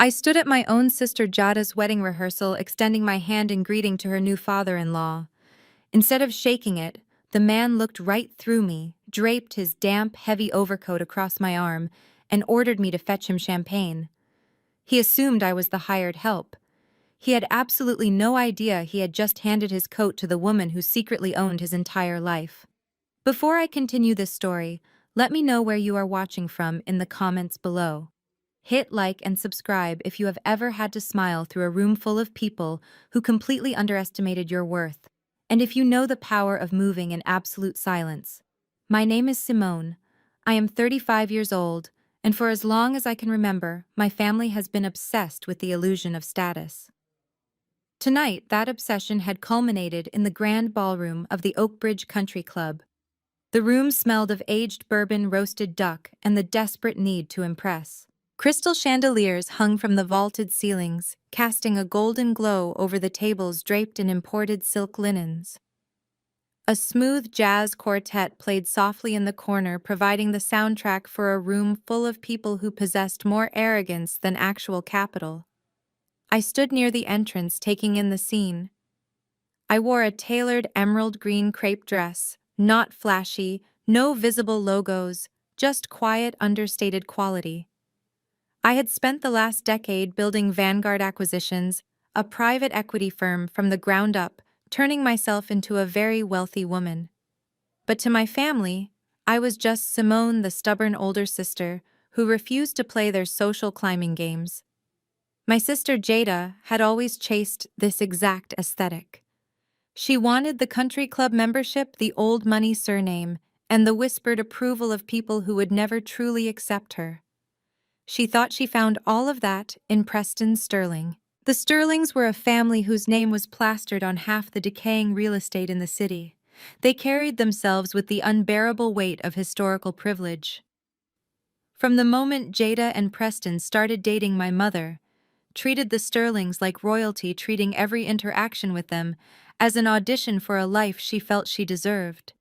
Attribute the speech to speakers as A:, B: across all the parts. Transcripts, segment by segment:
A: I stood at my own sister Jada's wedding rehearsal, extending my hand in greeting to her new father-in-law. Instead of shaking it, the man looked right through me, draped his damp, heavy overcoat across my arm, and ordered me to fetch him champagne. He assumed I was the hired help. He had absolutely no idea he had just handed his coat to the woman who secretly owned his entire life. Before I continue this story, let me know where you are watching from in the comments below. Hit like and subscribe if you have ever had to smile through a room full of people who completely underestimated your worth, and if you know the power of moving in absolute silence. My name is Simone. I am 35 years old, and for as long as I can remember, my family has been obsessed with the illusion of status. Tonight, that obsession had culminated in the grand ballroom of the Oakbridge Country Club. The room smelled of aged bourbon, roasted duck, and the desperate need to impress. Crystal chandeliers hung from the vaulted ceilings, casting a golden glow over the tables draped in imported silk linens. A smooth jazz quartet played softly in the corner, providing the soundtrack for a room full of people who possessed more arrogance than actual capital. I stood near the entrance, taking in the scene. I wore a tailored emerald green crepe dress, not flashy, no visible logos, just quiet, understated quality. I had spent the last decade building Vanguard Acquisitions, a private equity firm, from the ground up, turning myself into a very wealthy woman. But to my family, I was just Simone, the stubborn older sister, who refused to play their social climbing games. My sister Jada had always chased this exact aesthetic. She wanted the country club membership, the old money surname, and the whispered approval of people who would never truly accept her. She thought she found all of that in Preston Sterling. The Sterlings were a family whose name was plastered on half the decaying real estate in the city. They carried themselves with the unbearable weight of historical privilege. From the moment Jada and Preston started dating, my mother treated the Sterlings like royalty, treating every interaction with them as an audition for a life she felt she deserved.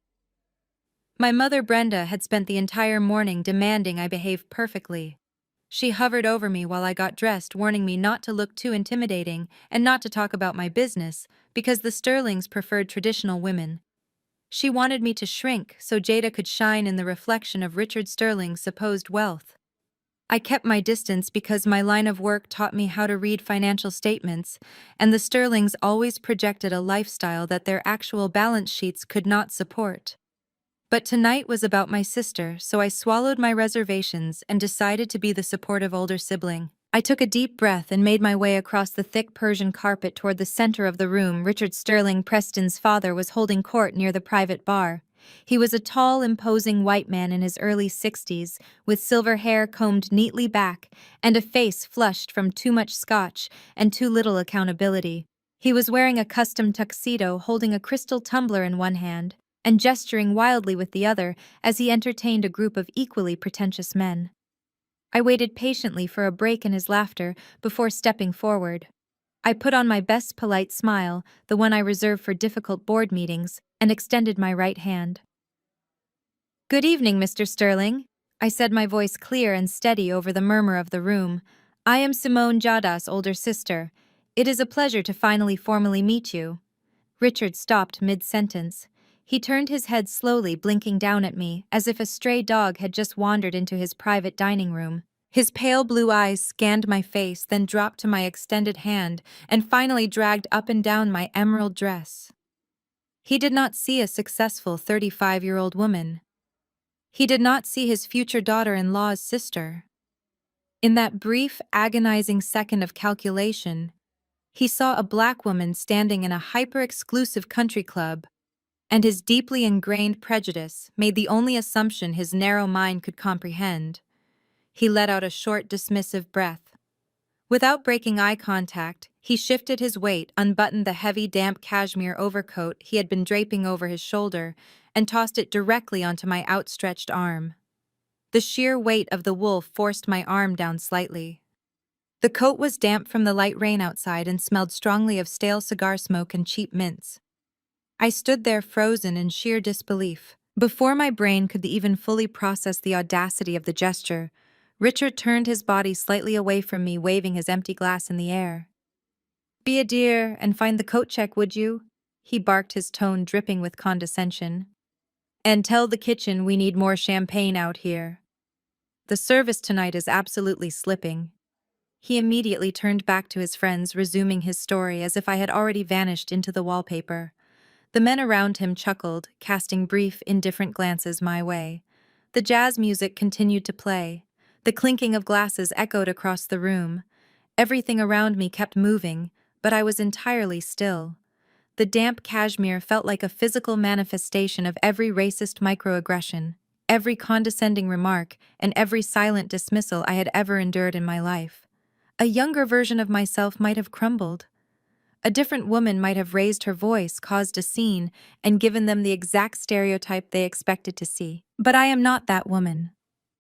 A: My mother Brenda had spent the entire morning demanding I behave perfectly. She hovered over me while I got dressed, warning me not to look too intimidating and not to talk about my business, because the Sterlings preferred traditional women. She wanted me to shrink so Jada could shine in the reflection of Richard Sterling's supposed wealth. I kept my distance because my line of work taught me how to read financial statements, and the Sterlings always projected a lifestyle that their actual balance sheets could not support. But tonight was about my sister, so I swallowed my reservations and decided to be the supportive older sibling. I took a deep breath and made my way across the thick Persian carpet toward the center of the room. Richard Sterling, Preston's father, was holding court near the private bar. He was a tall, imposing white man in his early 60s, with silver hair combed neatly back and a face flushed from too much scotch and too little accountability. He was wearing a custom tuxedo, holding a crystal tumbler in one hand and gesturing wildly with the other as he entertained a group of equally pretentious men. I waited patiently for a break in his laughter before stepping forward. I put on my best polite smile, the one I reserve for difficult board meetings, and extended my right hand. "Good evening, Mr. Sterling," I said, my voice clear and steady over the murmur of the room. "I am Simone Jada's older sister. It is a pleasure to finally formally meet you." Richard stopped mid-sentence. He turned his head slowly, blinking down at me, as if a stray dog had just wandered into his private dining room. His pale blue eyes scanned my face, then dropped to my extended hand, and finally dragged up and down my emerald dress. He did not see a successful 35-year-old woman. He did not see his future daughter-in-law's sister. In that brief, agonizing second of calculation, he saw a black woman standing in a hyper-exclusive country club, and his deeply ingrained prejudice made the only assumption his narrow mind could comprehend. He let out a short, dismissive breath. Without breaking eye contact, he shifted his weight, unbuttoned the heavy, damp cashmere overcoat he had been draping over his shoulder, and tossed it directly onto my outstretched arm. The sheer weight of the wool forced my arm down slightly. The coat was damp from the light rain outside and smelled strongly of stale cigar smoke and cheap mints. I stood there frozen in sheer disbelief. Before my brain could even fully process the audacity of the gesture, Richard turned his body slightly away from me, waving his empty glass in the air. Be a dear and find the coat check, would you? He barked, his tone dripping with condescension. And tell the kitchen we need more champagne out here. The service tonight is absolutely slipping. He immediately turned back to his friends, resuming his story as if I had already vanished into the wallpaper. The men around him chuckled, casting brief, indifferent glances my way. The jazz music continued to play. The clinking of glasses echoed across the room. Everything around me kept moving, but I was entirely still. The damp cashmere felt like a physical manifestation of every racist microaggression, every condescending remark, and every silent dismissal I had ever endured in my life. A younger version of myself might have crumbled. A different woman might have raised her voice, caused a scene, and given them the exact stereotype they expected to see. But I am not that woman.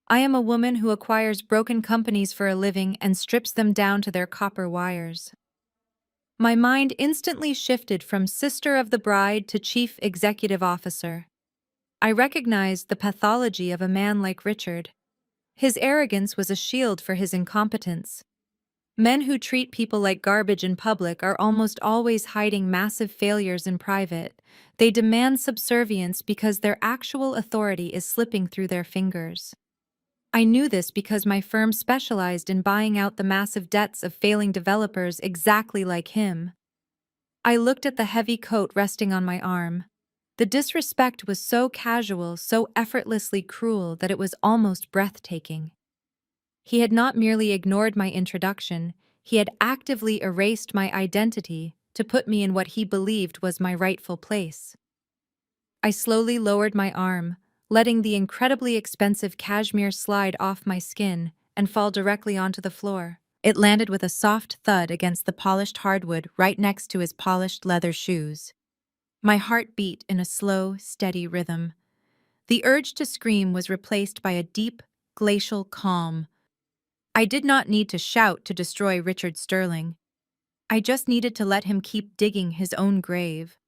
A: I am a woman who acquires broken companies for a living and strips them down to their copper wires. My mind instantly shifted from sister of the bride to chief executive officer. I recognized the pathology of a man like Richard. His arrogance was a shield for his incompetence. Men who treat people like garbage in public are almost always hiding massive failures in private. They demand subservience because their actual authority is slipping through their fingers. I knew this because my firm specialized in buying out the massive debts of failing developers exactly like him. I looked at the heavy coat resting on my arm. The disrespect was so casual, so effortlessly cruel that it was almost breathtaking. He had not merely ignored my introduction, he had actively erased my identity to put me in what he believed was my rightful place. I slowly lowered my arm, letting the incredibly expensive cashmere slide off my skin and fall directly onto the floor. It landed with a soft thud against the polished hardwood right next to his polished leather shoes. My heart beat in a slow, steady rhythm. The urge to scream was replaced by a deep, glacial calm. I did not need to shout to destroy Richard Sterling. I just needed to let him keep digging his own grave.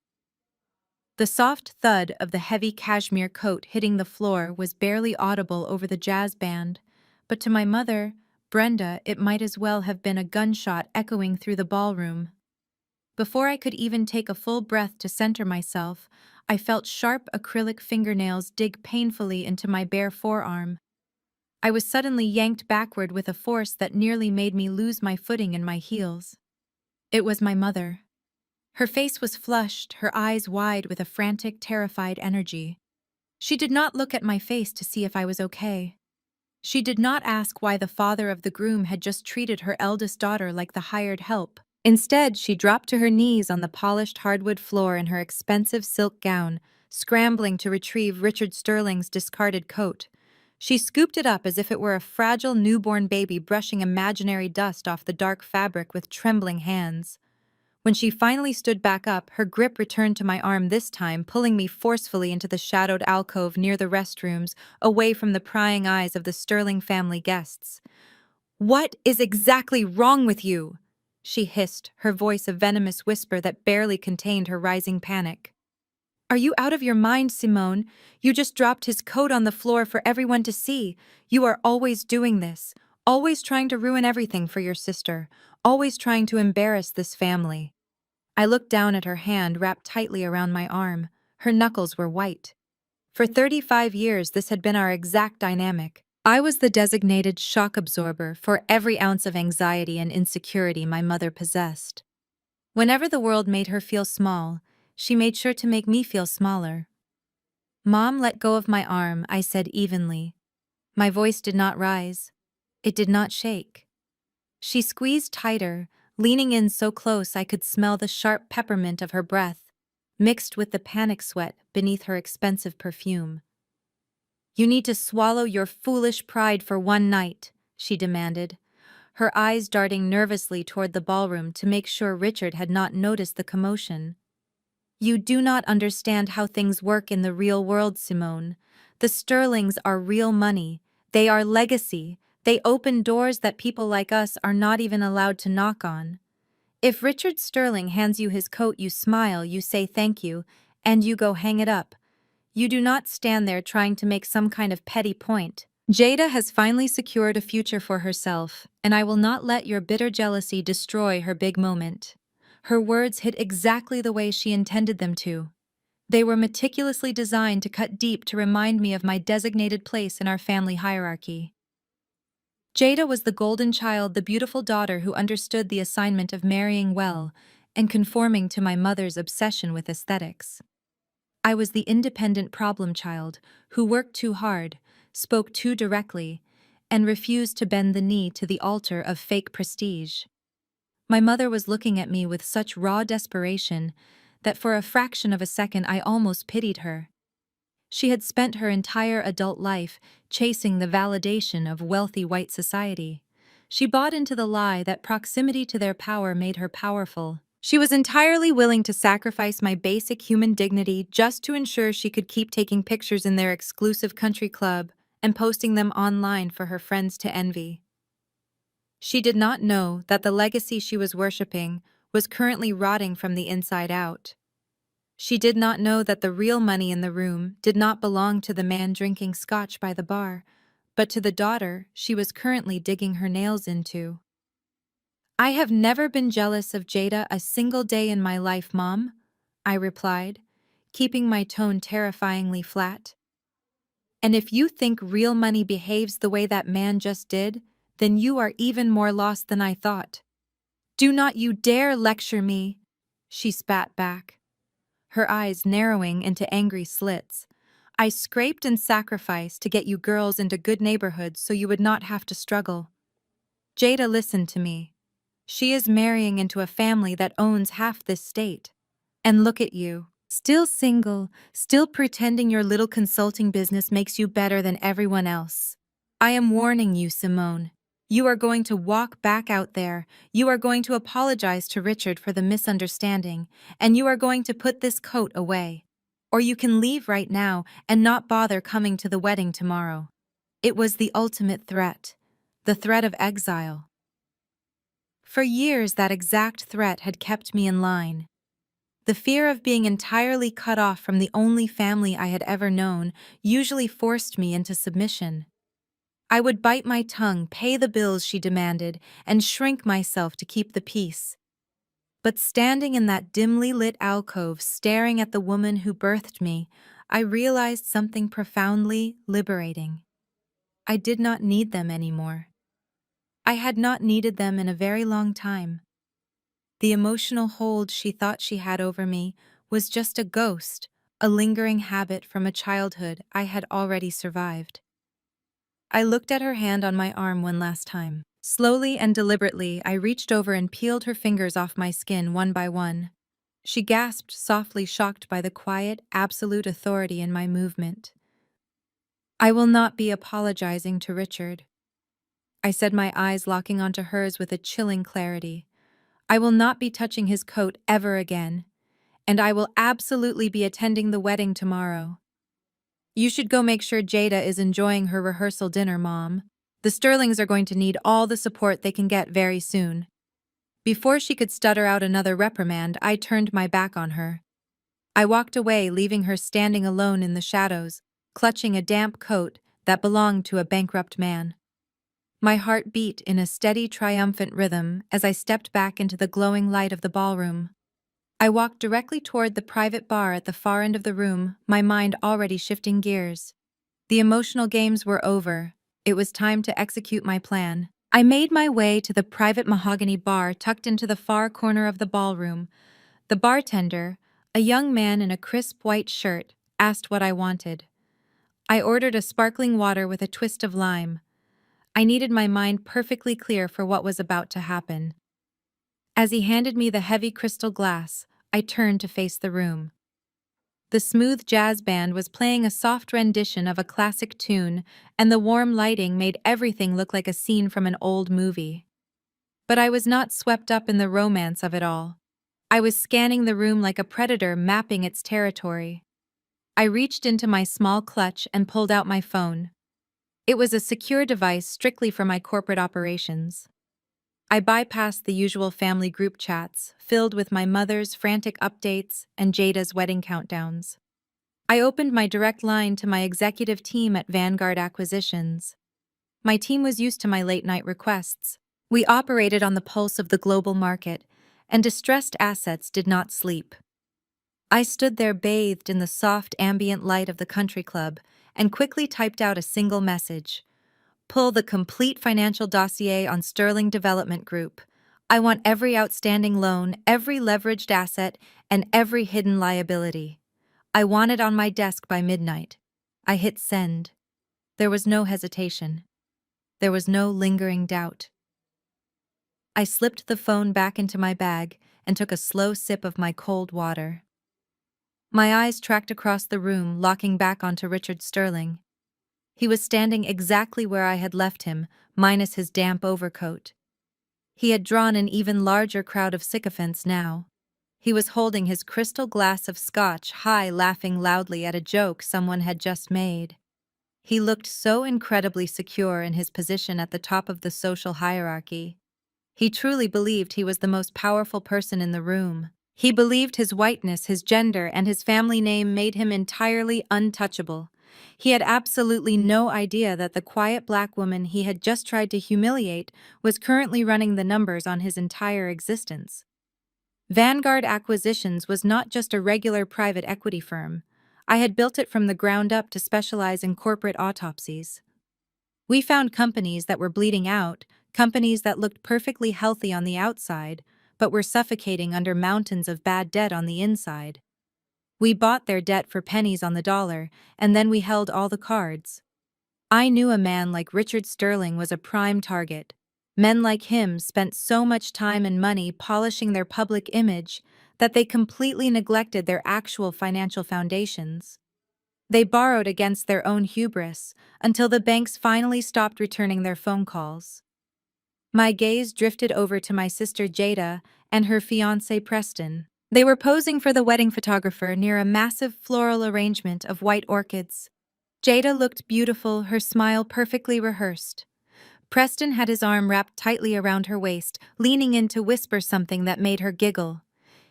A: The soft thud of the heavy cashmere coat hitting the floor was barely audible over the jazz band, but to my mother, Brenda, it might as well have been a gunshot echoing through the ballroom. Before I could even take a full breath to center myself, I felt sharp acrylic fingernails dig painfully into my bare forearm. I was suddenly yanked backward with a force that nearly made me lose my footing in my heels. It was my mother. Her face was flushed, her eyes wide with a frantic, terrified energy. She did not look at my face to see if I was okay. She did not ask why the father of the groom had just treated her eldest daughter like the hired help. Instead, she dropped to her knees on the polished hardwood floor in her expensive silk gown, scrambling to retrieve Richard Sterling's discarded coat. She scooped it up as if it were a fragile newborn baby brushing imaginary dust off the dark fabric with trembling hands. When she finally stood back up, her grip returned to my arm, this time pulling me forcefully into the shadowed alcove near the restrooms, away from the prying eyes of the Sterling family guests. "What is exactly wrong with you?" she hissed, her voice a venomous whisper that barely contained her rising panic. "Are you out of your mind, Simone? You just dropped his coat on the floor for everyone to see. You are always doing this, always trying to ruin everything for your sister, always trying to embarrass this family." I looked down at her hand wrapped tightly around my arm. Her knuckles were white. For 35 years, this had been our exact dynamic. I was the designated shock absorber for every ounce of anxiety and insecurity my mother possessed. Whenever the world made her feel small, she made sure to make me feel smaller. "Mom, let go of my arm," I said evenly. My voice did not rise. It did not shake. She squeezed tighter, leaning in so close I could smell the sharp peppermint of her breath, mixed with the panic sweat beneath her expensive perfume. "You need to swallow your foolish pride for one night," she demanded, her eyes darting nervously toward the ballroom to make sure Richard had not noticed the commotion. "You do not understand how things work in the real world, Simone. The Sterlings are real money. They are legacy. They open doors that people like us are not even allowed to knock on. If Richard Sterling hands you his coat, you smile, you say thank you, and you go hang it up. You do not stand there trying to make some kind of petty point." Jada has finally secured a future for herself, and I will not let your bitter jealousy destroy her big moment. Her words hit exactly the way she intended them to. They were meticulously designed to cut deep to remind me of my designated place in our family hierarchy. Jada was the golden child, the beautiful daughter who understood the assignment of marrying well and conforming to my mother's obsession with aesthetics. I was the independent problem child who worked too hard, spoke too directly, and refused to bend the knee to the altar of fake prestige. My mother was looking at me with such raw desperation that for a fraction of a second I almost pitied her. She had spent her entire adult life chasing the validation of wealthy white society. She bought into the lie that proximity to their power made her powerful. She was entirely willing to sacrifice my basic human dignity just to ensure she could keep taking pictures in their exclusive country club and posting them online for her friends to envy. She did not know that the legacy she was worshipping was currently rotting from the inside out. She did not know that the real money in the room did not belong to the man drinking scotch by the bar, but to the daughter she was currently digging her nails into. I have never been jealous of Jada a single day in my life, Mom, I replied, keeping my tone terrifyingly flat. And if you think real money behaves the way that man just did, then you are even more lost than I thought. Do not you dare lecture me, she spat back, her eyes narrowing into angry slits. I scraped and sacrificed to get you girls into good neighborhoods so you would not have to struggle. Jada listened to me. She is marrying into a family that owns half this state. And look at you, still single, still pretending your little consulting business makes you better than everyone else. I am warning you, Simone. You are going to walk back out there, you are going to apologize to Richard for the misunderstanding, and you are going to put this coat away. Or you can leave right now and not bother coming to the wedding tomorrow. It was the ultimate threat, the threat of exile. For years, that exact threat had kept me in line. The fear of being entirely cut off from the only family I had ever known usually forced me into submission. I would bite my tongue, pay the bills she demanded, and shrink myself to keep the peace. But standing in that dimly lit alcove, staring at the woman who birthed me, I realized something profoundly liberating. I did not need them anymore. I had not needed them in a very long time. The emotional hold she thought she had over me was just a ghost, a lingering habit from a childhood I had already survived. I looked at her hand on my arm one last time. Slowly and deliberately, I reached over and peeled her fingers off my skin one by one. She gasped softly, shocked by the quiet, absolute authority in my movement. I will not be apologizing to Richard, I said, my eyes locking onto hers with a chilling clarity. I will not be touching his coat ever again, and I will absolutely be attending the wedding tomorrow. You should go make sure Jada is enjoying her rehearsal dinner, Mom. The Sterlings are going to need all the support they can get very soon. Before she could stutter out another reprimand, I turned my back on her. I walked away, leaving her standing alone in the shadows, clutching a damp coat that belonged to a bankrupt man. My heart beat in a steady, triumphant rhythm as I stepped back into the glowing light of the ballroom. I walked directly toward the private bar at the far end of the room, my mind already shifting gears. The emotional games were over. It was time to execute my plan. I made my way to the private mahogany bar tucked into the far corner of the ballroom. The bartender, a young man in a crisp white shirt, asked what I wanted. I ordered a sparkling water with a twist of lime. I needed my mind perfectly clear for what was about to happen. As he handed me the heavy crystal glass, I turned to face the room. The smooth jazz band was playing a soft rendition of a classic tune, and the warm lighting made everything look like a scene from an old movie. But I was not swept up in the romance of it all. I was scanning the room like a predator mapping its territory. I reached into my small clutch and pulled out my phone. It was a secure device strictly for my corporate operations. I bypassed the usual family group chats, filled with my mother's frantic updates and Jada's wedding countdowns. I opened my direct line to my executive team at Vanguard Acquisitions. My team was used to my late-night requests. We operated on the pulse of the global market, and distressed assets did not sleep. I stood there bathed in the soft ambient light of the country club and quickly typed out a single message. Pull the complete financial dossier on Sterling Development Group. I want every outstanding loan, every leveraged asset, and every hidden liability. I want it on my desk by midnight. I hit send. There was no hesitation. There was no lingering doubt. I slipped the phone back into my bag and took a slow sip of my cold water. My eyes tracked across the room, locking back onto Richard Sterling. He was standing exactly where I had left him, minus his damp overcoat. He had drawn an even larger crowd of sycophants now. He was holding his crystal glass of scotch high, laughing loudly at a joke someone had just made. He looked so incredibly secure in his position at the top of the social hierarchy. He truly believed he was the most powerful person in the room. He believed his whiteness, his gender, and his family name made him entirely untouchable. He had absolutely no idea that the quiet black woman he had just tried to humiliate was currently running the numbers on his entire existence. Vanguard Acquisitions was not just a regular private equity firm. I had built it from the ground up to specialize in corporate autopsies. We found companies that were bleeding out, companies that looked perfectly healthy on the outside, but were suffocating under mountains of bad debt on the inside. We bought their debt for pennies on the dollar, and then we held all the cards. I knew a man like Richard Sterling was a prime target. Men like him spent so much time and money polishing their public image that they completely neglected their actual financial foundations. They borrowed against their own hubris until the banks finally stopped returning their phone calls. My gaze drifted over to my sister Jada and her fiancé Preston. They were posing for the wedding photographer near a massive floral arrangement of white orchids. Jada looked beautiful, her smile perfectly rehearsed. Preston had his arm wrapped tightly around her waist, leaning in to whisper something that made her giggle.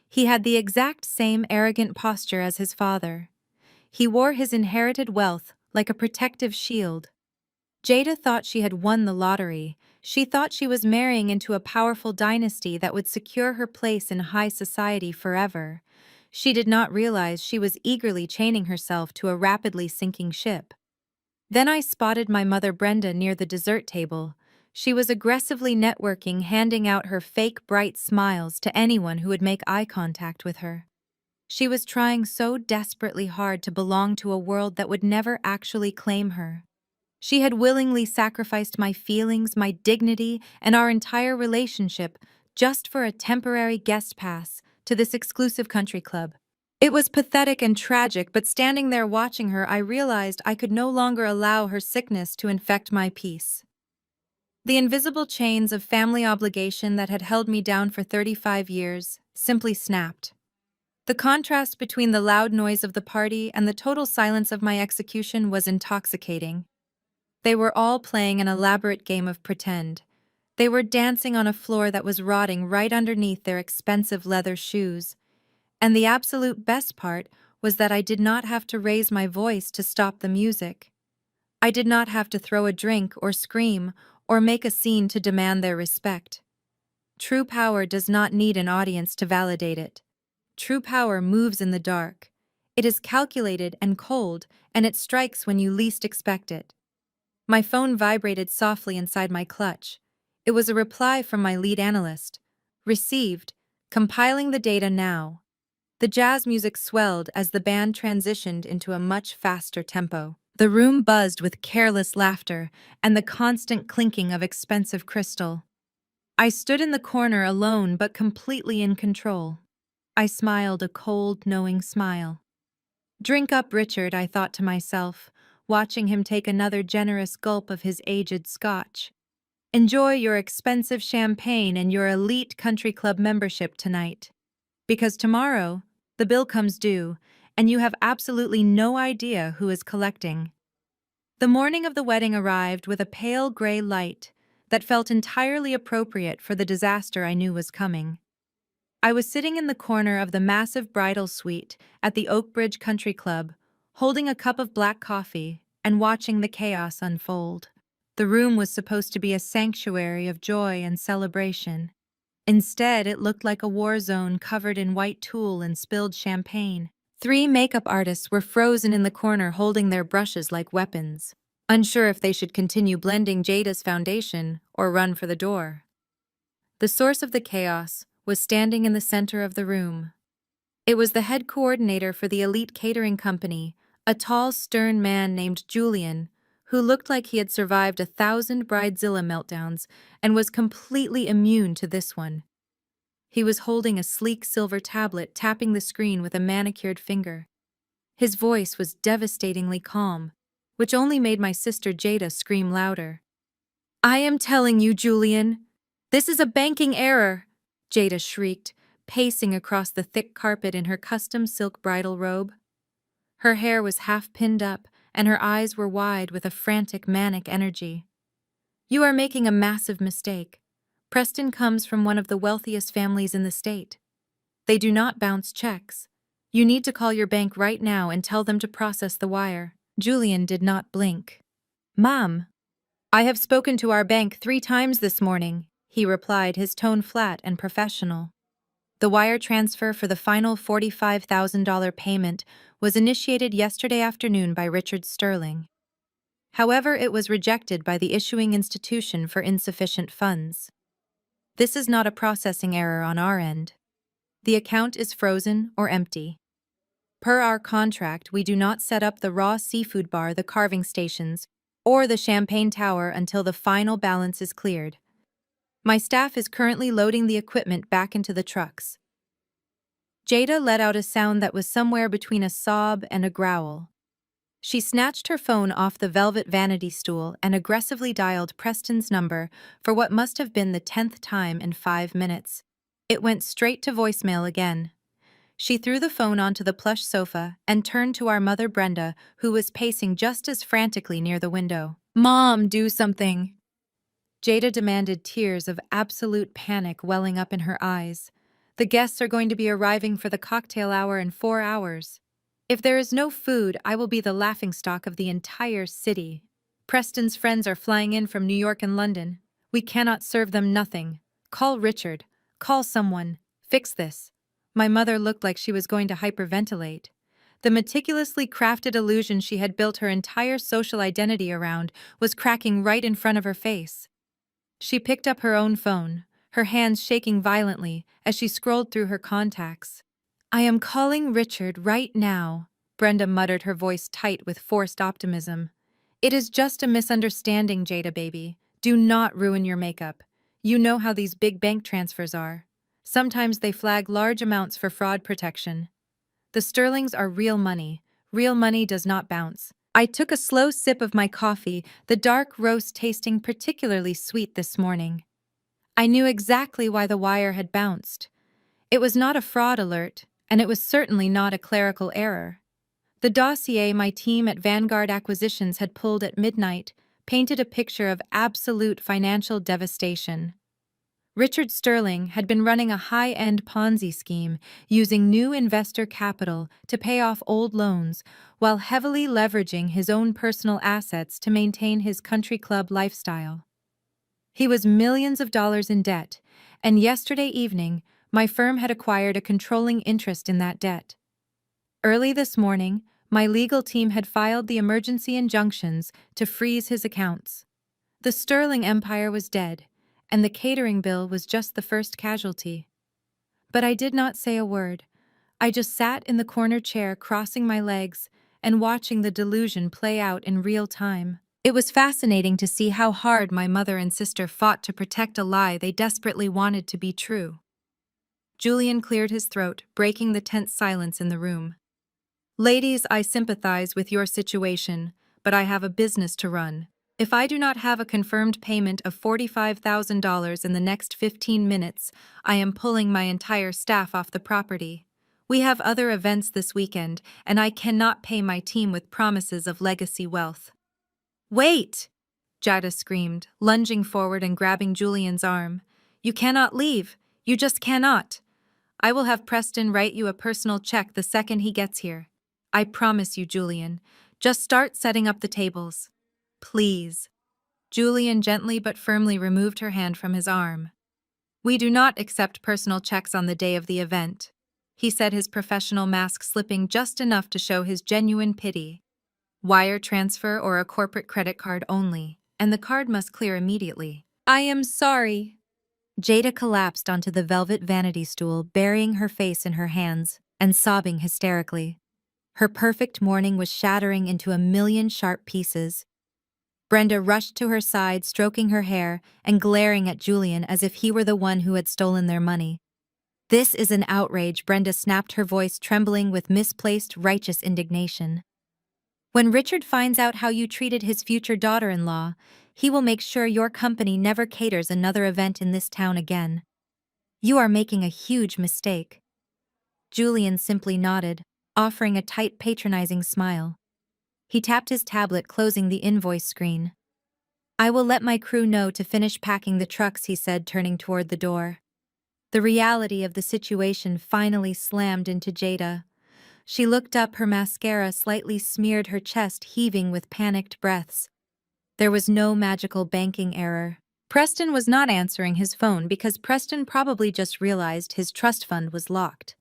A: He had the exact same arrogant posture as his father. He wore his inherited wealth like a protective shield. Jada thought she had won the lottery. She thought she was marrying into a powerful dynasty that would secure her place in high society forever. She did not realize she was eagerly chaining herself to a rapidly sinking ship. Then I spotted my mother Brenda near the dessert table. She was aggressively networking, handing out her fake bright smiles to anyone who would make eye contact with her. She was trying so desperately hard to belong to a world that would never actually claim her. She had willingly sacrificed my feelings, my dignity, and our entire relationship just for a temporary guest pass to this exclusive country club. It was pathetic and tragic, but standing there watching her, I realized I could no longer allow her sickness to infect my peace. The invisible chains of family obligation that had held me down for 35 years simply snapped. The contrast between the loud noise of the party and the total silence of my execution was intoxicating. They were all playing an elaborate game of pretend. They were dancing on a floor that was rotting right underneath their expensive leather shoes. And the absolute best part was that I did not have to raise my voice to stop the music. I did not have to throw a drink or scream or make a scene to demand their respect. True power does not need an audience to validate it. True power moves in the dark. It is calculated and cold, and it strikes when you least expect it. My phone vibrated softly inside my clutch. It was a reply from my lead analyst. Received. Compiling the data now. The jazz music swelled as the band transitioned into a much faster tempo. The room buzzed with careless laughter and the constant clinking of expensive crystal. I stood in the corner alone but completely in control. I smiled a cold, knowing smile. Drink up, Richard, I thought to myself, watching him take another generous gulp of his aged scotch. Enjoy your expensive champagne and your elite country club membership tonight. Because tomorrow, the bill comes due, and you have absolutely no idea who is collecting. The morning of the wedding arrived with a pale gray light that felt entirely appropriate for the disaster I knew was coming. I was sitting in the corner of the massive bridal suite at the Oakbridge Country Club, holding a cup of black coffee and watching the chaos unfold. The room was supposed to be a sanctuary of joy and celebration. Instead, it looked like a war zone covered in white tulle and spilled champagne. 3 makeup artists were frozen in the corner holding their brushes like weapons, unsure if they should continue blending Jada's foundation or run for the door. The source of the chaos was standing in the center of the room. It was the head coordinator for the elite catering company, a tall, stern man named Julian, who looked like he had survived 1,000 bridezilla meltdowns and was completely immune to this one. He was holding a sleek silver tablet, tapping the screen with a manicured finger. His voice was devastatingly calm, which only made my sister Jada scream louder. "I am telling you, Julian, this is a banking error," Jada shrieked, pacing across the thick carpet in her custom silk bridal robe. Her hair was half pinned up, and her eyes were wide with a frantic, manic energy. "You are making a massive mistake. Preston comes from one of the wealthiest families in the state. They do not bounce checks. You need to call your bank right now and tell them to process the wire." Julian did not blink. "Mom, I have spoken to our bank 3 times this morning," he replied, his tone flat and professional. The wire transfer for the final $45,000 payment was initiated yesterday afternoon by Richard Sterling. However, it was rejected by the issuing institution for insufficient funds. This is not a processing error on our end. The account is frozen or empty. Per our contract, we do not set up the raw seafood bar, the carving stations, or the champagne tower until the final balance is cleared. My staff is currently loading the equipment back into the trucks. Jada let out a sound that was somewhere between a sob and a growl. She snatched her phone off the velvet vanity stool and aggressively dialed Preston's number for what must have been the 10th time in 5 minutes. It went straight to voicemail again. She threw the phone onto the plush sofa and turned to our mother Brenda, who was pacing just as frantically near the window. "Mom, do something!" Jada demanded, tears of absolute panic welling up in her eyes. "The guests are going to be arriving for the cocktail hour in 4 hours. If there is no food, I will be the laughingstock of the entire city. Preston's friends are flying in from New York and London. We cannot serve them nothing. Call Richard. Call someone. Fix this." My mother looked like she was going to hyperventilate. The meticulously crafted illusion she had built her entire social identity around was cracking right in front of her face. She picked up her own phone, her hands shaking violently as she scrolled through her contacts. "I am calling Richard right now," Brenda muttered, her voice tight with forced optimism. "It is just a misunderstanding, Jada baby. Do not ruin your makeup. You know how these big bank transfers are. Sometimes they flag large amounts for fraud protection. The sterlings are real money. Real money does not bounce." I took a slow sip of my coffee, the dark roast tasting particularly sweet this morning. I knew exactly why the wire had bounced. It was not a fraud alert, and it was certainly not a clerical error. The dossier my team at Vanguard Acquisitions had pulled at midnight painted a picture of absolute financial devastation. Richard Sterling had been running a high-end Ponzi scheme using new investor capital to pay off old loans while heavily leveraging his own personal assets to maintain his country club lifestyle. He was millions of dollars in debt, and yesterday evening, my firm had acquired a controlling interest in that debt. Early this morning, my legal team had filed the emergency injunctions to freeze his accounts. The Sterling empire was dead, and the catering bill was just the first casualty. But I did not say a word. I just sat in the corner chair, crossing my legs and watching the delusion play out in real time. It was fascinating to see how hard my mother and sister fought to protect a lie they desperately wanted to be true. Julian cleared his throat, breaking the tense silence in the room. "Ladies, I sympathize with your situation, but I have a business to run. If I do not have a confirmed payment of $45,000 in the next 15 minutes, I am pulling my entire staff off the property. We have other events this weekend, and I cannot pay my team with promises of legacy wealth." "Wait!" Jada screamed, lunging forward and grabbing Julian's arm. "You cannot leave. You just cannot. I will have Preston write you a personal check the second he gets here. I promise you, Julian. Just start setting up the tables. Please." Julian gently but firmly removed her hand from his arm. "We do not accept personal checks on the day of the event," he said, his professional mask slipping just enough to show his genuine pity. "Wire transfer or a corporate credit card only, and the card must clear immediately." "I am sorry." Jada collapsed onto the velvet vanity stool, burying her face in her hands and sobbing hysterically. Her perfect morning was shattering into a million sharp pieces. Brenda rushed to her side, stroking her hair and glaring at Julian as if he were the one who had stolen their money. "This is an outrage," Brenda snapped, her voice trembling with misplaced, righteous indignation. "When Richard finds out how you treated his future daughter-in-law, he will make sure your company never caters another event in this town again. You are making a huge mistake." Julian simply nodded, offering a tight, patronizing smile. He tapped his tablet, closing the invoice screen. "I will let my crew know to finish packing the trucks," he said, turning toward the door. The reality of the situation finally slammed into Jada. She looked up, her mascara slightly smeared, her chest heaving with panicked breaths. There was no magical banking error. Preston was not answering his phone because Preston probably just realized his trust fund was locked.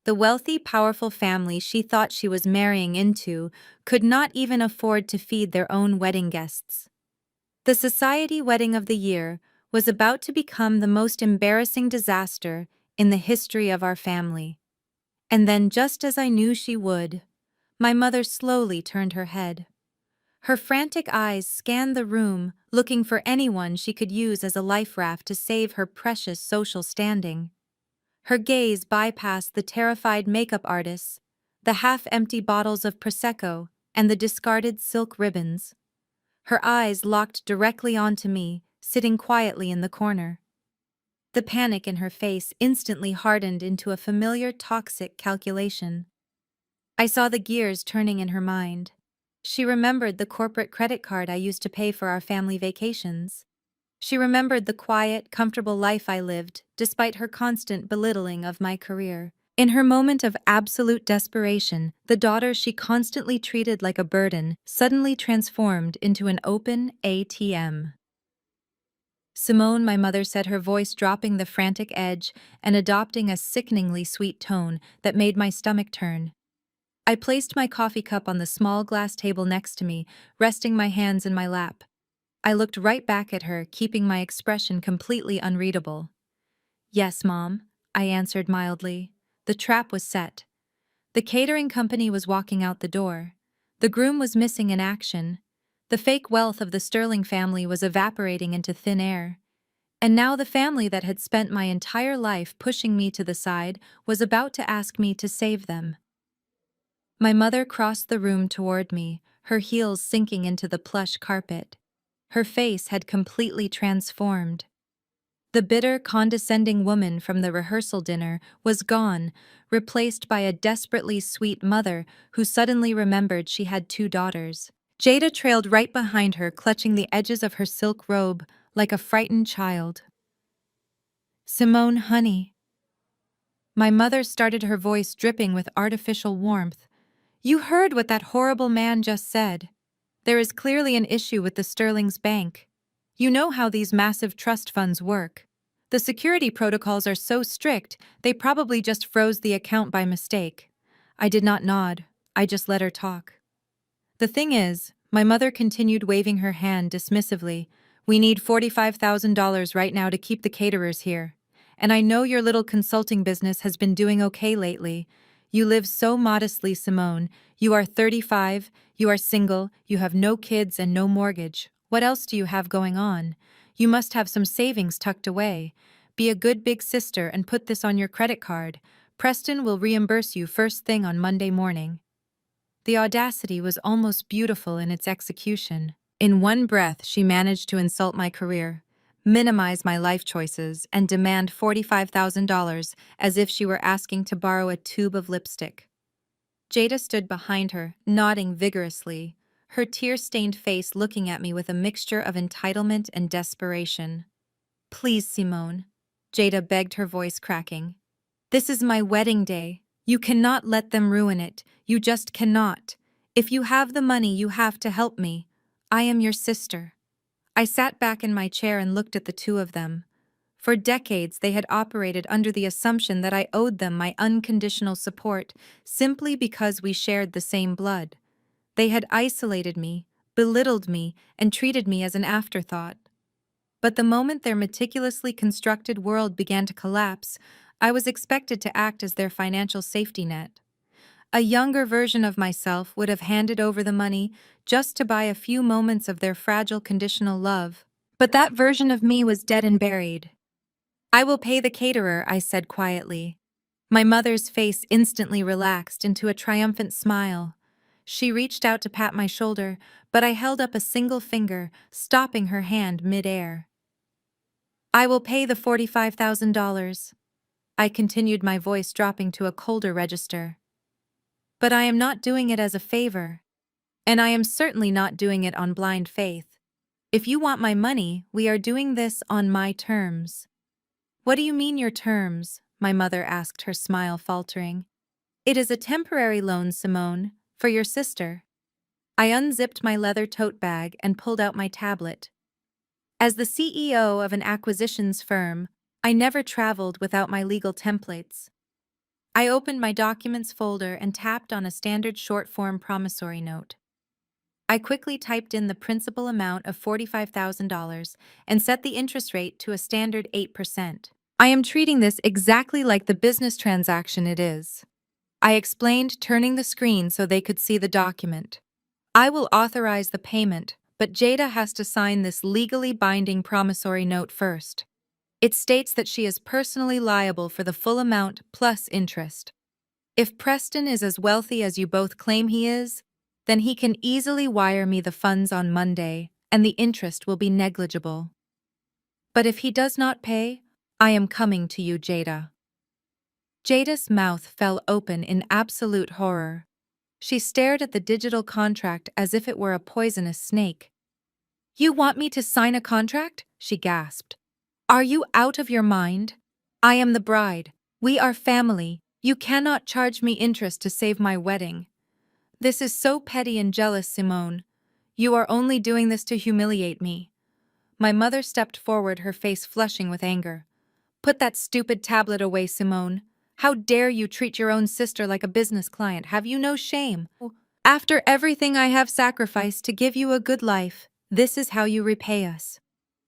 A: The wealthy, powerful family she thought she was marrying into could not even afford to feed their own wedding guests. The society wedding of the year was about to become the most embarrassing disaster in the history of our family. And then, just as I knew she would, my mother slowly turned her head. Her frantic eyes scanned the room, looking for anyone she could use as a life raft to save her precious social standing. Her gaze bypassed the terrified makeup artists, the half-empty bottles of Prosecco, and the discarded silk ribbons. Her eyes locked directly onto me, sitting quietly in the corner. The panic in her face instantly hardened into a familiar toxic calculation. I saw the gears turning in her mind. She remembered the corporate credit card I used to pay for our family vacations. She remembered the quiet, comfortable life I lived, despite her constant belittling of my career. In her moment of absolute desperation, the daughter she constantly treated like a burden suddenly transformed into an open ATM. "Simone," my mother said, her voice dropping the frantic edge and adopting a sickeningly sweet tone that made my stomach turn. I placed my coffee cup on the small glass table next to me, resting my hands in my lap. I looked right back at her, keeping my expression completely unreadable. "Yes, Mom," I answered mildly. The trap was set. The catering company was walking out the door. The groom was missing in action. The fake wealth of the Sterling family was evaporating into thin air. And now the family that had spent my entire life pushing me to the side was about to ask me to save them. My mother crossed the room toward me, her heels sinking into the plush carpet. Her face had completely transformed. The bitter, condescending woman from the rehearsal dinner was gone, replaced by a desperately sweet mother who suddenly remembered she had 2 daughters. Jada trailed right behind her, clutching the edges of her silk robe like a frightened child. "Simone, honey." My mother started, her voice dripping with artificial warmth. "You heard what that horrible man just said. There is clearly an issue with the Sterling's bank. You know how these massive trust funds work. The security protocols are so strict, they probably just froze the account by mistake." I did not nod. I just let her talk. "The thing is," my mother continued, waving her hand dismissively, "we need $45,000 right now to keep the caterers here. And I know your little consulting business has been doing okay lately. You live so modestly, Simone. You are 35, you are single, you have no kids and no mortgage. What else do you have going on? You must have some savings tucked away. Be a good big sister and put this on your credit card. Preston will reimburse you first thing on Monday morning." The audacity was almost beautiful in its execution. In one breath, she managed to insult my career, minimize my life choices, and demand $45,000 as if she were asking to borrow a tube of lipstick. Jada stood behind her, nodding vigorously, her tear-stained face looking at me with a mixture of entitlement and desperation. "Please, Simone," Jada begged, her voice cracking. "This is my wedding day. You cannot let them ruin it. You just cannot. If you have the money, you have to help me. I am your sister. I sat back in my chair and looked at the two of them. For decades, they had operated under the assumption that I owed them my unconditional support simply because we shared the same blood. They had isolated me, belittled me, and treated me as an afterthought. But the moment their meticulously constructed world began to collapse, I was expected to act as their financial safety net. A younger version of myself would have handed over the money just to buy a few moments of their fragile conditional love. But that version of me was dead and buried. "I will pay the caterer," I said quietly. My mother's face instantly relaxed into a triumphant smile. She reached out to pat my shoulder, but I held up a single finger, stopping her hand mid-air. "I will pay the $45,000. I continued, my voice dropping to a colder register. "But I am not doing it as a favor. And I am certainly not doing it on blind faith. If you want my money, we are doing this on my terms." "What do you mean, your terms?" my mother asked, her smile faltering. "It is a temporary loan, Simone, for your sister." I unzipped my leather tote bag and pulled out my tablet. As the CEO of an acquisitions firm, I never traveled without my legal templates. I opened my documents folder and tapped on a standard short-form promissory note. I quickly typed in the principal amount of $45,000 and set the interest rate to a standard 8%. "I am treating this exactly like the business transaction it is," I explained, turning the screen so they could see the document. "I will authorize the payment, but Jada has to sign this legally binding promissory note first. It states that she is personally liable for the full amount plus interest. If Preston is as wealthy as you both claim he is, then he can easily wire me the funds on Monday, and the interest will be negligible. But if he does not pay, I am coming to you, Jada." Jada's mouth fell open in absolute horror. She stared at the digital contract as if it were a poisonous snake. "You want me to sign a contract?" she gasped. "Are you out of your mind? I am the bride. We are family. You cannot charge me interest to save my wedding." "This is so petty and jealous, Simone. You are only doing this to humiliate me." My mother stepped forward, her face flushing with anger. "Put that stupid tablet away, Simone. How dare you treat your own sister like a business client? Have you no shame? After everything I have sacrificed to give you a good life, this is how you repay us.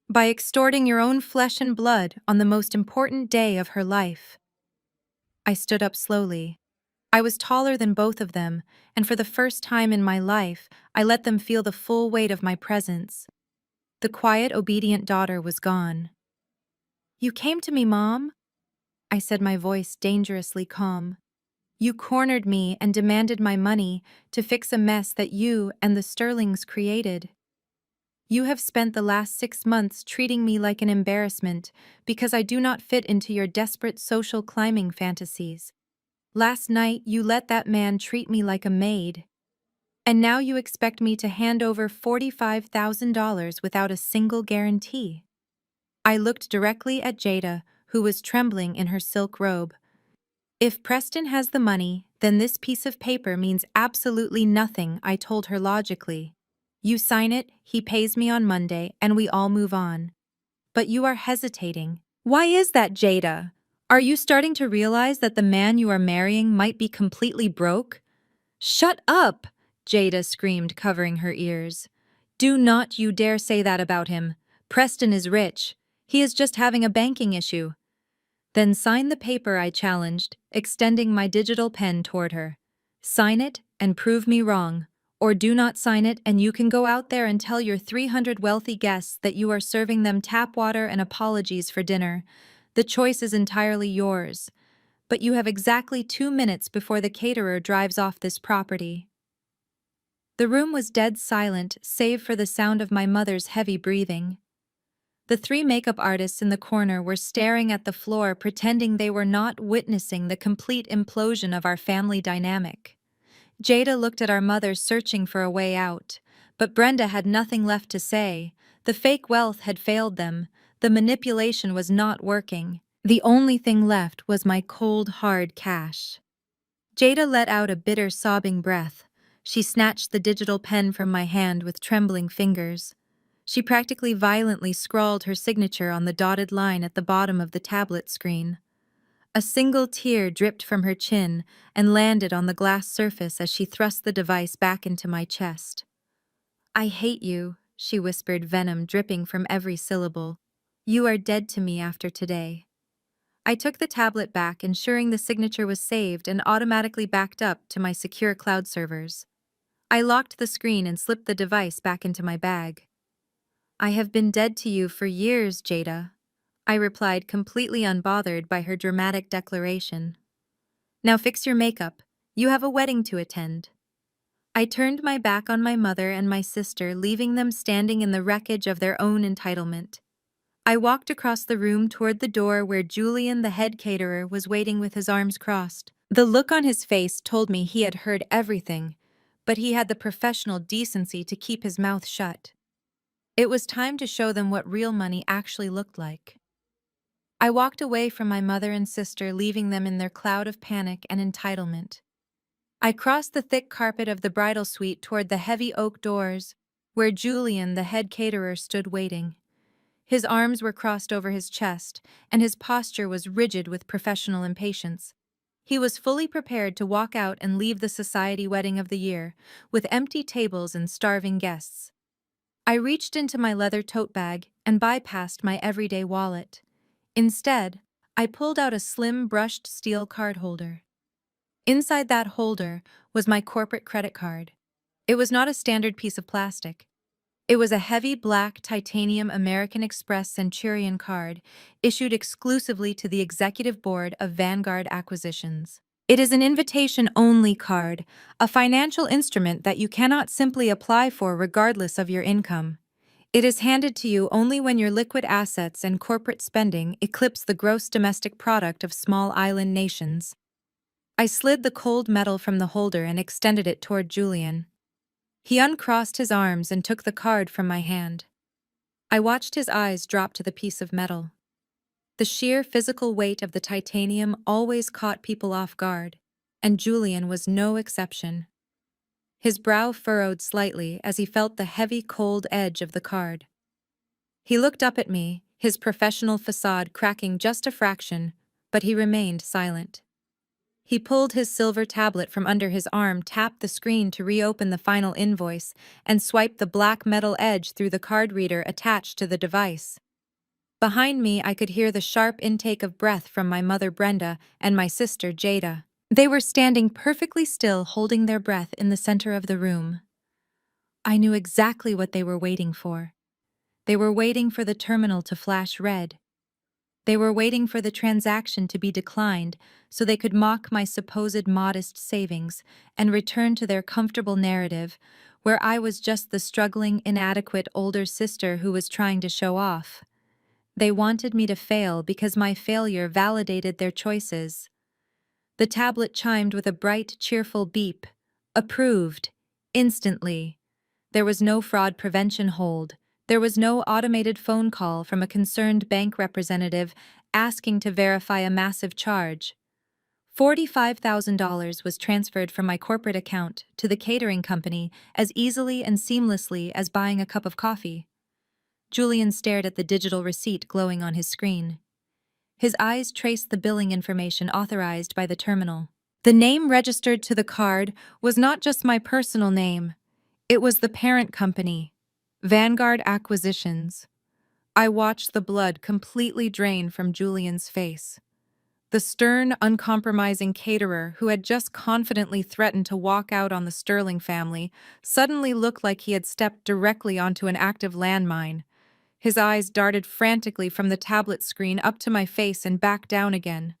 A: By extorting your own flesh and blood on the most important day of her life." I stood up slowly. I was taller than both of them, and for the first time in my life, I let them feel the full weight of my presence. The quiet, obedient daughter was gone. "You came to me, Mom," I said, my voice dangerously calm. "You cornered me and demanded my money to fix a mess that you and the Sterlings created. You have spent the last 6 months treating me like an embarrassment because I do not fit into your desperate social climbing fantasies. Last night, you let that man treat me like a maid. And now you expect me to hand over $45,000 without a single guarantee." I looked directly at Jada, who was trembling in her silk robe. "If Preston has the money, then this piece of paper means absolutely nothing," I told her logically. "You sign it, he pays me on Monday, and we all move on." "But you are hesitating. Why is that, Jada? Are you starting to realize that the man you are marrying might be completely broke?" "Shut up!" Jada screamed, covering her ears. "Do not you dare say that about him. Preston is rich. He is just having a banking issue." "Then sign the paper," I challenged, extending my digital pen toward her. "Sign it and prove me wrong. Or do not sign it and you can go out there and tell your 300 wealthy guests that you are serving them tap water and apologies for dinner. The choice is entirely yours. But you have exactly 2 minutes before the caterer drives off this property." The room was dead silent, save for the sound of my mother's heavy breathing. The 3 makeup artists in the corner were staring at the floor, pretending they were not witnessing the complete implosion of our family dynamic. Jada looked at our mother, searching for a way out, but Brenda had nothing left to say. The fake wealth had failed them. The manipulation was not working. The only thing left was my cold, hard cash. Jada let out a bitter, sobbing breath. She snatched the digital pen from my hand with trembling fingers. She practically violently scrawled her signature on the dotted line at the bottom of the tablet screen. A single tear dripped from her chin and landed on the glass surface as she thrust the device back into my chest. "I hate you," she whispered, venom dripping from every syllable. "You are dead to me after today." I took the tablet back, ensuring the signature was saved and automatically backed up to my secure cloud servers. I locked the screen and slipped the device back into my bag. "I have been dead to you for years, Jada," I replied, completely unbothered by her dramatic declaration. "Now fix your makeup. You have a wedding to attend." I turned my back on my mother and my sister, leaving them standing in the wreckage of their own entitlement. I walked across the room toward the door where Julian, the head caterer, was waiting with his arms crossed. The look on his face told me he had heard everything, but he had the professional decency to keep his mouth shut. It was time to show them what real money actually looked like. I walked away from my mother and sister, leaving them in their cloud of panic and entitlement. I crossed the thick carpet of the bridal suite toward the heavy oak doors, where Julian, the head caterer, stood waiting. His arms were crossed over his chest, and his posture was rigid with professional impatience. He was fully prepared to walk out and leave the society wedding of the year, with empty tables and starving guests. I reached into my leather tote bag and bypassed my everyday wallet. Instead, I pulled out a slim brushed steel card holder. Inside that holder was my corporate credit card. It was not a standard piece of plastic. It was a heavy black titanium American Express Centurion card issued exclusively to the executive board of Vanguard Acquisitions. It is an invitation-only card, a financial instrument that you cannot simply apply for regardless of your income. It is handed to you only when your liquid assets and corporate spending eclipse the gross domestic product of small island nations. I slid the cold metal from the holder and extended it toward Julian. He uncrossed his arms and took the card from my hand. I watched his eyes drop to the piece of metal. The sheer physical weight of the titanium always caught people off guard, and Julian was no exception. His brow furrowed slightly as he felt the heavy, cold edge of the card. He looked up at me, his professional facade cracking just a fraction, but he remained silent. He pulled his silver tablet from under his arm, tapped the screen to reopen the final invoice, and swiped the black metal edge through the card reader attached to the device. Behind me, I could hear the sharp intake of breath from my mother Brenda and my sister Jada. They were standing perfectly still, holding their breath in the center of the room. I knew exactly what they were waiting for. They were waiting for the terminal to flash red. They were waiting for the transaction to be declined so they could mock my supposed modest savings and return to their comfortable narrative, where I was just the struggling, inadequate older sister who was trying to show off. They wanted me to fail because my failure validated their choices. The tablet chimed with a bright, cheerful beep. Approved. Instantly. There was no fraud prevention hold. There was no automated phone call from a concerned bank representative asking to verify a massive charge. $45,000 was transferred from my corporate account to the catering company as easily and seamlessly as buying a cup of coffee. Julian stared at the digital receipt glowing on his screen. His eyes traced the billing information authorized by the terminal. The name registered to the card was not just my personal name. It was the parent company, Vanguard Acquisitions. I watched the blood completely drain from Julian's face. The stern, uncompromising caterer who had just confidently threatened to walk out on the Sterling family suddenly looked like he had stepped directly onto an active landmine. His eyes darted frantically from the tablet screen up to my face and back down again.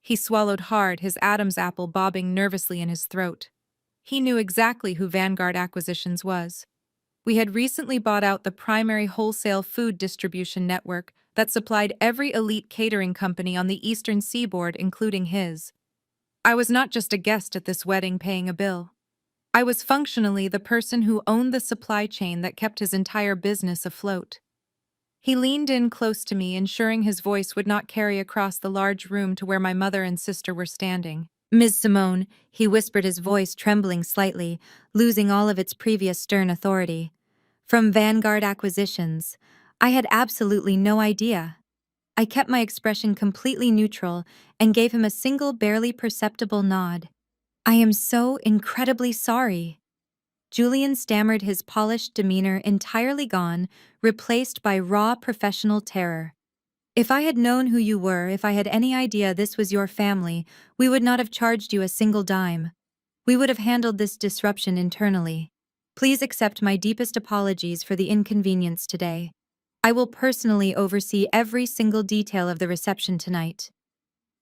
A: He swallowed hard, his Adam's apple bobbing nervously in his throat. He knew exactly who Vanguard Acquisitions was. We had recently bought out the primary wholesale food distribution network that supplied every elite catering company on the eastern seaboard, including his. I was not just a guest at this wedding paying a bill. I was functionally the person who owned the supply chain that kept his entire business afloat. He leaned in close to me, ensuring his voice would not carry across the large room to where my mother and sister were standing. "Ms. Simone," he whispered, his voice trembling slightly, losing all of its previous stern authority. From Vanguard Acquisitions. I had absolutely no idea. I kept my expression completely neutral and gave him a single barely perceptible nod. I am so incredibly sorry. Julian stammered, his polished demeanor entirely gone, replaced by raw professional terror. If I had known who you were, if I had any idea this was your family, we would not have charged you a single dime. We would have handled this disruption internally. Please accept my deepest apologies for the inconvenience today. I will personally oversee every single detail of the reception tonight.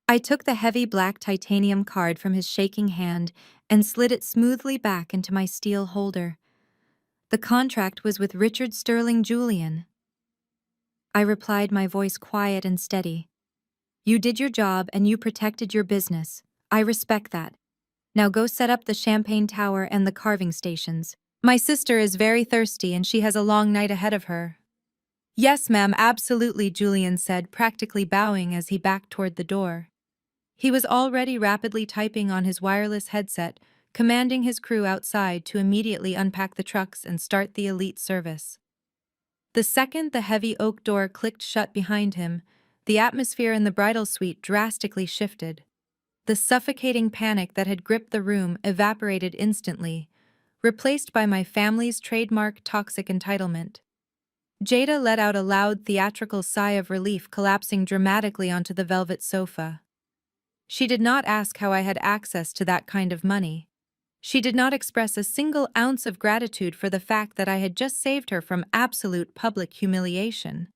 A: I took the heavy black titanium card from his shaking hand and slid it smoothly back into my steel holder. The contract was with Richard Sterling Julian. I replied, my voice quiet and steady. You did your job and you protected your business. I respect that. Now go set up the champagne tower and the carving stations. My sister is very thirsty and she has a long night ahead of her. Yes, ma'am, absolutely, Julian said, practically bowing as he backed toward the door. He was already rapidly typing on his wireless headset, commanding his crew outside to immediately unpack the trucks and start the elite service. The second the heavy oak door clicked shut behind him, the atmosphere in the bridal suite drastically shifted. The suffocating panic that had gripped the room evaporated instantly, replaced by my family's trademark toxic entitlement. Jada let out a loud theatrical sigh of relief, collapsing dramatically onto the velvet sofa. She did not ask how I had access to that kind of money. She did not express a single ounce of gratitude for the fact that I had just saved her from absolute public humiliation.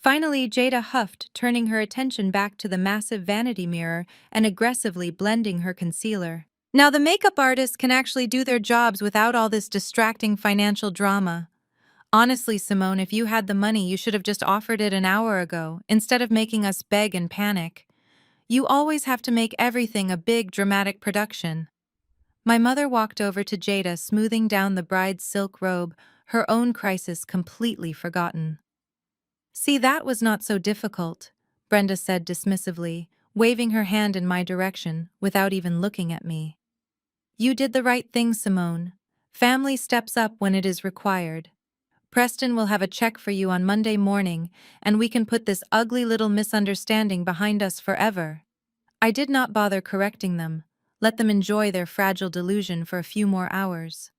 A: Finally, Jada huffed, turning her attention back to the massive vanity mirror and aggressively blending her concealer. Now the makeup artists can actually do their jobs without all this distracting financial drama. Honestly, Simone, if you had the money, you should have just offered it an hour ago, instead of making us beg and panic. You always have to make everything a big, dramatic production. My mother walked over to Jada, smoothing down the bride's silk robe, her own crisis completely forgotten. See, that was not so difficult, Brenda said dismissively, waving her hand in my direction without even looking at me. You did the right thing, Simone. Family steps up when it is required. Preston will have a check for you on Monday morning, and we can put this ugly little misunderstanding behind us forever. I did not bother correcting them. Let them enjoy their fragile delusion for a few more hours.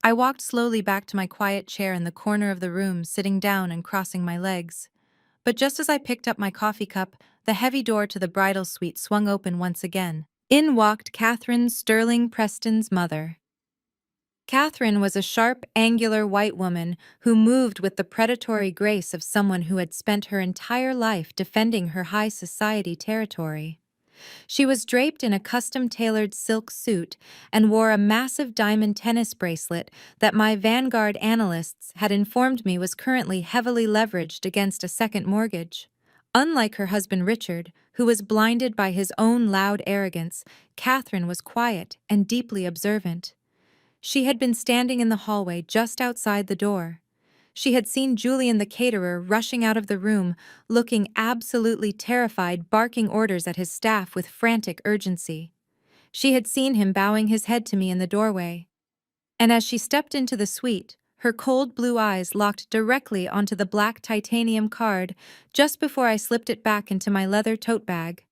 A: I walked slowly back to my quiet chair in the corner of the room, sitting down and crossing my legs. But just as I picked up my coffee cup, the heavy door to the bridal suite swung open once again. In walked Catherine Sterling Preston's mother. Catherine was a sharp, angular white woman who moved with the predatory grace of someone who had spent her entire life defending her high society territory. She was draped in a custom-tailored silk suit and wore a massive diamond tennis bracelet that my Vanguard analysts had informed me was currently heavily leveraged against a second mortgage. Unlike her husband Richard, who was blinded by his own loud arrogance, Catherine was quiet and deeply observant. She had been standing in the hallway just outside the door. She had seen Julian the caterer rushing out of the room, looking absolutely terrified, barking orders at his staff with frantic urgency. She had seen him bowing his head to me in the doorway. And as she stepped into the suite, her cold blue eyes locked directly onto the black titanium card just before I slipped it back into my leather tote bag.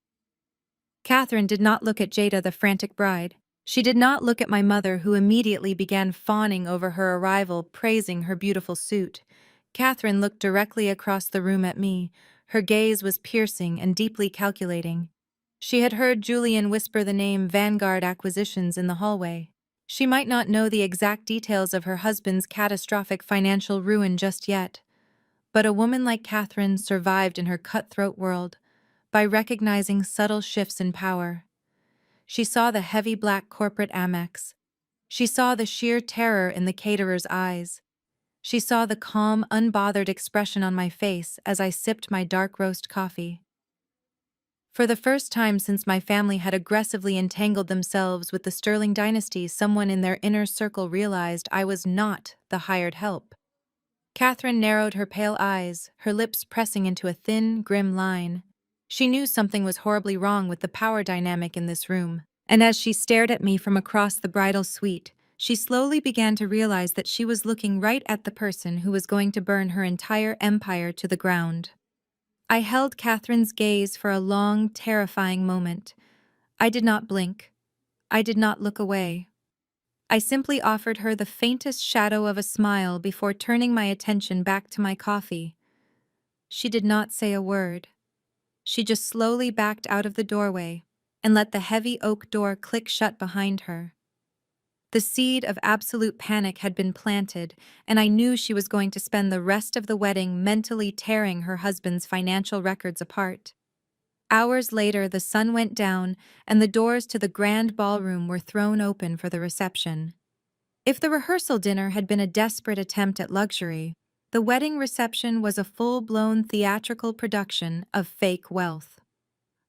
A: Catherine did not look at Jada, the frantic bride. She did not look at my mother, who immediately began fawning over her arrival, praising her beautiful suit. Catherine looked directly across the room at me. Her gaze was piercing and deeply calculating. She had heard Julian whisper the name Vanguard Acquisitions in the hallway. She might not know the exact details of her husband's catastrophic financial ruin just yet, but a woman like Catherine survived in her cutthroat world by recognizing subtle shifts in power. She saw the heavy black corporate Amex. She saw the sheer terror in the caterer's eyes. She saw the calm, unbothered expression on my face as I sipped my dark roast coffee. For the first time since my family had aggressively entangled themselves with the Sterling dynasty, someone in their inner circle realized I was not the hired help. Catherine narrowed her pale eyes, her lips pressing into a thin, grim line. She knew something was horribly wrong with the power dynamic in this room, and as she stared at me from across the bridal suite, she slowly began to realize that she was looking right at the person who was going to burn her entire empire to the ground. I held Catherine's gaze for a long, terrifying moment. I did not blink. I did not look away. I simply offered her the faintest shadow of a smile before turning my attention back to my coffee. She did not say a word. She just slowly backed out of the doorway and let the heavy oak door click shut behind her. The seed of absolute panic had been planted, and I knew she was going to spend the rest of the wedding mentally tearing her husband's financial records apart. Hours later, the sun went down, and the doors to the grand ballroom were thrown open for the reception. If the rehearsal dinner had been a desperate attempt at luxury, the wedding reception was a full-blown theatrical production of fake wealth.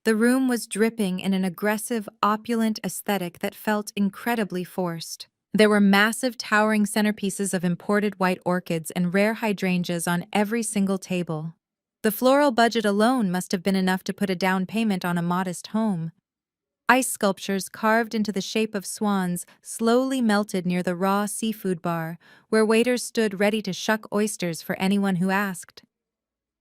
A: The room was dripping in an aggressive, opulent aesthetic that felt incredibly forced. There were massive, towering centerpieces of imported white orchids and rare hydrangeas on every single table. The floral budget alone must have been enough to put a down payment on a modest home. Ice sculptures carved into the shape of swans slowly melted near the raw seafood bar, where waiters stood ready to shuck oysters for anyone who asked.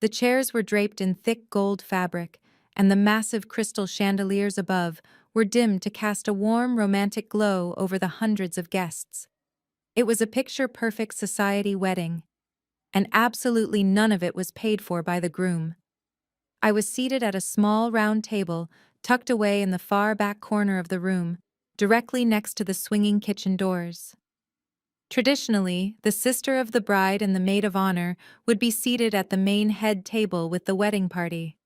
A: The chairs were draped in thick gold fabric, and the massive crystal chandeliers above were dimmed to cast a warm, romantic glow over the hundreds of guests. It was a picture-perfect society wedding, and absolutely none of it was paid for by the groom. I was seated at a small round table, tucked away in the far back corner of the room, directly next to the swinging kitchen doors. Traditionally, the sister of the bride and the maid of honor would be seated at the main head table with the wedding party.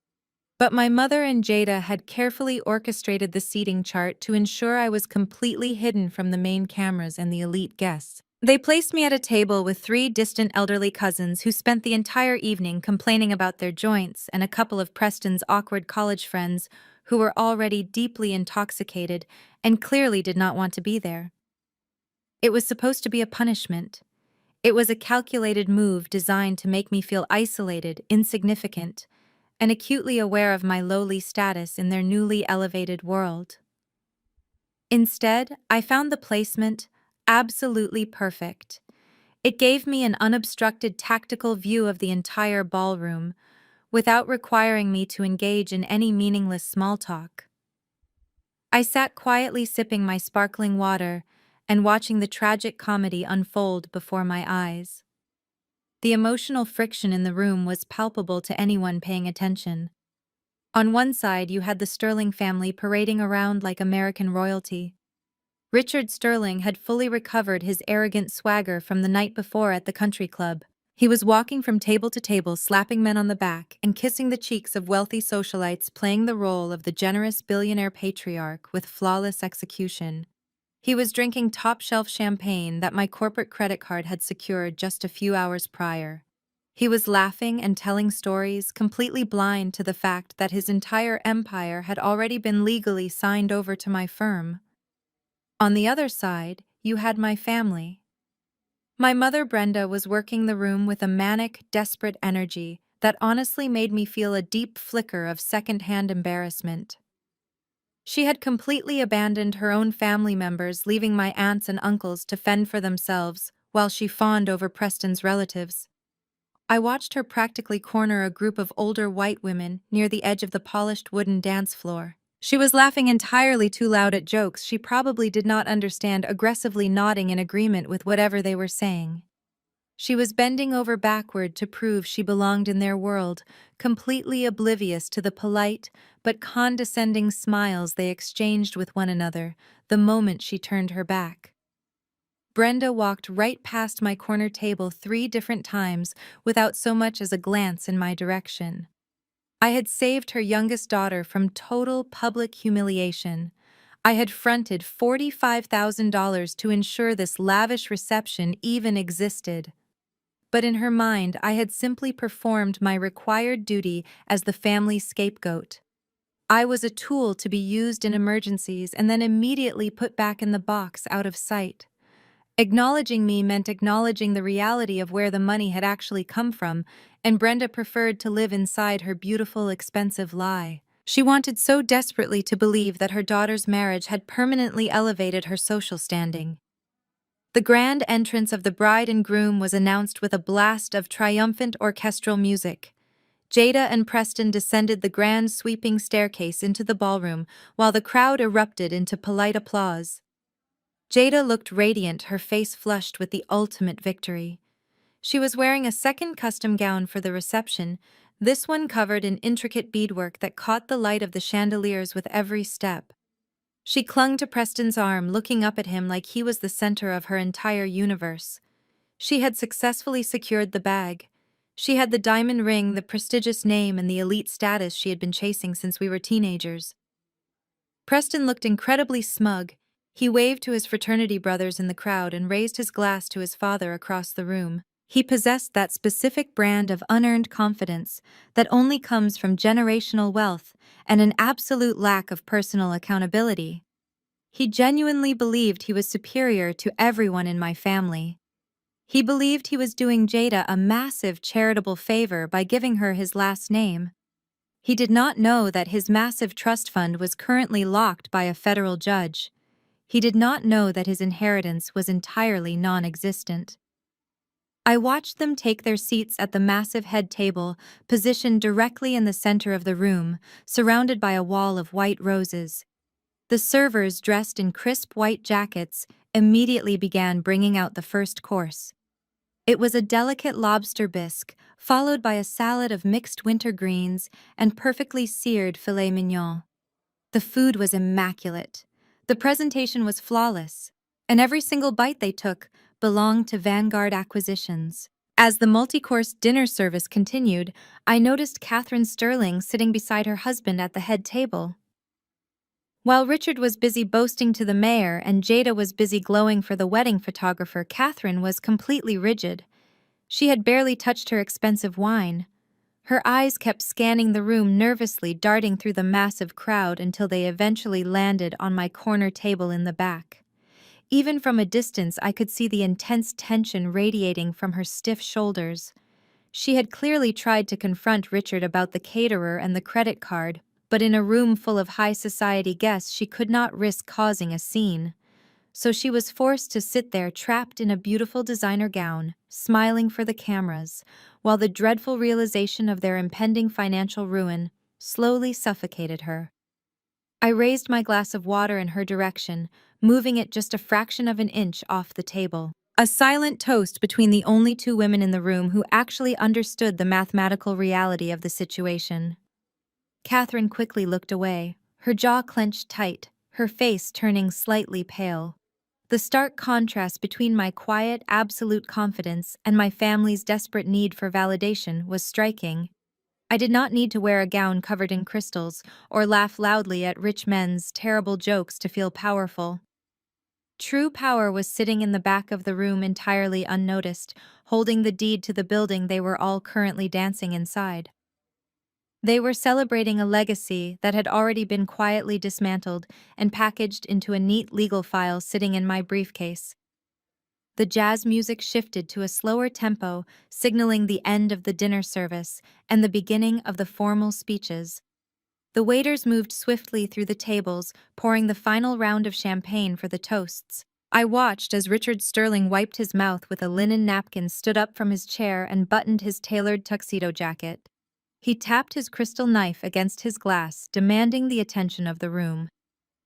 A: But my mother and Jada had carefully orchestrated the seating chart to ensure I was completely hidden from the main cameras and the elite guests. They placed me at a table with three distant elderly cousins who spent the entire evening complaining about their joints and a couple of Preston's awkward college friends who were already deeply intoxicated and clearly did not want to be there. It was supposed to be a punishment. It was a calculated move designed to make me feel isolated, insignificant, and acutely aware of my lowly status in their newly elevated world. Instead, I found the placement absolutely perfect. It gave me an unobstructed tactical view of the entire ballroom, without requiring me to engage in any meaningless small talk. I sat quietly sipping my sparkling water and watching the tragic comedy unfold before my eyes. The emotional friction in the room was palpable to anyone paying attention. On one side, you had the Sterling family parading around like American royalty. Richard Sterling had fully recovered his arrogant swagger from the night before at the country club. He was walking from table to table, slapping men on the back and kissing the cheeks of wealthy socialites, playing the role of the generous billionaire patriarch with flawless execution. He was drinking top-shelf champagne that my corporate credit card had secured just a few hours prior. He was laughing and telling stories, completely blind to the fact that his entire empire had already been legally signed over to my firm. On the other side, you had my family. My mother Brenda was working the room with a manic, desperate energy that honestly made me feel a deep flicker of second-hand embarrassment. She had completely abandoned her own family members, leaving my aunts and uncles to fend for themselves while she fawned over Preston's relatives. I watched her practically corner a group of older white women near the edge of the polished wooden dance floor. She was laughing entirely too loud at jokes she probably did not understand, aggressively nodding in agreement with whatever they were saying. She was bending over backward to prove she belonged in their world, completely oblivious to the polite but condescending smiles they exchanged with one another the moment she turned her back. Brenda walked right past my corner table 3 different times without so much as a glance in my direction. I had saved her youngest daughter from total public humiliation. I had fronted $45,000 to ensure this lavish reception even existed. But in her mind, I had simply performed my required duty as the family scapegoat. I was a tool to be used in emergencies and then immediately put back in the box out of sight. Acknowledging me meant acknowledging the reality of where the money had actually come from, and Brenda preferred to live inside her beautiful, expensive lie. She wanted so desperately to believe that her daughter's marriage had permanently elevated her social standing. The grand entrance of the bride and groom was announced with a blast of triumphant orchestral music. Jada and Preston descended the grand sweeping staircase into the ballroom, while the crowd erupted into polite applause. Jada looked radiant, her face flushed with the ultimate victory. She was wearing a second custom gown for the reception, this one covered in intricate beadwork that caught the light of the chandeliers with every step. She clung to Preston's arm, looking up at him like he was the center of her entire universe. She had successfully secured the bag. She had the diamond ring, the prestigious name, and the elite status she had been chasing since we were teenagers. Preston looked incredibly smug. He waved to his fraternity brothers in the crowd and raised his glass to his father across the room. He possessed that specific brand of unearned confidence that only comes from generational wealth and an absolute lack of personal accountability. He genuinely believed he was superior to everyone in my family. He believed he was doing Jada a massive charitable favor by giving her his last name. He did not know that his massive trust fund was currently locked by a federal judge. He did not know that his inheritance was entirely non-existent. I watched them take their seats at the massive head table, positioned directly in the center of the room, surrounded by a wall of white roses. The servers, dressed in crisp white jackets, immediately began bringing out the first course. It was a delicate lobster bisque, followed by a salad of mixed winter greens and perfectly seared filet mignon. The food was immaculate. The presentation was flawless, and every single bite they took belonged to Vanguard Acquisitions. As the multi-course dinner service continued, I noticed Catherine Sterling sitting beside her husband at the head table. While Richard was busy boasting to the mayor and Jada was busy glowing for the wedding photographer, Catherine was completely rigid. She had barely touched her expensive wine. Her eyes kept scanning the room nervously, darting through the massive crowd until they eventually landed on my corner table in the back. Even from a distance, I could see the intense tension radiating from her stiff shoulders. She had clearly tried to confront Richard about the caterer and the credit card, but in a room full of high society guests, she could not risk causing a scene. So she was forced to sit there trapped in a beautiful designer gown, smiling for the cameras, while the dreadful realization of their impending financial ruin slowly suffocated her. I raised my glass of water in her direction, moving it just a fraction of an inch off the table. A silent toast between the only two women in the room who actually understood the mathematical reality of the situation. Catherine quickly looked away, her jaw clenched tight, her face turning slightly pale. The stark contrast between my quiet, absolute confidence and my family's desperate need for validation was striking. I did not need to wear a gown covered in crystals or laugh loudly at rich men's terrible jokes to feel powerful. True power was sitting in the back of the room entirely unnoticed, holding the deed to the building they were all currently dancing inside. They were celebrating a legacy that had already been quietly dismantled and packaged into a neat legal file sitting in my briefcase. The jazz music shifted to a slower tempo, signaling the end of the dinner service and the beginning of the formal speeches. The waiters moved swiftly through the tables, pouring the final round of champagne for the toasts. I watched as Richard Sterling wiped his mouth with a linen napkin, stood up from his chair, and buttoned his tailored tuxedo jacket. He tapped his crystal knife against his glass, demanding the attention of the room.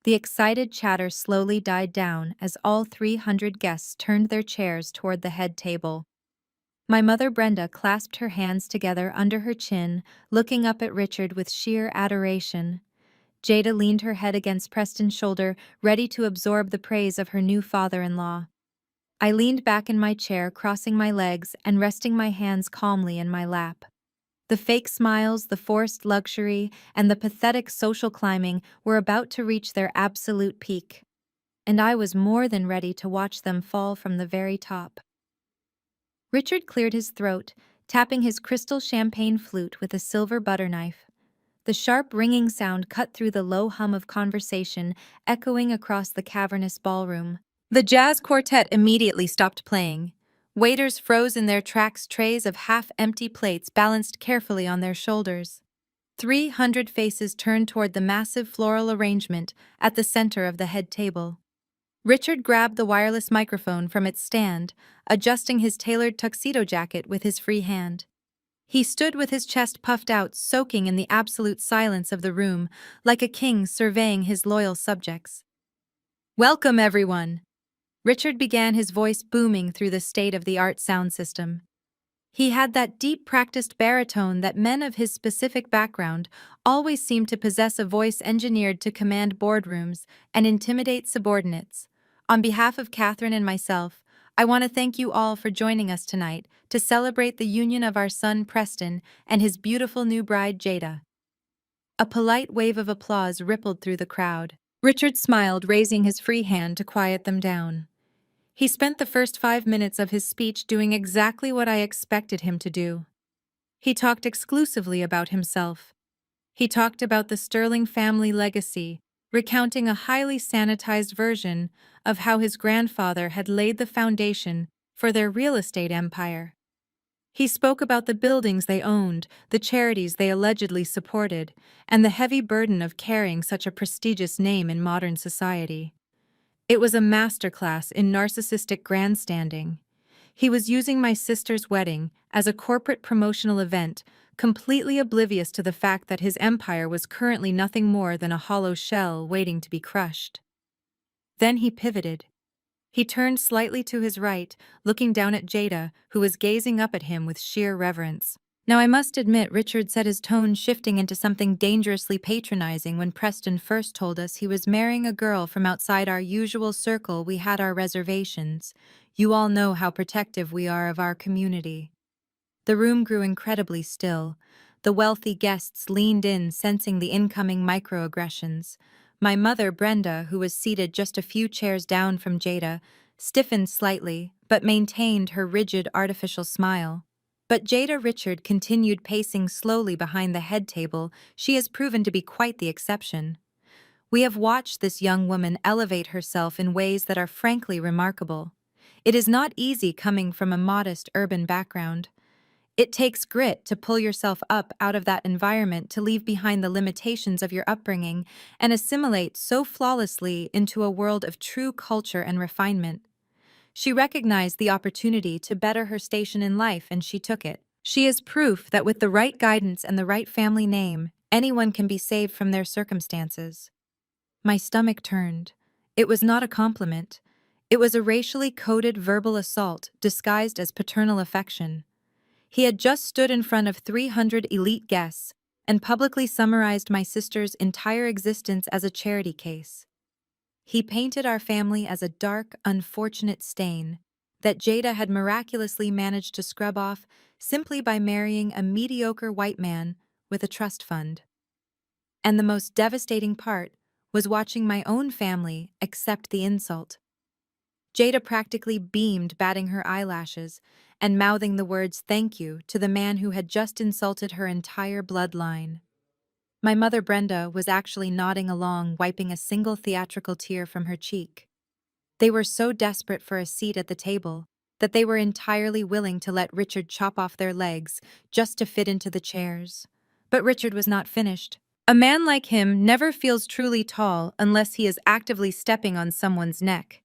A: The excited chatter slowly died down as all 300 guests turned their chairs toward the head table. My mother Brenda clasped her hands together under her chin, looking up at Richard with sheer adoration. Jada leaned her head against Preston's shoulder, ready to absorb the praise of her new father-in-law. I leaned back in my chair, crossing my legs and resting my hands calmly in my lap. The fake smiles, the forced luxury, and the pathetic social climbing were about to reach their absolute peak, and I was more than ready to watch them fall from the very top. Richard cleared his throat, tapping his crystal champagne flute with a silver butter knife. The sharp ringing sound cut through the low hum of conversation, echoing across the cavernous ballroom. The jazz quartet immediately stopped playing. Waiters froze in their tracks, trays of half-empty plates balanced carefully on their shoulders. 300 faces turned toward the massive floral arrangement at the center of the head table. Richard grabbed the wireless microphone from its stand, adjusting his tailored tuxedo jacket with his free hand. He stood with his chest puffed out, soaking in the absolute silence of the room, like a king surveying his loyal subjects. "Welcome, everyone!" Richard began, his voice booming through the state-of-the-art sound system. He had that deep, practiced baritone that men of his specific background always seem to possess, a voice engineered to command boardrooms and intimidate subordinates. On behalf of Catherine and myself, I want to thank you all for joining us tonight to celebrate the union of our son Preston and his beautiful new bride Jada. A polite wave of applause rippled through the crowd. Richard smiled, raising his free hand to quiet them down. He spent the first 5 minutes of his speech doing exactly what I expected him to do. He talked exclusively about himself. He talked about the Sterling family legacy, recounting a highly sanitized version of how his grandfather had laid the foundation for their real estate empire. He spoke about the buildings they owned, the charities they allegedly supported, and the heavy burden of carrying such a prestigious name in modern society. It was a masterclass in narcissistic grandstanding. He was using my sister's wedding as a corporate promotional event, completely oblivious to the fact that his empire was currently nothing more than a hollow shell waiting to be crushed. Then he pivoted. He turned slightly to his right, looking down at Jada, who was gazing up at him with sheer reverence. Now, I must admit, Richard said, his tone shifting into something dangerously patronizing when Preston first told us he was marrying a girl from outside our usual circle. We had our reservations. You all know how protective we are of our community. The room grew incredibly still. The wealthy guests leaned in, sensing the incoming microaggressions. My mother, Brenda, who was seated just a few chairs down from Jada, stiffened slightly, but maintained her rigid, artificial smile. But Jada Richard continued pacing slowly behind the head table. She has proven to be quite the exception. We have watched this young woman elevate herself in ways that are frankly remarkable. It is not easy coming from a modest urban background. It takes grit to pull yourself up out of that environment, to leave behind the limitations of your upbringing and assimilate so flawlessly into a world of true culture and refinement. She recognized the opportunity to better her station in life, and she took it. She is proof that with the right guidance and the right family name, anyone can be saved from their circumstances. My stomach turned. It was not a compliment. It was a racially coded verbal assault disguised as paternal affection. He had just stood in front of 300 elite guests and publicly summarized my sister's entire existence as a charity case. He painted our family as a dark, unfortunate stain that Jada had miraculously managed to scrub off simply by marrying a mediocre white man with a trust fund. And the most devastating part was watching my own family accept the insult. Jada practically beamed, batting her eyelashes and mouthing the words "thank you" to the man who had just insulted her entire bloodline. My mother, Brenda, was actually nodding along, wiping a single theatrical tear from her cheek. They were so desperate for a seat at the table that they were entirely willing to let Richard chop off their legs just to fit into the chairs. But Richard was not finished. A man like him never feels truly tall unless he is actively stepping on someone's neck.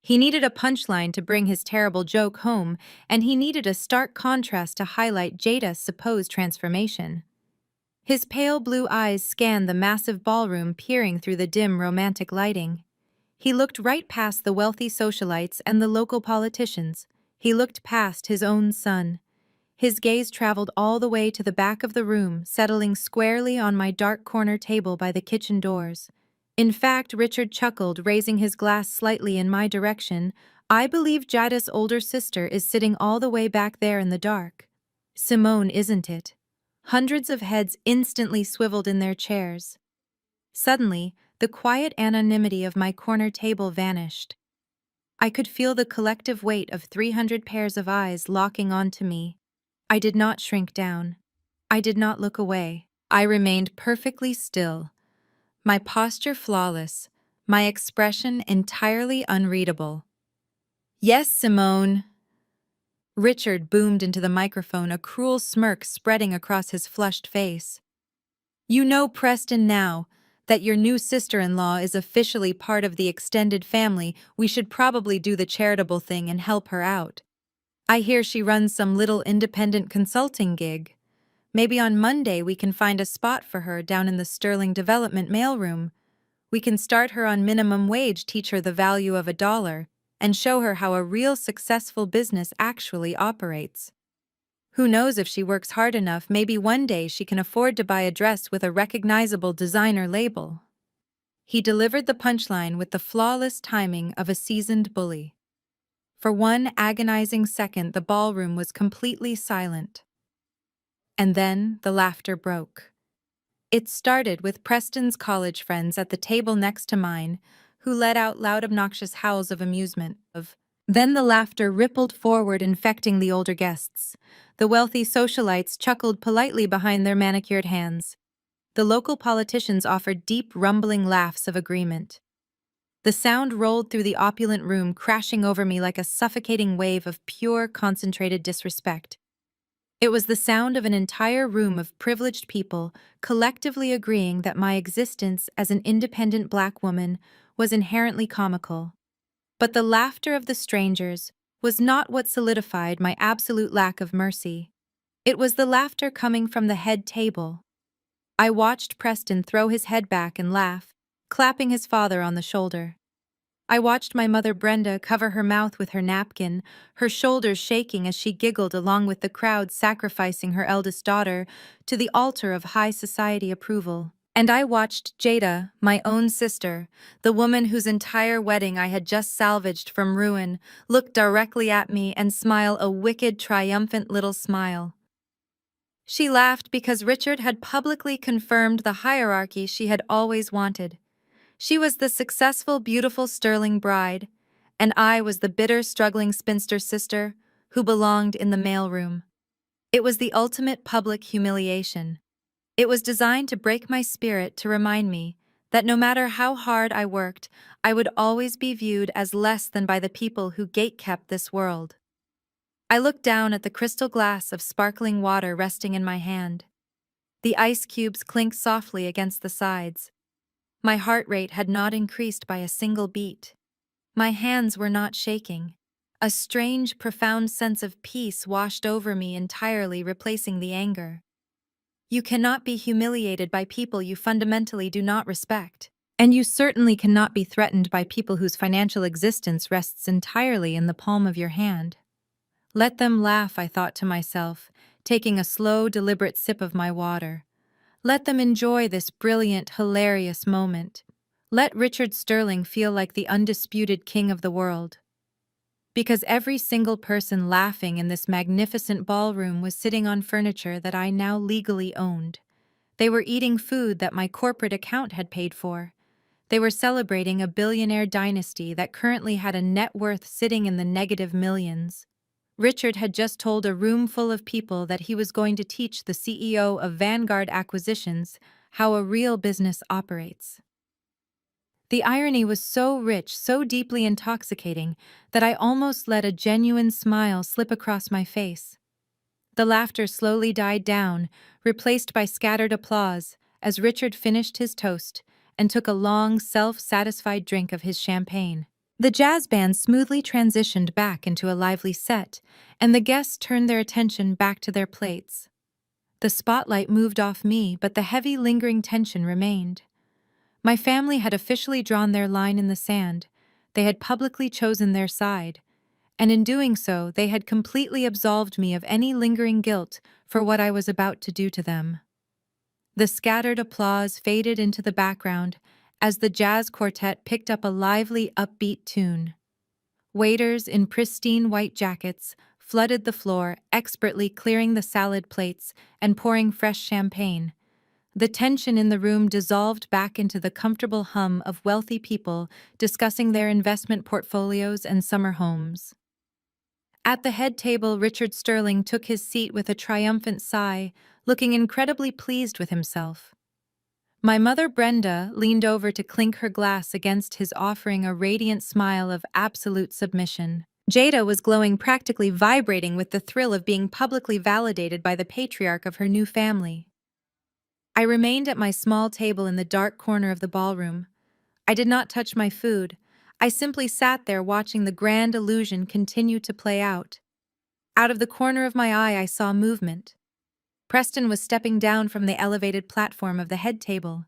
A: He needed a punchline to bring his terrible joke home, and he needed a stark contrast to highlight Jada's supposed transformation. His pale blue eyes scanned the massive ballroom, peering through the dim, romantic lighting. He looked right past the wealthy socialites and the local politicians. He looked past his own son. His gaze traveled all the way to the back of the room, settling squarely on my dark corner table by the kitchen doors. In fact, Richard chuckled, raising his glass slightly in my direction. I believe Jada's older sister is sitting all the way back there in the dark. Simone, isn't it? Hundreds of heads instantly swiveled in their chairs. Suddenly, the quiet anonymity of my corner table vanished. I could feel the collective weight of 300 pairs of eyes locking onto me. I did not shrink down. I did not look away. I remained perfectly still, my posture flawless, my expression entirely unreadable. "Yes, Simone." Richard boomed into the microphone, a cruel smirk spreading across his flushed face. "You know Preston now, that your new sister-in-law is officially part of the extended family. We should probably do the charitable thing and help her out. I hear she runs some little independent consulting gig. Maybe on Monday we can find a spot for her down in the Sterling Development mailroom. We can start her on minimum wage, teach her the value of $1, and show her how a real successful business actually operates. Who knows, if she works hard enough, maybe one day she can afford to buy a dress with a recognizable designer label. He delivered the punchline with the flawless timing of a seasoned bully. For one agonizing second, the ballroom was completely silent. And then the laughter broke. It started with Preston's college friends at the table next to mine, who let out loud, obnoxious howls of amusement. Then the laughter rippled forward, infecting the older guests. The wealthy socialites chuckled politely behind their manicured hands. The local politicians offered deep, rumbling laughs of agreement. The sound rolled through the opulent room, crashing over me like a suffocating wave of pure, concentrated disrespect. It was the sound of an entire room of privileged people collectively agreeing that my existence as an independent Black woman was inherently comical. But the laughter of the strangers was not what solidified my absolute lack of mercy. It was the laughter coming from the head table. I watched Preston throw his head back and laugh, clapping his father on the shoulder. I watched my mother Brenda cover her mouth with her napkin, her shoulders shaking as she giggled along with the crowd, sacrificing her eldest daughter to the altar of high society approval. And I watched Jada, my own sister, the woman whose entire wedding I had just salvaged from ruin, look directly at me and smile a wicked, triumphant little smile. She laughed because Richard had publicly confirmed the hierarchy she had always wanted. She was the successful, beautiful Sterling bride, and I was the bitter, struggling spinster sister who belonged in the mailroom. It was the ultimate public humiliation. It was designed to break my spirit, to remind me that no matter how hard I worked, I would always be viewed as less than by the people who gatekept this world. I looked down at the crystal glass of sparkling water resting in my hand. The ice cubes clinked softly against the sides. My heart rate had not increased by a single beat. My hands were not shaking. A strange, profound sense of peace washed over me entirely, replacing the anger. You cannot be humiliated by people you fundamentally do not respect. And you certainly cannot be threatened by people whose financial existence rests entirely in the palm of your hand. Let them laugh, I thought to myself, taking a slow, deliberate sip of my water. Let them enjoy this brilliant, hilarious moment. Let Richard Sterling feel like the undisputed king of the world. Because every single person laughing in this magnificent ballroom was sitting on furniture that I now legally owned. They were eating food that my corporate account had paid for. They were celebrating a billionaire dynasty that currently had a net worth sitting in the negative millions. Richard had just told a room full of people that he was going to teach the CEO of Vanguard Acquisitions how a real business operates. The irony was so rich, so deeply intoxicating, that I almost let a genuine smile slip across my face. The laughter slowly died down, replaced by scattered applause, as Richard finished his toast and took a long, self-satisfied drink of his champagne. The jazz band smoothly transitioned back into a lively set, and the guests turned their attention back to their plates. The spotlight moved off me, but the heavy, lingering tension remained. My family had officially drawn their line in the sand. They had publicly chosen their side, and in doing so, they had completely absolved me of any lingering guilt for what I was about to do to them. The scattered applause faded into the background as the jazz quartet picked up a lively, upbeat tune. Waiters in pristine white jackets flooded the floor, expertly clearing the salad plates and pouring fresh champagne. The tension in the room dissolved back into the comfortable hum of wealthy people discussing their investment portfolios and summer homes. At the head table, Richard Sterling took his seat with a triumphant sigh, looking incredibly pleased with himself. My mother Brenda leaned over to clink her glass against his, offering a radiant smile of absolute submission. Jada was glowing, practically vibrating with the thrill of being publicly validated by the patriarch of her new family. I remained at my small table in the dark corner of the ballroom. I did not touch my food. I simply sat there watching the grand illusion continue to play out. Out of the corner of my eye, I saw movement. Preston was stepping down from the elevated platform of the head table.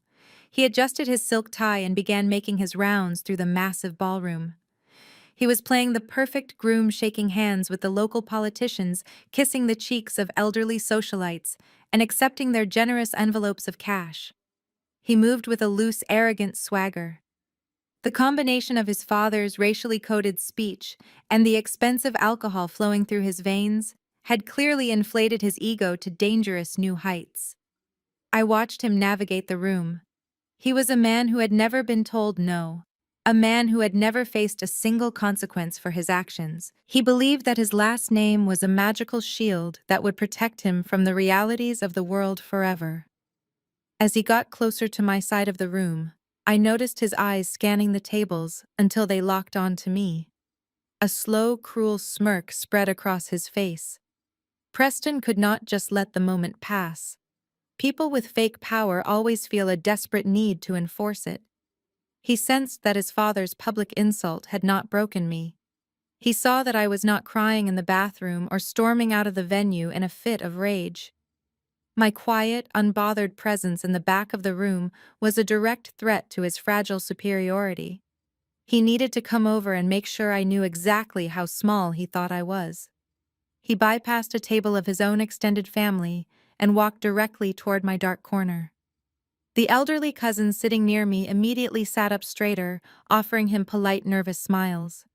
A: He adjusted his silk tie and began making his rounds through the massive ballroom. He was playing the perfect groom, shaking hands with the local politicians, kissing the cheeks of elderly socialites, and accepting their generous envelopes of cash. He moved with a loose, arrogant swagger. The combination of his father's racially coded speech and the expensive alcohol flowing through his veins had clearly inflated his ego to dangerous new heights. I watched him navigate the room. He was a man who had never been told no, a man who had never faced a single consequence for his actions. He believed that his last name was a magical shield that would protect him from the realities of the world forever. As he got closer to my side of the room, I noticed his eyes scanning the tables until they locked onto me. A slow, cruel smirk spread across his face. Preston could not just let the moment pass. People with fake power always feel a desperate need to enforce it. He sensed that his father's public insult had not broken me. He saw that I was not crying in the bathroom or storming out of the venue in a fit of rage. My quiet, unbothered presence in the back of the room was a direct threat to his fragile superiority. He needed to come over and make sure I knew exactly how small he thought I was. He bypassed a table of his own extended family and walked directly toward my dark corner. The elderly cousin sitting near me immediately sat up straighter, offering him polite, nervous smiles.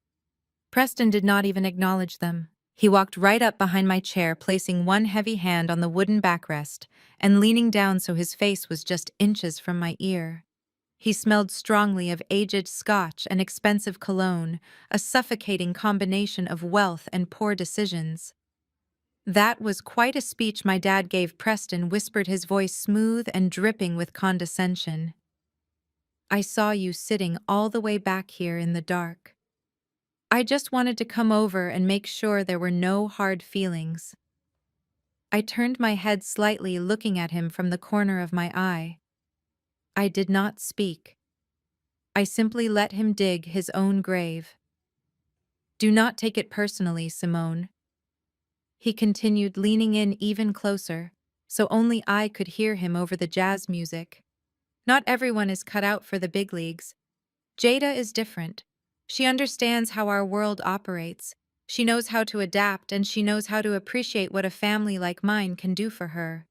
A: Preston did not even acknowledge them. He walked right up behind my chair, placing one heavy hand on the wooden backrest and leaning down so his face was just inches from my ear. He smelled strongly of aged scotch and expensive cologne, a suffocating combination of wealth and poor decisions. "That was quite a speech my dad gave," Preston whispered, his voice smooth and dripping with condescension. "I saw you sitting all the way back here in the dark. I just wanted to come over and make sure there were no hard feelings." I turned my head slightly, looking at him from the corner of my eye. I did not speak. I simply let him dig his own grave. "Do not take it personally, Simone," he continued, leaning in even closer, so only I could hear him over the jazz music. "Not everyone is cut out for the big leagues. Jada is different. She understands how our world operates. She knows how to adapt, and she knows how to appreciate what a family like mine can do for her.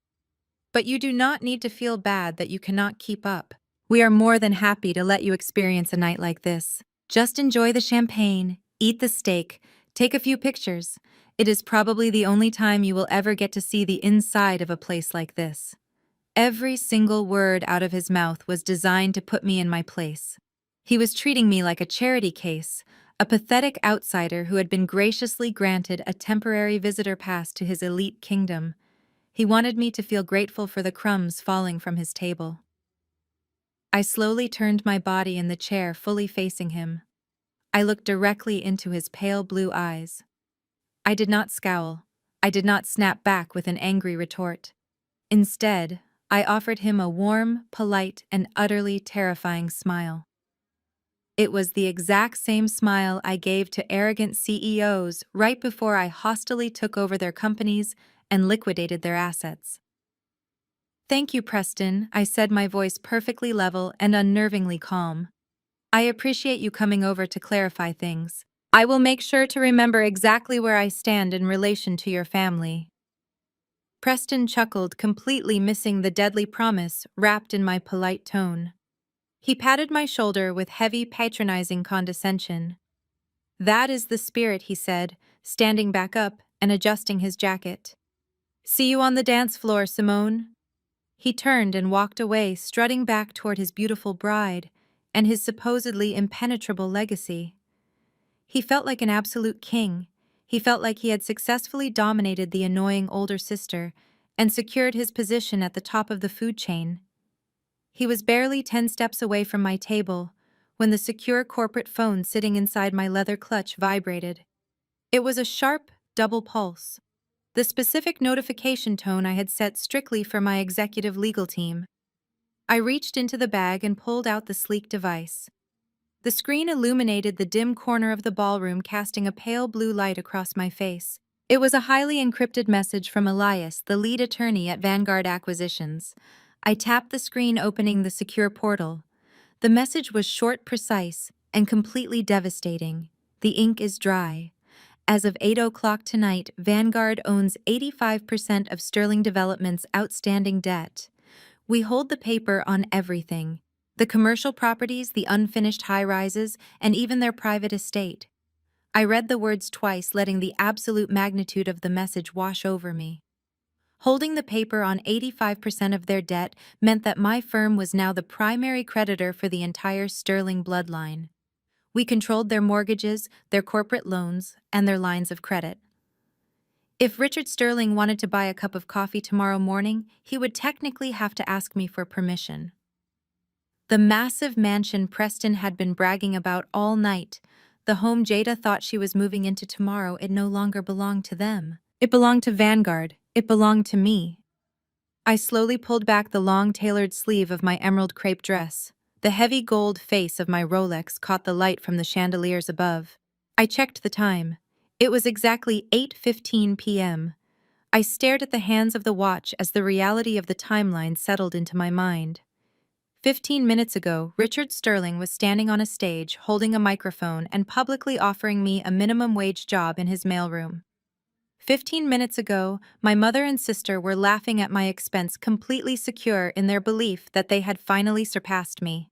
A: But you do not need to feel bad that you cannot keep up. We are more than happy to let you experience a night like this. Just enjoy the champagne, eat the steak, take a few pictures. It is probably the only time you will ever get to see the inside of a place like this." Every single word out of his mouth was designed to put me in my place. He was treating me like a charity case, a pathetic outsider who had been graciously granted a temporary visitor pass to his elite kingdom. He wanted me to feel grateful for the crumbs falling from his table. I slowly turned my body in the chair, fully facing him. I looked directly into his pale blue eyes. I did not scowl. I did not snap back with an angry retort. Instead, I offered him a warm, polite, and utterly terrifying smile. It was the exact same smile I gave to arrogant CEOs right before I hostilely took over their companies and liquidated their assets. "Thank you, Preston," I said, my voice perfectly level and unnervingly calm. "I appreciate you coming over to clarify things. I will make sure to remember exactly where I stand in relation to your family." Preston chuckled, completely missing the deadly promise wrapped in my polite tone. He patted my shoulder with heavy, patronizing condescension. "That is the spirit," he said, standing back up and adjusting his jacket. "See you on the dance floor, Simone." He turned and walked away, strutting back toward his beautiful bride and his supposedly impenetrable legacy. He felt like an absolute king. He felt like he had successfully dominated the annoying older sister and secured his position at the top of the food chain. He was barely 10 steps away from my table when the secure corporate phone sitting inside my leather clutch vibrated. It was a sharp, double pulse. the specific notification tone I had set strictly for my executive legal team. I reached into the bag and pulled out the sleek device. The screen illuminated the dim corner of the ballroom, casting a pale blue light across my face. It was a highly encrypted message from Elias, the lead attorney at Vanguard Acquisitions. I tapped the screen, opening the secure portal. The message was short, precise, and completely devastating. The ink is dry. As of 8 o'clock tonight, Vanguard owns 85% of Sterling Development's outstanding debt. We hold the paper on everything: the commercial properties, the unfinished high-rises, and even their private estate. I read the words twice, letting the absolute magnitude of the message wash over me. Holding the paper on 85% of their debt meant that my firm was now the primary creditor for the entire Sterling bloodline. We controlled their mortgages, their corporate loans, and their lines of credit. If Richard Sterling wanted to buy a cup of coffee tomorrow morning, he would technically have to ask me for permission. The massive mansion Preston had been bragging about all night, the home Jada thought she was moving into tomorrow, it no longer belonged to them. It belonged to Vanguard. It belonged to me. I slowly pulled back the long tailored sleeve of my emerald crepe dress. The heavy gold face of my Rolex caught the light from the chandeliers above. I checked the time. It was exactly 8:15 p.m. I stared at the hands of the watch as the reality of the timeline settled into my mind. 15 minutes ago, Richard Sterling was standing on a stage, holding a microphone and publicly offering me a minimum wage job in his mailroom. 15 minutes ago, my mother and sister were laughing at my expense, completely secure in their belief that they had finally surpassed me.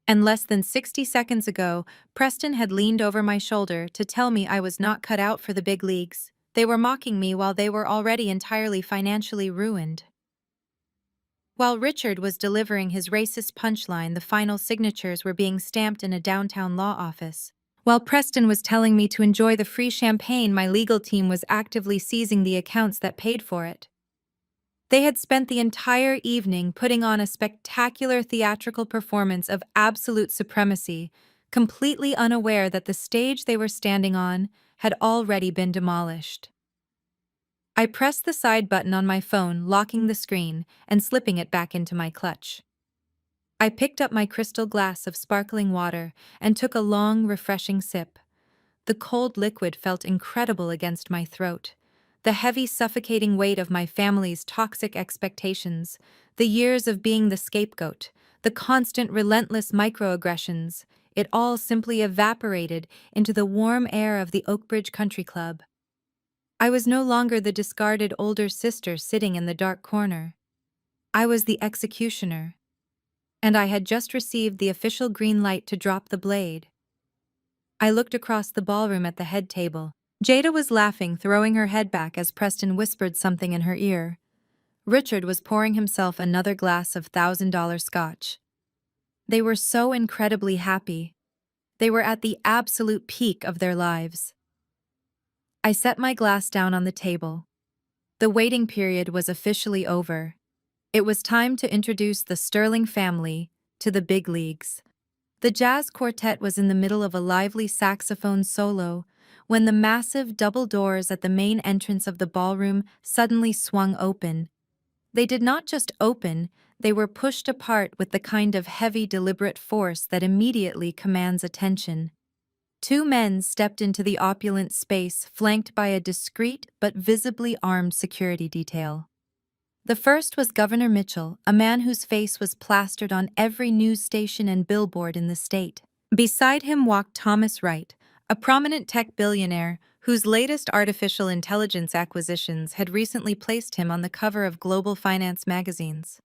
A: And less than 60 seconds ago, Preston had leaned over my shoulder to tell me I was not cut out for the big leagues. They were mocking me while they were already entirely financially ruined. While Richard was delivering his racist punchline, the final signatures were being stamped in a downtown law office. While Preston was telling me to enjoy the free champagne, my legal team was actively seizing the accounts that paid for it. They had spent the entire evening putting on a spectacular theatrical performance of absolute supremacy, completely unaware that the stage they were standing on had already been demolished. I pressed the side button on my phone, locking the screen and slipping it back into my clutch. I picked up my crystal glass of sparkling water and took a long, refreshing sip. The cold liquid felt incredible against my throat. The heavy, suffocating weight of my family's toxic expectations, the years of being the scapegoat, the constant, relentless microaggressions, it all simply evaporated into the warm air of the Oakbridge Country Club. I was no longer the discarded older sister sitting in the dark corner. I was the executioner. And I had just received the official green light to drop the blade. I looked across the ballroom at the head table. Jada was laughing, throwing her head back as Preston whispered something in her ear. Richard was pouring himself another glass of $1,000 scotch. They were so incredibly happy. They were at the absolute peak of their lives. I set my glass down on the table. The waiting period was officially over. It was time to introduce the Sterling family to the big leagues. The jazz quartet was in the middle of a lively saxophone solo when the massive double doors at the main entrance of the ballroom suddenly swung open. They did not just open, they were pushed apart with the kind of heavy, deliberate force that immediately commands attention. Two men stepped into the opulent space, flanked by a discreet but visibly armed security detail. The first was Governor Mitchell, a man whose face was plastered on every news station and billboard in the state. Beside him walked Thomas Wright, a prominent tech billionaire whose latest artificial intelligence acquisitions had recently placed him on the cover of global finance magazines.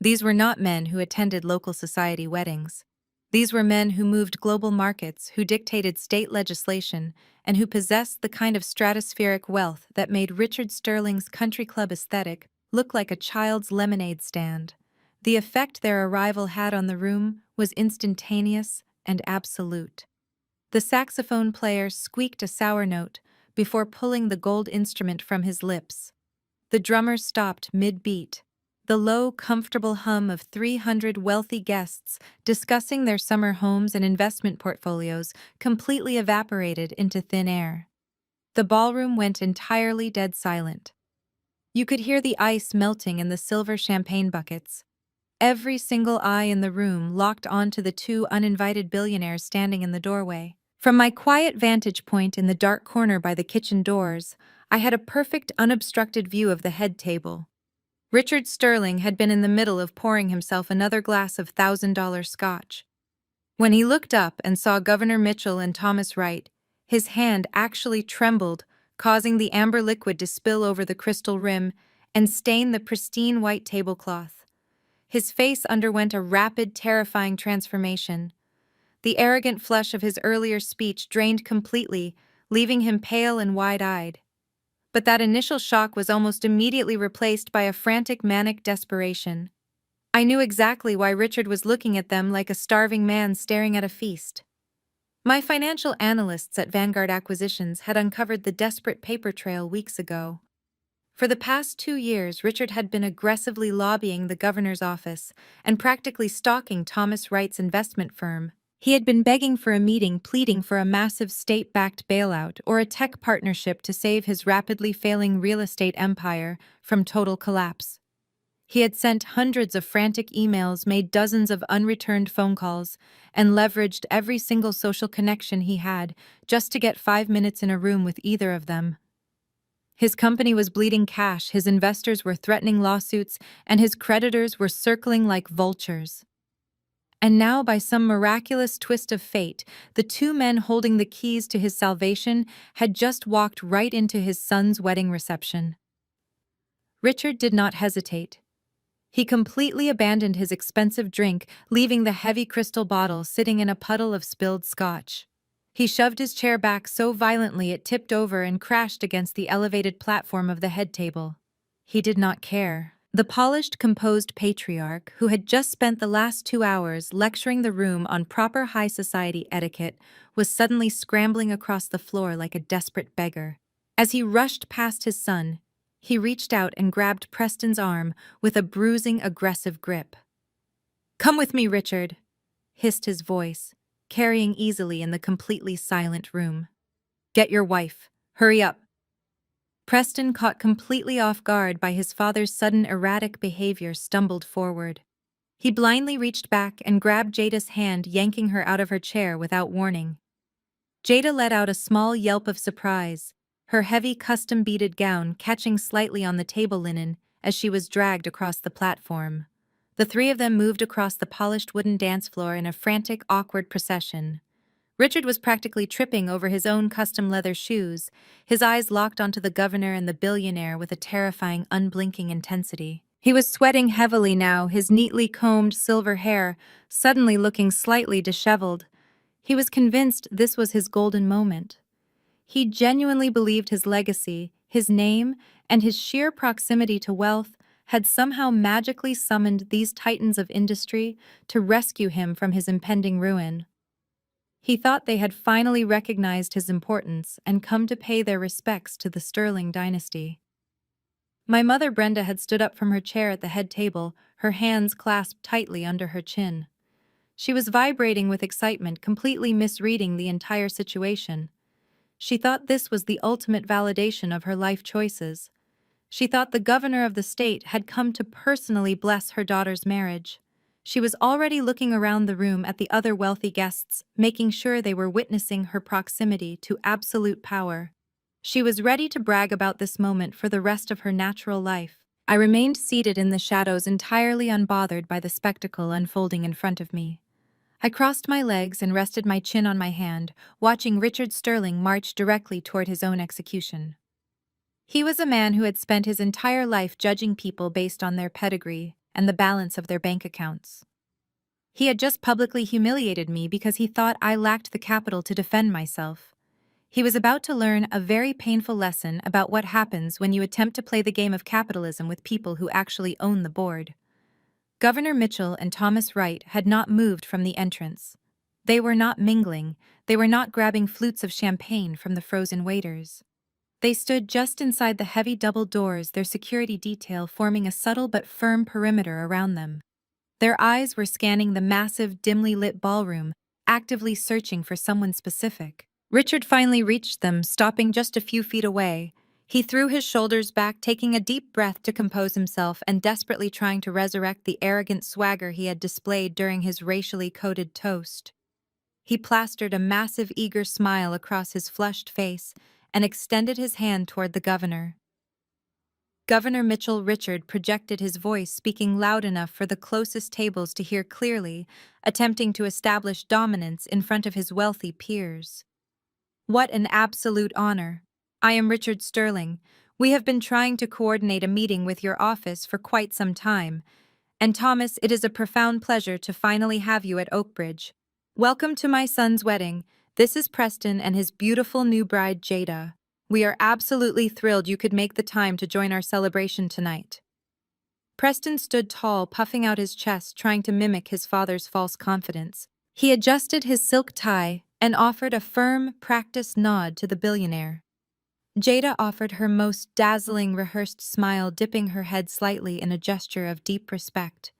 A: These were not men who attended local society weddings. These were men who moved global markets, who dictated state legislation, and who possessed the kind of stratospheric wealth that made Richard Sterling's country club aesthetic look like a child's lemonade stand. The effect their arrival had on the room was instantaneous and absolute. The saxophone player squeaked a sour note before pulling the gold instrument from his lips. The drummer stopped mid-beat. The low, comfortable hum of 300 wealthy guests discussing their summer homes and investment portfolios completely evaporated into thin air. The ballroom went entirely dead silent. You could hear the ice melting in the silver champagne buckets. Every single eye in the room locked onto the two uninvited billionaires standing in the doorway. From my quiet vantage point in the dark corner by the kitchen doors, I had a perfect unobstructed view of the head table. Richard Sterling had been in the middle of pouring himself another glass of $1,000 scotch. When he looked up and saw Governor Mitchell and Thomas Wright, his hand actually trembled, causing the amber liquid to spill over the crystal rim and stain the pristine white tablecloth. His face underwent a rapid, terrifying transformation. The arrogant flush of his earlier speech drained completely, leaving him pale and wide-eyed. But that initial shock was almost immediately replaced by a frantic, manic desperation. I knew exactly why Richard was looking at them like a starving man staring at a feast. My financial analysts at Vanguard Acquisitions had uncovered the desperate paper trail weeks ago. For the past 2 years, Richard had been aggressively lobbying the governor's office and practically stalking Thomas Wright's investment firm. He had been begging for a meeting, pleading for a massive state-backed bailout or a tech partnership to save his rapidly failing real estate empire from total collapse. He had sent hundreds of frantic emails, made dozens of unreturned phone calls, and leveraged every single social connection he had just to get 5 minutes in a room with either of them. His company was bleeding cash, his investors were threatening lawsuits, and his creditors were circling like vultures. And now, by some miraculous twist of fate, the two men holding the keys to his salvation had just walked right into his son's wedding reception. Richard did not hesitate. He completely abandoned his expensive drink, leaving the heavy crystal bottle sitting in a puddle of spilled scotch. He shoved his chair back so violently it tipped over and crashed against the elevated platform of the head table. He did not care. The polished, composed patriarch, who had just spent the last 2 hours lecturing the room on proper high society etiquette, was suddenly scrambling across the floor like a desperate beggar. As he rushed past his son, he reached out and grabbed Preston's arm with a bruising, aggressive grip. "Come with me, Richard," hissed his voice, carrying easily in the completely silent room. "Get your wife. Hurry up." Preston, caught completely off guard by his father's sudden erratic behavior, stumbled forward. He blindly reached back and grabbed Jada's hand, yanking her out of her chair without warning. Jada let out a small yelp of surprise, her heavy custom-beaded gown catching slightly on the table linen as she was dragged across the platform. The three of them moved across the polished wooden dance floor in a frantic, awkward procession. Richard was practically tripping over his own custom leather shoes, his eyes locked onto the governor and the billionaire with a terrifying, unblinking intensity. He was sweating heavily now, his neatly combed silver hair suddenly looking slightly disheveled. He was convinced this was his golden moment. He genuinely believed his legacy, his name, and his sheer proximity to wealth had somehow magically summoned these titans of industry to rescue him from his impending ruin. He thought they had finally recognized his importance and come to pay their respects to the Sterling dynasty. My mother Brenda had stood up from her chair at the head table, her hands clasped tightly under her chin. She was vibrating with excitement, completely misreading the entire situation. She thought this was the ultimate validation of her life choices. She thought the governor of the state had come to personally bless her daughter's marriage. She was already looking around the room at the other wealthy guests, making sure they were witnessing her proximity to absolute power. She was ready to brag about this moment for the rest of her natural life. I remained seated in the shadows, entirely unbothered by the spectacle unfolding in front of me. I crossed my legs and rested my chin on my hand, watching Richard Sterling march directly toward his own execution. He was a man who had spent his entire life judging people based on their pedigree and the balance of their bank accounts. He had just publicly humiliated me because he thought I lacked the capital to defend myself. He was about to learn a very painful lesson about what happens when you attempt to play the game of capitalism with people who actually own the board. Governor Mitchell and Thomas Wright had not moved from the entrance. They were not mingling, they were not grabbing flutes of champagne from the frozen waiters. They stood just inside the heavy double doors, their security detail forming a subtle but firm perimeter around them. Their eyes were scanning the massive, dimly lit ballroom, actively searching for someone specific. Richard finally reached them, stopping just a few feet away. He threw his shoulders back, taking a deep breath to compose himself and desperately trying to resurrect the arrogant swagger he had displayed during his racially coded toast. He plastered a massive, eager smile across his flushed face and extended his hand toward the governor. Governor Mitchell Richard projected his voice, speaking loud enough for the closest tables to hear clearly, attempting to establish dominance in front of his wealthy peers. What an absolute honor! I am Richard Sterling. We have been trying to coordinate a meeting with your office for quite some time. And Thomas, it is a profound pleasure to finally have you at Oakbridge. Welcome to my son's wedding. This is Preston and his beautiful new bride, Jada. We are absolutely thrilled you could make the time to join our celebration tonight. Preston stood tall, puffing out his chest, trying to mimic his father's false confidence. He adjusted his silk tie and offered a firm, practiced nod to the billionaire. Jada offered her most dazzling, rehearsed smile, dipping her head slightly in a gesture of deep respect.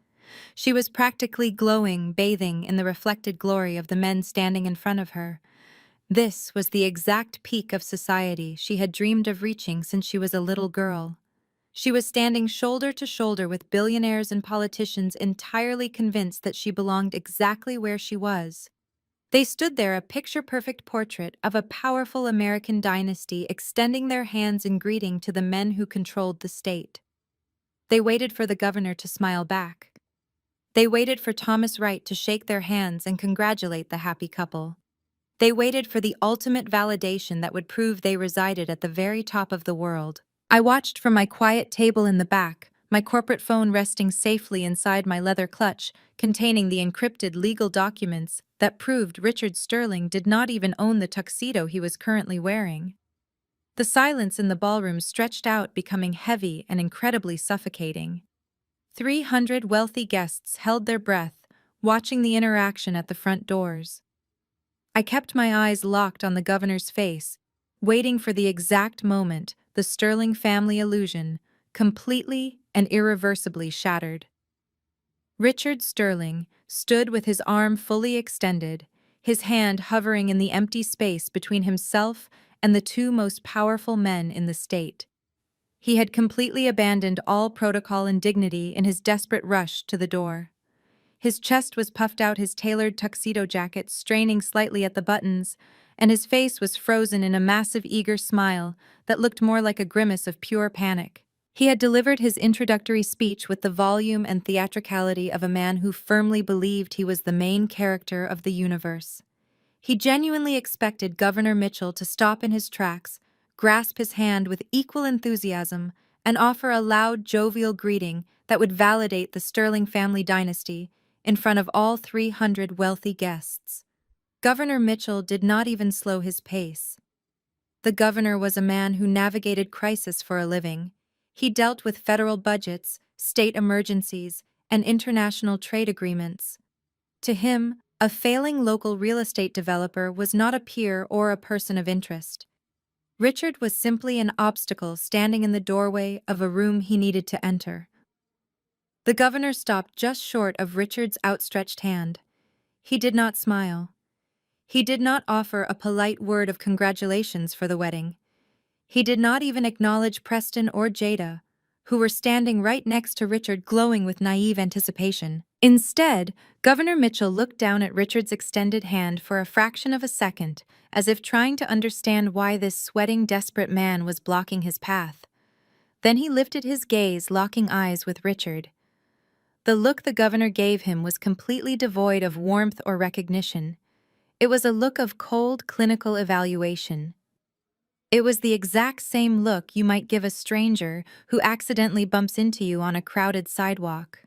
A: She was practically glowing, bathing in the reflected glory of the men standing in front of her. This was the exact peak of society she had dreamed of reaching since she was a little girl. She was standing shoulder to shoulder with billionaires and politicians, entirely convinced that she belonged exactly where she was. They stood there, a picture-perfect portrait of a powerful American dynasty, extending their hands in greeting to the men who controlled the state. They waited for the governor to smile back. They waited for Thomas Wright to shake their hands and congratulate the happy couple. They waited for the ultimate validation that would prove they resided at the very top of the world. I watched from my quiet table in the back, my corporate phone resting safely inside my leather clutch, containing the encrypted legal documents that proved Richard Sterling did not even own the tuxedo he was currently wearing. The silence in the ballroom stretched out, becoming heavy and incredibly suffocating. 300 wealthy guests held their breath, watching the interaction at the front doors. I kept my eyes locked on the governor's face, waiting for the exact moment the Sterling family illusion completely and irreversibly shattered. Richard Sterling stood with his arm fully extended, his hand hovering in the empty space between himself and the two most powerful men in the state. He had completely abandoned all protocol and dignity in his desperate rush to the door. His chest was puffed out, his tailored tuxedo jacket straining slightly at the buttons, and his face was frozen in a massive, eager smile that looked more like a grimace of pure panic. He had delivered his introductory speech with the volume and theatricality of a man who firmly believed he was the main character of the universe. He genuinely expected Governor Mitchell to stop in his tracks, grasp his hand with equal enthusiasm, and offer a loud, jovial greeting that would validate the Sterling family dynasty in front of all 300 wealthy guests. Governor Mitchell did not even slow his pace. The governor was a man who navigated crisis for a living. He dealt with federal budgets, state emergencies, and international trade agreements. To him, a failing local real estate developer was not a peer or a person of interest. Richard was simply an obstacle standing in the doorway of a room he needed to enter. The governor stopped just short of Richard's outstretched hand. He did not smile. He did not offer a polite word of congratulations for the wedding. He did not even acknowledge Preston or Jada, who were standing right next to Richard, glowing with naive anticipation. Instead, Governor Mitchell looked down at Richard's extended hand for a fraction of a second, as if trying to understand why this sweating, desperate man was blocking his path. Then he lifted his gaze, locking eyes with Richard. The look the governor gave him was completely devoid of warmth or recognition. It was a look of cold, clinical evaluation. It was the exact same look you might give a stranger who accidentally bumps into you on a crowded sidewalk.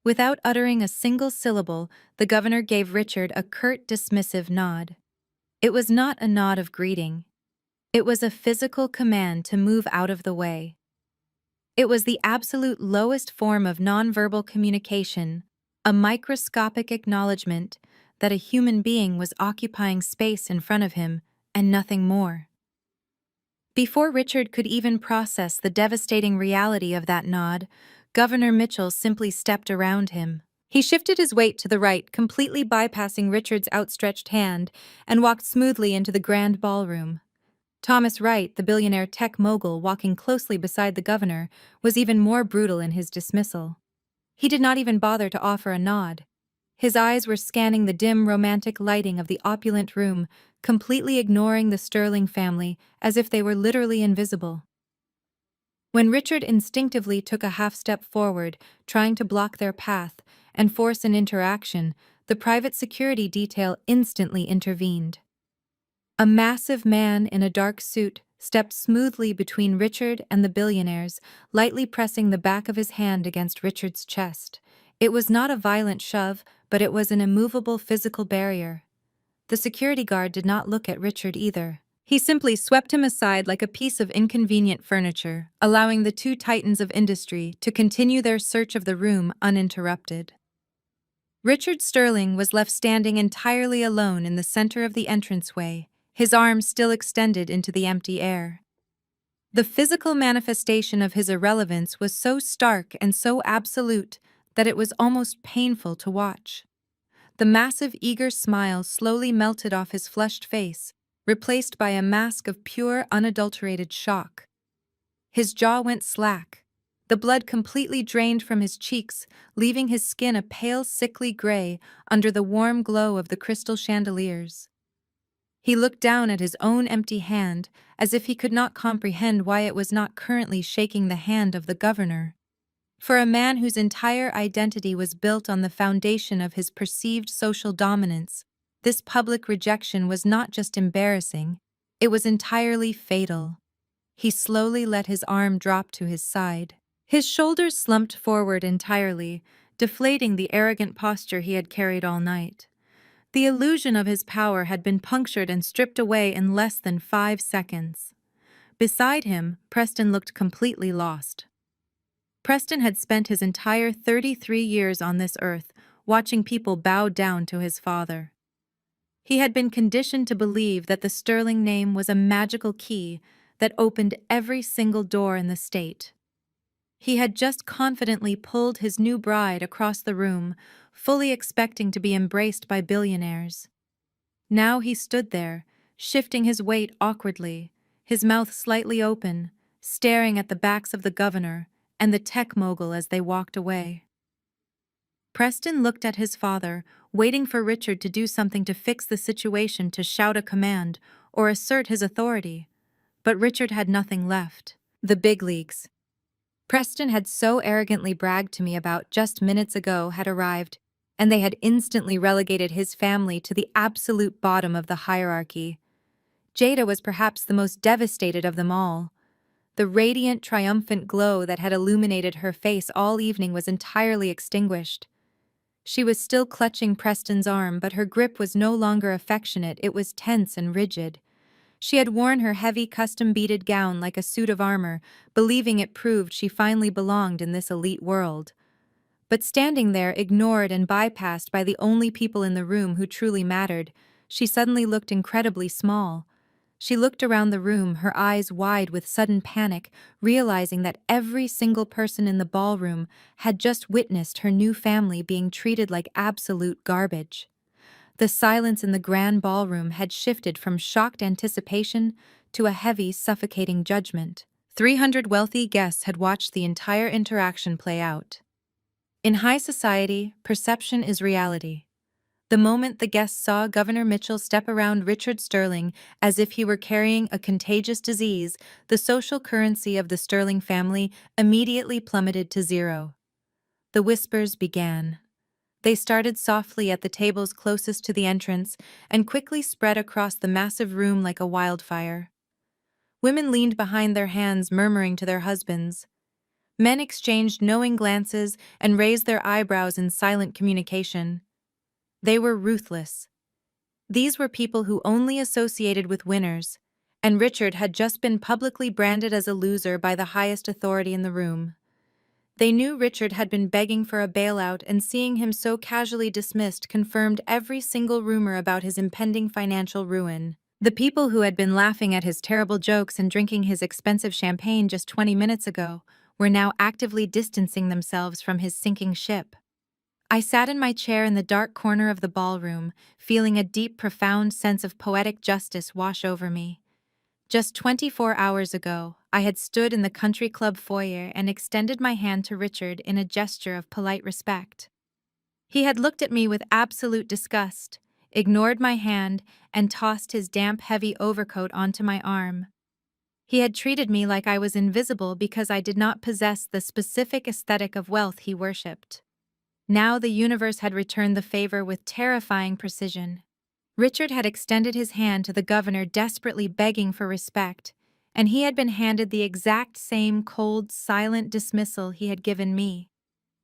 A: Without uttering a single syllable, the governor gave Richard a curt, dismissive nod. It was not a nod of greeting. It was a physical command to move out of the way. It was the absolute lowest form of nonverbal communication, a microscopic acknowledgement that a human being was occupying space in front of him, and nothing more. Before Richard could even process the devastating reality of that nod, Governor Mitchell simply stepped around him. He shifted his weight to the right, completely bypassing Richard's outstretched hand, and walked smoothly into the grand ballroom. Thomas Wright, the billionaire tech mogul walking closely beside the governor, was even more brutal in his dismissal. He did not even bother to offer a nod. His eyes were scanning the dim, romantic lighting of the opulent room, completely ignoring the Sterling family as if they were literally invisible. When Richard instinctively took a half step forward, trying to block their path and force an interaction, the private security detail instantly intervened. A massive man in a dark suit stepped smoothly between Richard and the billionaires, lightly pressing the back of his hand against Richard's chest. It was not a violent shove, but it was an immovable physical barrier. The security guard did not look at Richard either. He simply swept him aside like a piece of inconvenient furniture, allowing the two titans of industry to continue their search of the room uninterrupted. Richard Sterling was left standing entirely alone in the center of the entranceway, his arms still extended into the empty air. The physical manifestation of his irrelevance was so stark and so absolute that it was almost painful to watch. The massive, eager smile slowly melted off his flushed face, replaced by a mask of pure, unadulterated shock. His jaw went slack. The blood completely drained from his cheeks, leaving his skin a pale, sickly gray under the warm glow of the crystal chandeliers. He looked down at his own empty hand, as if he could not comprehend why it was not currently shaking the hand of the governor. For a man whose entire identity was built on the foundation of his perceived social dominance, this public rejection was not just embarrassing, it was entirely fatal. He slowly let his arm drop to his side. His shoulders slumped forward entirely, deflating the arrogant posture he had carried all night. The illusion of his power had been punctured and stripped away in less than 5 seconds. Beside him, Preston looked completely lost. Preston had spent his entire 33 years on this earth watching people bow down to his father. He had been conditioned to believe that the Sterling name was a magical key that opened every single door in the state. He had just confidently pulled his new bride across the room, fully expecting to be embraced by billionaires. Now he stood there, shifting his weight awkwardly, his mouth slightly open, staring at the backs of the governor and the tech mogul as they walked away. Preston looked at his father, waiting for Richard to do something to fix the situation, to shout a command or assert his authority. But Richard had nothing left. The big leagues. Preston had so arrogantly bragged to me about just minutes ago had arrived, and they had instantly relegated his family to the absolute bottom of the hierarchy. Jada was perhaps the most devastated of them all. The radiant, triumphant glow that had illuminated her face all evening was entirely extinguished. She was still clutching Preston's arm, but her grip was no longer affectionate, it was tense and rigid. She had worn her heavy, custom-beaded gown like a suit of armor, believing it proved she finally belonged in this elite world. But standing there, ignored and bypassed by the only people in the room who truly mattered, she suddenly looked incredibly small. She looked around the room, her eyes wide with sudden panic, realizing that every single person in the ballroom had just witnessed her new family being treated like absolute garbage. The silence in the grand ballroom had shifted from shocked anticipation to a heavy, suffocating judgment. 300 wealthy guests had watched the entire interaction play out. In high society, perception is reality. The moment the guests saw Governor Mitchell step around Richard Sterling as if he were carrying a contagious disease, the social currency of the Sterling family immediately plummeted to zero. The whispers began. They started softly at the tables closest to the entrance and quickly spread across the massive room like a wildfire. Women leaned behind their hands, murmuring to their husbands. Men exchanged knowing glances and raised their eyebrows in silent communication. They were ruthless. These were people who only associated with winners, and Richard had just been publicly branded as a loser by the highest authority in the room. They knew Richard had been begging for a bailout, and seeing him so casually dismissed confirmed every single rumor about his impending financial ruin. The people who had been laughing at his terrible jokes and drinking his expensive champagne just 20 minutes ago were now actively distancing themselves from his sinking ship. I sat in my chair in the dark corner of the ballroom, feeling a deep, profound sense of poetic justice wash over me. Just 24 hours ago, I had stood in the country club foyer and extended my hand to Richard in a gesture of polite respect. He had looked at me with absolute disgust, ignored my hand, and tossed his damp, heavy overcoat onto my arm. He had treated me like I was invisible because I did not possess the specific aesthetic of wealth he worshipped. Now the universe had returned the favor with terrifying precision. Richard had extended his hand to the governor, desperately begging for respect, and he had been handed the exact same cold, silent dismissal he had given me.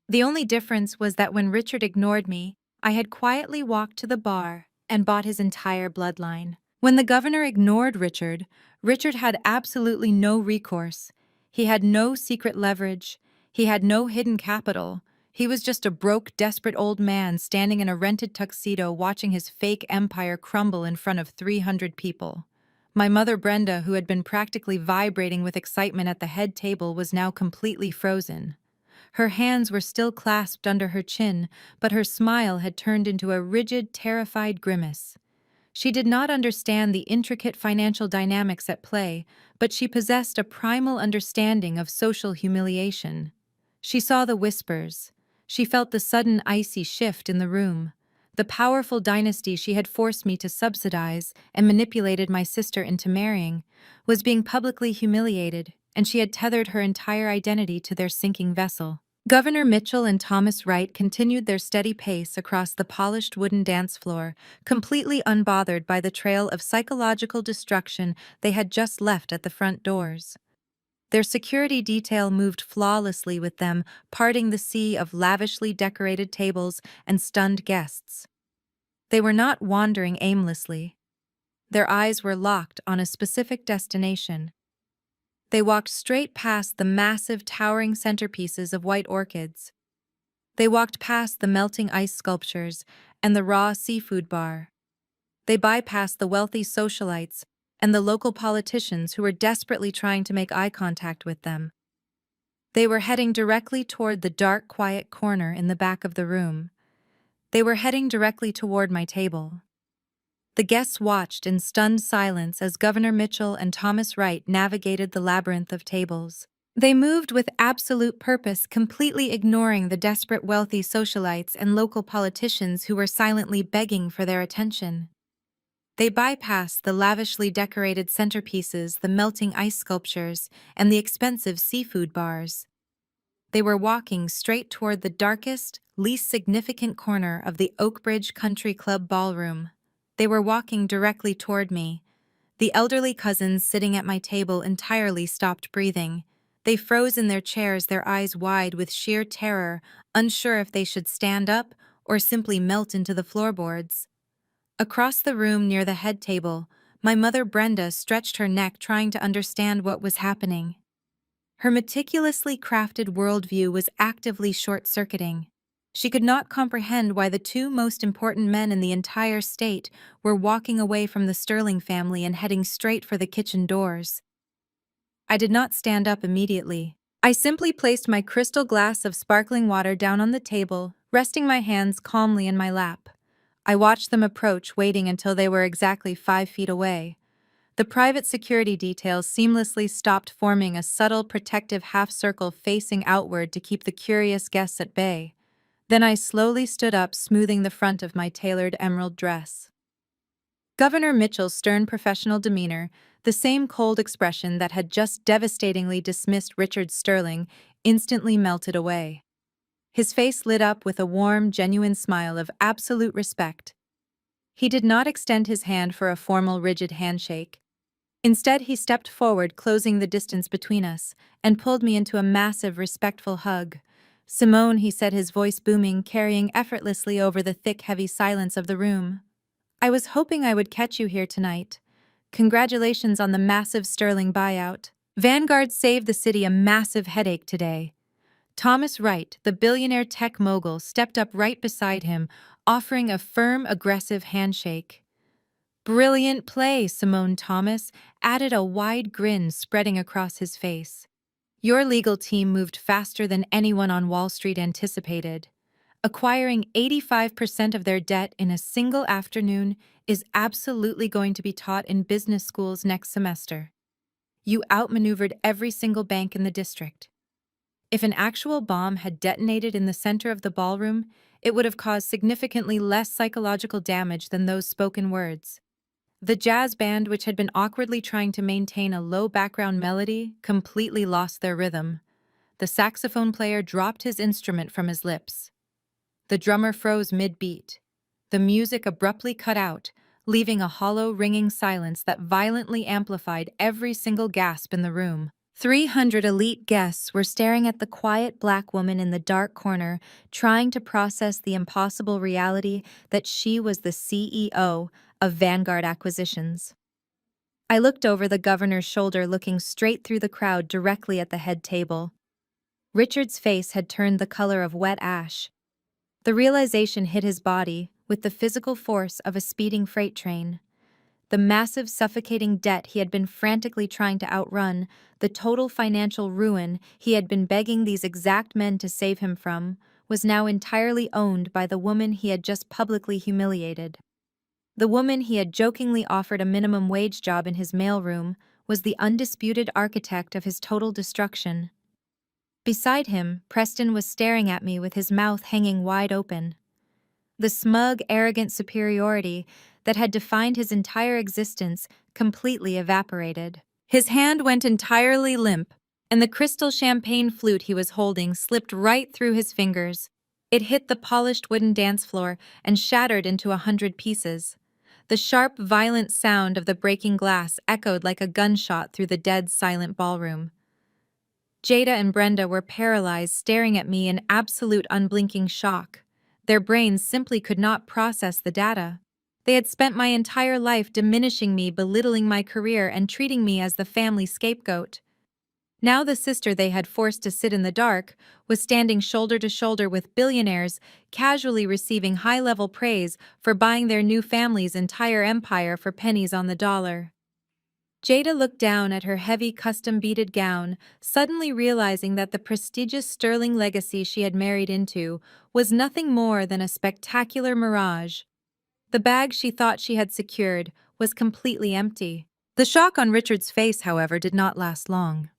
A: The only difference was that when Richard ignored me, I had quietly walked to the bar and bought his entire bloodline. When the governor ignored Richard, Richard had absolutely no recourse. He had no secret leverage. He had no hidden capital. He was just a broke, desperate old man standing in a rented tuxedo watching his fake empire crumble in front of 300 people. My mother Brenda, who had been practically vibrating with excitement at the head table, was now completely frozen. Her hands were still clasped under her chin, but her smile had turned into a rigid, terrified grimace. She did not understand the intricate financial dynamics at play, but she possessed a primal understanding of social humiliation. She saw the whispers. She felt the sudden icy shift in the room. The powerful dynasty she had forced me to subsidize and manipulated my sister into marrying was being publicly humiliated, and she had tethered her entire identity to their sinking vessel. Governor Mitchell and Thomas Wright continued their steady pace across the polished wooden dance floor, completely unbothered by the trail of psychological destruction they had just left at the front doors. Their security detail moved flawlessly with them, parting the sea of lavishly decorated tables and stunned guests. They were not wandering aimlessly. Their eyes were locked on a specific destination. They walked straight past the massive, towering centerpieces of white orchids. They walked past the melting ice sculptures and the raw seafood bar. They bypassed the wealthy socialites and the local politicians who were desperately trying to make eye contact with them. They were heading directly toward the dark, quiet corner in the back of the room. They were heading directly toward my table. The guests watched in stunned silence as Governor Mitchell and Thomas Wright navigated the labyrinth of tables. They moved with absolute purpose, completely ignoring the desperate wealthy socialites and local politicians who were silently begging for their attention. They bypassed the lavishly decorated centerpieces, the melting ice sculptures, and the expensive seafood bars. They were walking straight toward the darkest, least significant corner of the Oakbridge Country Club ballroom. They were walking directly toward me. The elderly cousins sitting at my table entirely stopped breathing. They froze in their chairs, their eyes wide with sheer terror, unsure if they should stand up or simply melt into the floorboards. Across the room near the head table, my mother Brenda stretched her neck trying to understand what was happening. Her meticulously crafted worldview was actively short-circuiting. She could not comprehend why the two most important men in the entire state were walking away from the Sterling family and heading straight for the kitchen doors. I did not stand up immediately. I simply placed my crystal glass of sparkling water down on the table, resting my hands calmly in my lap. I watched them approach, waiting until they were exactly 5 feet away. The private security details seamlessly stopped, forming a subtle protective half-circle facing outward to keep the curious guests at bay. Then I slowly stood up, smoothing the front of my tailored emerald dress. Governor Mitchell's stern professional demeanor, the same cold expression that had just devastatingly dismissed Richard Sterling, instantly melted away. His face lit up with a warm, genuine smile of absolute respect. He did not extend his hand for a formal, rigid handshake. Instead, he stepped forward, closing the distance between us, and pulled me into a massive, respectful hug. "Simone," he said, his voice booming, carrying effortlessly over the thick, heavy silence of the room. "I was hoping I would catch you here tonight. Congratulations on the massive Sterling buyout. Vanguard saved the city a massive headache today." Thomas Wright, the billionaire tech mogul, stepped up right beside him, offering a firm, aggressive handshake. "Brilliant play," Simone Thomas added, a wide grin spreading across his face. "Your legal team moved faster than anyone on Wall Street anticipated. Acquiring 85% of their debt in a single afternoon is absolutely going to be taught in business schools next semester." You outmaneuvered every single bank in the district. If an actual bomb had detonated in the center of the ballroom, it would have caused significantly less psychological damage than those spoken words. The jazz band, which had been awkwardly trying to maintain a low background melody, completely lost their rhythm. The saxophone player dropped his instrument from his lips. The drummer froze mid-beat. The music abruptly cut out, leaving a hollow, ringing silence that violently amplified every single gasp in the room. 300 elite guests were staring at the quiet black woman in the dark corner, trying to process the impossible reality that she was the CEO of Vanguard Acquisitions. I looked over the governor's shoulder, looking straight through the crowd directly at the head table. Richard's face had turned the color of wet ash. The realization hit his body with the physical force of a speeding freight train. The massive, suffocating debt he had been frantically trying to outrun, the total financial ruin he had been begging these exact men to save him from, was now entirely owned by the woman he had just publicly humiliated. The woman he had jokingly offered a minimum wage job in his mailroom was the undisputed architect of his total destruction. Beside him, Preston was staring at me with his mouth hanging wide open. The smug, arrogant superiority that had defined his entire existence completely evaporated. His hand went entirely limp, and the crystal champagne flute he was holding slipped right through his fingers. It hit the polished wooden dance floor and shattered into 100 pieces. The sharp, violent sound of the breaking glass echoed like a gunshot through the dead, silent ballroom. Jada and Brenda were paralyzed, staring at me in absolute unblinking shock. Their brains simply could not process the data. They had spent my entire life diminishing me, belittling my career, and treating me as the family scapegoat. Now the sister they had forced to sit in the dark was standing shoulder to shoulder with billionaires, casually receiving high-level praise for buying their new family's entire empire for pennies on the dollar. Jada looked down at her heavy custom-beaded gown, suddenly realizing that the prestigious sterling legacy she had married into was nothing more than a spectacular mirage. The bag she thought she had secured was completely empty. The shock on Richard's face, however, did not last long.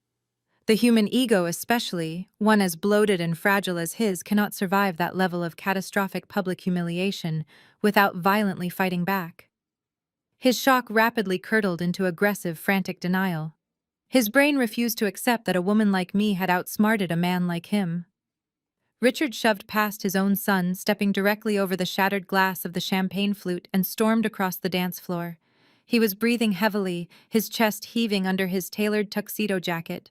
A: The human ego, especially, one as bloated and fragile as his, cannot survive that level of catastrophic public humiliation without violently fighting back. His shock rapidly curdled into aggressive, frantic denial. His brain refused to accept that a woman like me had outsmarted a man like him. Richard shoved past his own son, stepping directly over the shattered glass of the champagne flute, and stormed across the dance floor. He was breathing heavily, his chest heaving under his tailored tuxedo jacket.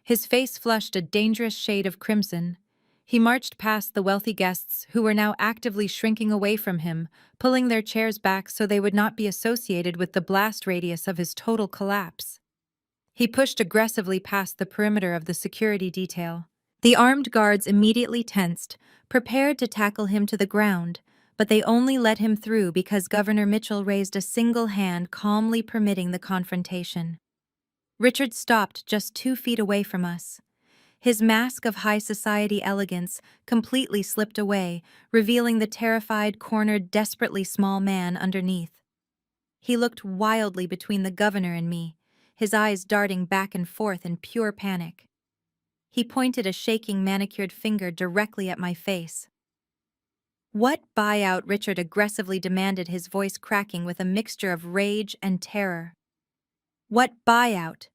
A: His face flushed a dangerous shade of crimson. He marched past the wealthy guests, who were now actively shrinking away from him, pulling their chairs back so they would not be associated with the blast radius of his total collapse. He pushed aggressively past the perimeter of the security detail. The armed guards immediately tensed, prepared to tackle him to the ground, but they only let him through because Governor Mitchell raised a single hand, calmly permitting the confrontation. Richard stopped just 2 feet away from us. His mask of high society elegance completely slipped away, revealing the terrified, cornered, desperately small man underneath. He looked wildly between the governor and me, his eyes darting back and forth in pure panic. He pointed a shaking, manicured finger directly at my face. "What buyout?" Richard aggressively demanded, his voice cracking with a mixture of rage and terror. "What buyout?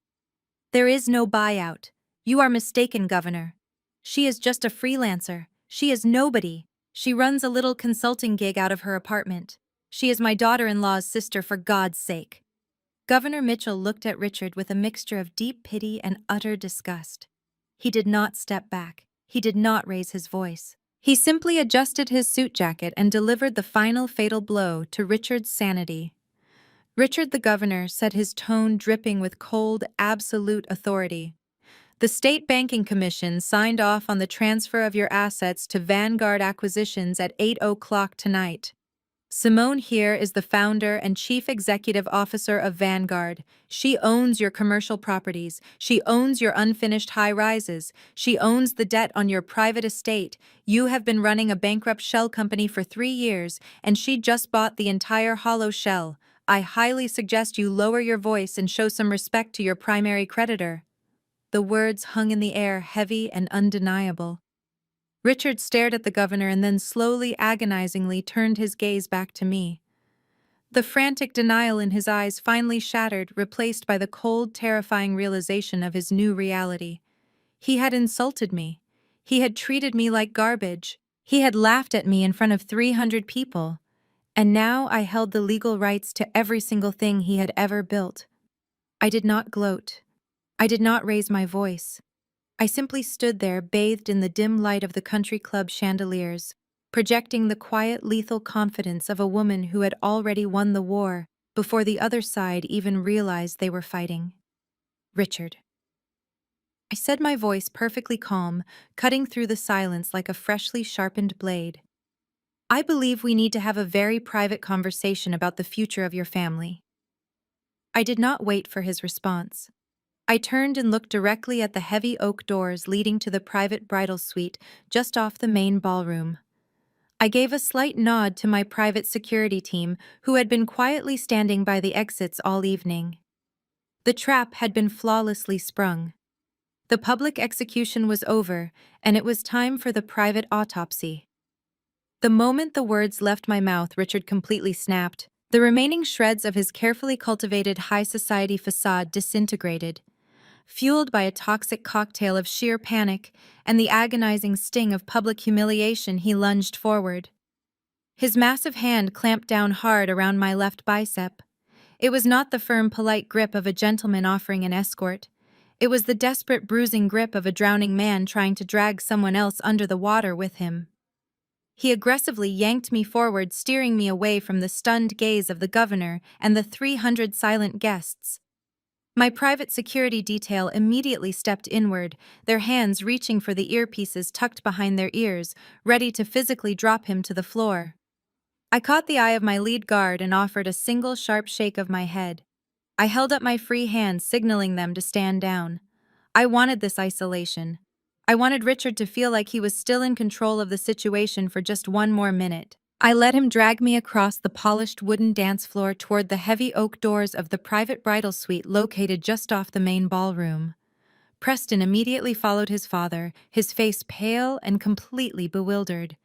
A: There is no buyout. You are mistaken, Governor. She is just a freelancer. She is nobody. She runs a little consulting gig out of her apartment. She is my daughter-in-law's sister, for God's sake." Governor Mitchell looked at Richard with a mixture of deep pity and utter disgust. He did not step back. He did not raise his voice. He simply adjusted his suit jacket and delivered the final fatal blow to Richard's sanity. "Richard," the governor said, his tone dripping with cold, absolute authority, "the State Banking Commission signed off on the transfer of your assets to Vanguard Acquisitions at 8 o'clock tonight. Simone here is the founder and chief executive officer of Vanguard. She owns your commercial properties. She owns your unfinished high-rises. She owns the debt on your private estate. You have been running a bankrupt shell company for 3 years, and she just bought the entire hollow shell. I highly suggest you lower your voice and show some respect to your primary creditor." The words hung in the air, heavy and undeniable. Richard stared at the governor and then slowly, agonizingly turned his gaze back to me. The frantic denial in his eyes finally shattered, replaced by the cold, terrifying realization of his new reality. He had insulted me. He had treated me like garbage. He had laughed at me in front of 300 people. And now I held the legal rights to every single thing he had ever built. I did not gloat. I did not raise my voice. I simply stood there, bathed in the dim light of the country club chandeliers, projecting the quiet, lethal confidence of a woman who had already won the war before the other side even realized they were fighting. "Richard." I said, my voice perfectly calm, cutting through the silence like a freshly sharpened blade. "I believe we need to have a very private conversation about the future of your family." I did not wait for his response. I turned and looked directly at the heavy oak doors leading to the private bridal suite just off the main ballroom. I gave a slight nod to my private security team, who had been quietly standing by the exits all evening. The trap had been flawlessly sprung. The public execution was over, and it was time for the private autopsy. The moment the words left my mouth, Richard completely snapped. The remaining shreds of his carefully cultivated high society facade disintegrated. Fueled by a toxic cocktail of sheer panic and the agonizing sting of public humiliation, he lunged forward. His massive hand clamped down hard around my left bicep. It was not the firm, polite grip of a gentleman offering an escort. It was the desperate, bruising grip of a drowning man trying to drag someone else under the water with him. He aggressively yanked me forward, steering me away from the stunned gaze of the governor and the 300 silent guests. My private security detail immediately stepped inward, their hands reaching for the earpieces tucked behind their ears, ready to physically drop him to the floor. I caught the eye of my lead guard and offered a single sharp shake of my head. I held up my free hand, signaling them to stand down. I wanted this isolation. I wanted Richard to feel like he was still in control of the situation for just one more minute. I let him drag me across the polished wooden dance floor toward the heavy oak doors of the private bridal suite located just off the main ballroom. Preston immediately followed his father, his face pale and completely bewildered.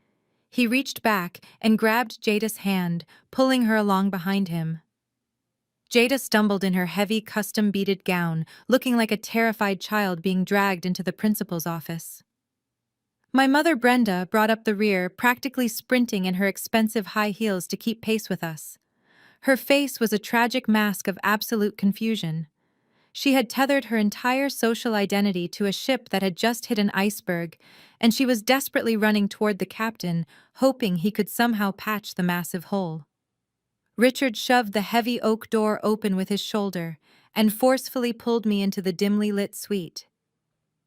A: He reached back and grabbed Jada's hand, pulling her along behind him. Jada stumbled in her heavy, custom-beaded gown, looking like a terrified child being dragged into the principal's office. My mother, Brenda, brought up the rear, practically sprinting in her expensive high heels to keep pace with us. Her face was a tragic mask of absolute confusion. She had tethered her entire social identity to a ship that had just hit an iceberg, and she was desperately running toward the captain, hoping he could somehow patch the massive hole. Richard shoved the heavy oak door open with his shoulder and forcefully pulled me into the dimly lit suite.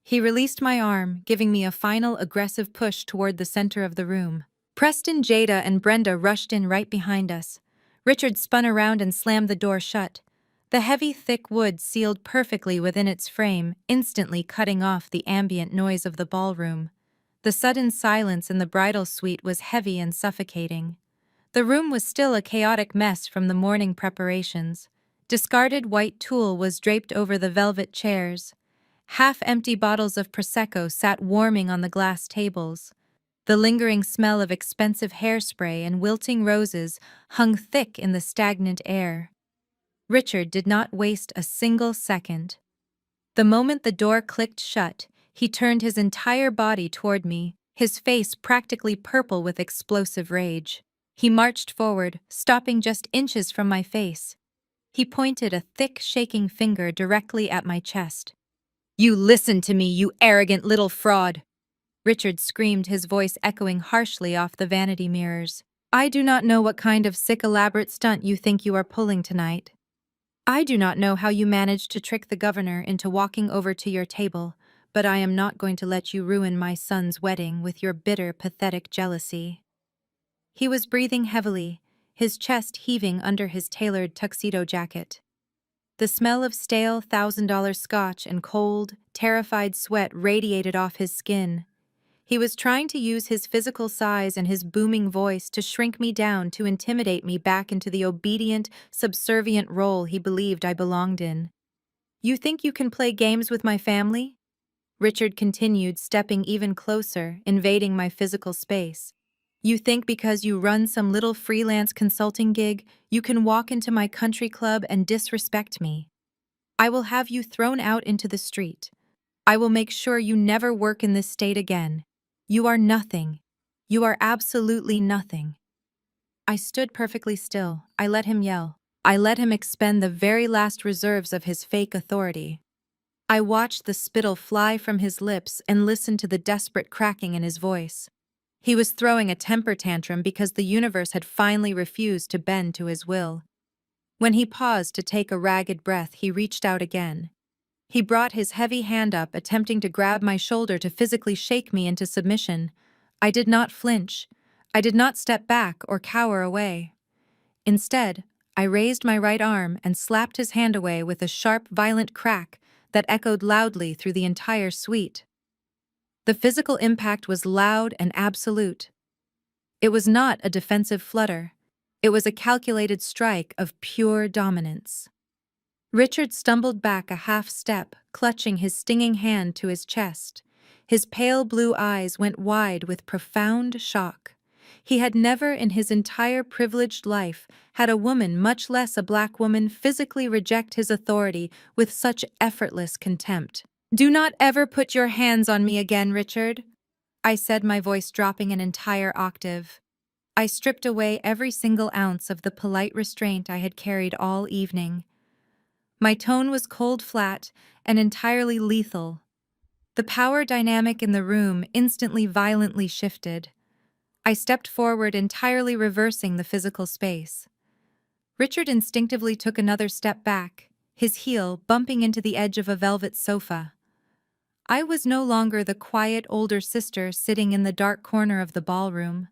A: He released my arm, giving me a final aggressive push toward the center of the room. Preston, Jada, and Brenda rushed in right behind us. Richard spun around and slammed the door shut. The heavy, thick wood sealed perfectly within its frame, instantly cutting off the ambient noise of the ballroom. The sudden silence in the bridal suite was heavy and suffocating. The room was still a chaotic mess from the morning preparations. Discarded white tulle was draped over the velvet chairs. Half-empty bottles of Prosecco sat warming on the glass tables. The lingering smell of expensive hairspray and wilting roses hung thick in the stagnant air. Richard did not waste a single second. The moment the door clicked shut, he turned his entire body toward me, his face practically purple with explosive rage. He marched forward, stopping just inches from my face. He pointed a thick, shaking finger directly at my chest. "You listen to me, you arrogant little fraud!" Richard screamed, his voice echoing harshly off the vanity mirrors. "I do not know what kind of sick, elaborate stunt you think you are pulling tonight. I do not know how you managed to trick the governor into walking over to your table, but I am not going to let you ruin my son's wedding with your bitter, pathetic jealousy." He was breathing heavily, his chest heaving under his tailored tuxedo jacket. The smell of stale $1,000 scotch and cold, terrified sweat radiated off his skin. He was trying to use his physical size and his booming voice to shrink me down to intimidate me back into the obedient, subservient role he believed I belonged in. "You think you can play games with my family?" Richard continued, stepping even closer, invading my physical space. "You think because you run some little freelance consulting gig, you can walk into my country club and disrespect me? I will have you thrown out into the street. I will make sure you never work in this state again. You are nothing. You are absolutely nothing." I stood perfectly still. I let him yell. I let him expend the very last reserves of his fake authority. I watched the spittle fly from his lips and listened to the desperate cracking in his voice. He was throwing a temper tantrum because the universe had finally refused to bend to his will. When he paused to take a ragged breath, he reached out again. He brought his heavy hand up, attempting to grab my shoulder to physically shake me into submission. I did not flinch. I did not step back or cower away. Instead, I raised my right arm and slapped his hand away with a sharp, violent crack that echoed loudly through the entire suite. The physical impact was loud and absolute. It was not a defensive flutter. It was a calculated strike of pure dominance. Richard stumbled back a half step, clutching his stinging hand to his chest. His pale blue eyes went wide with profound shock. He had never in his entire privileged life had a woman, much less a black woman, physically reject his authority with such effortless contempt. "Do not ever put your hands on me again, Richard," I said, my voice dropping an entire octave. I stripped away every single ounce of the polite restraint I had carried all evening. My tone was cold flat and entirely lethal. The power dynamic in the room instantly violently shifted. I stepped forward, entirely reversing the physical space. Richard instinctively took another step back, his heel bumping into the edge of a velvet sofa. I was no longer the quiet older sister sitting in the dark corner of the ballroom.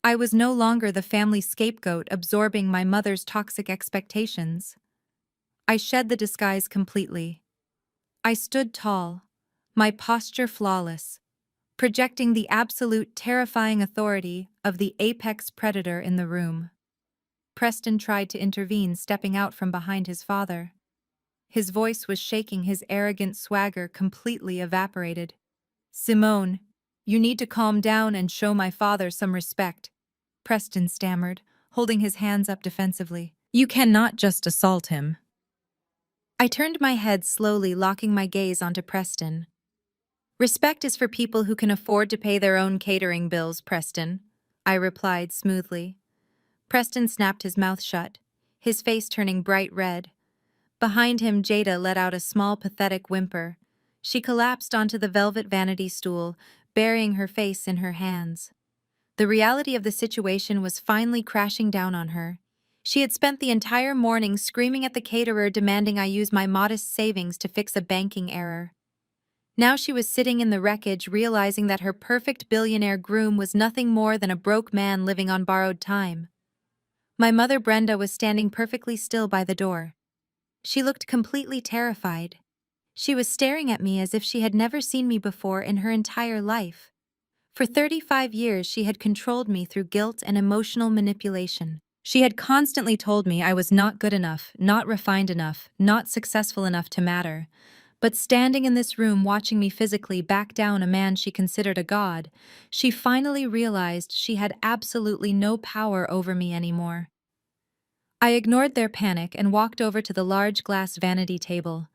A: I was no longer the family scapegoat absorbing my mother's toxic expectations. I shed the disguise completely. I stood tall, my posture flawless, projecting the absolute terrifying authority of the apex predator in the room. Preston tried to intervene, stepping out from behind his father. His voice was shaking, his arrogant swagger completely evaporated. "Simone, you need to calm down and show my father some respect," Preston stammered, holding his hands up defensively. "You cannot just assault him." I turned my head slowly, locking my gaze onto Preston. "Respect is for people who can afford to pay their own catering bills, Preston," I replied smoothly. Preston snapped his mouth shut, his face turning bright red. Behind him, Jada let out a small, pathetic whimper. She collapsed onto the velvet vanity stool, burying her face in her hands. The reality of the situation was finally crashing down on her. She had spent the entire morning screaming at the caterer, demanding I use my modest savings to fix a banking error. Now she was sitting in the wreckage, realizing that her perfect billionaire groom was nothing more than a broke man living on borrowed time. My mother, Brenda, was standing perfectly still by the door. She looked completely terrified. She was staring at me as if she had never seen me before in her entire life. For 35 years, she had controlled me through guilt and emotional manipulation. She had constantly told me I was not good enough, not refined enough, not successful enough to matter. But standing in this room, watching me physically back down a man she considered a god, she finally realized she had absolutely no power over me anymore. I ignored their panic and walked over to the large glass vanity table.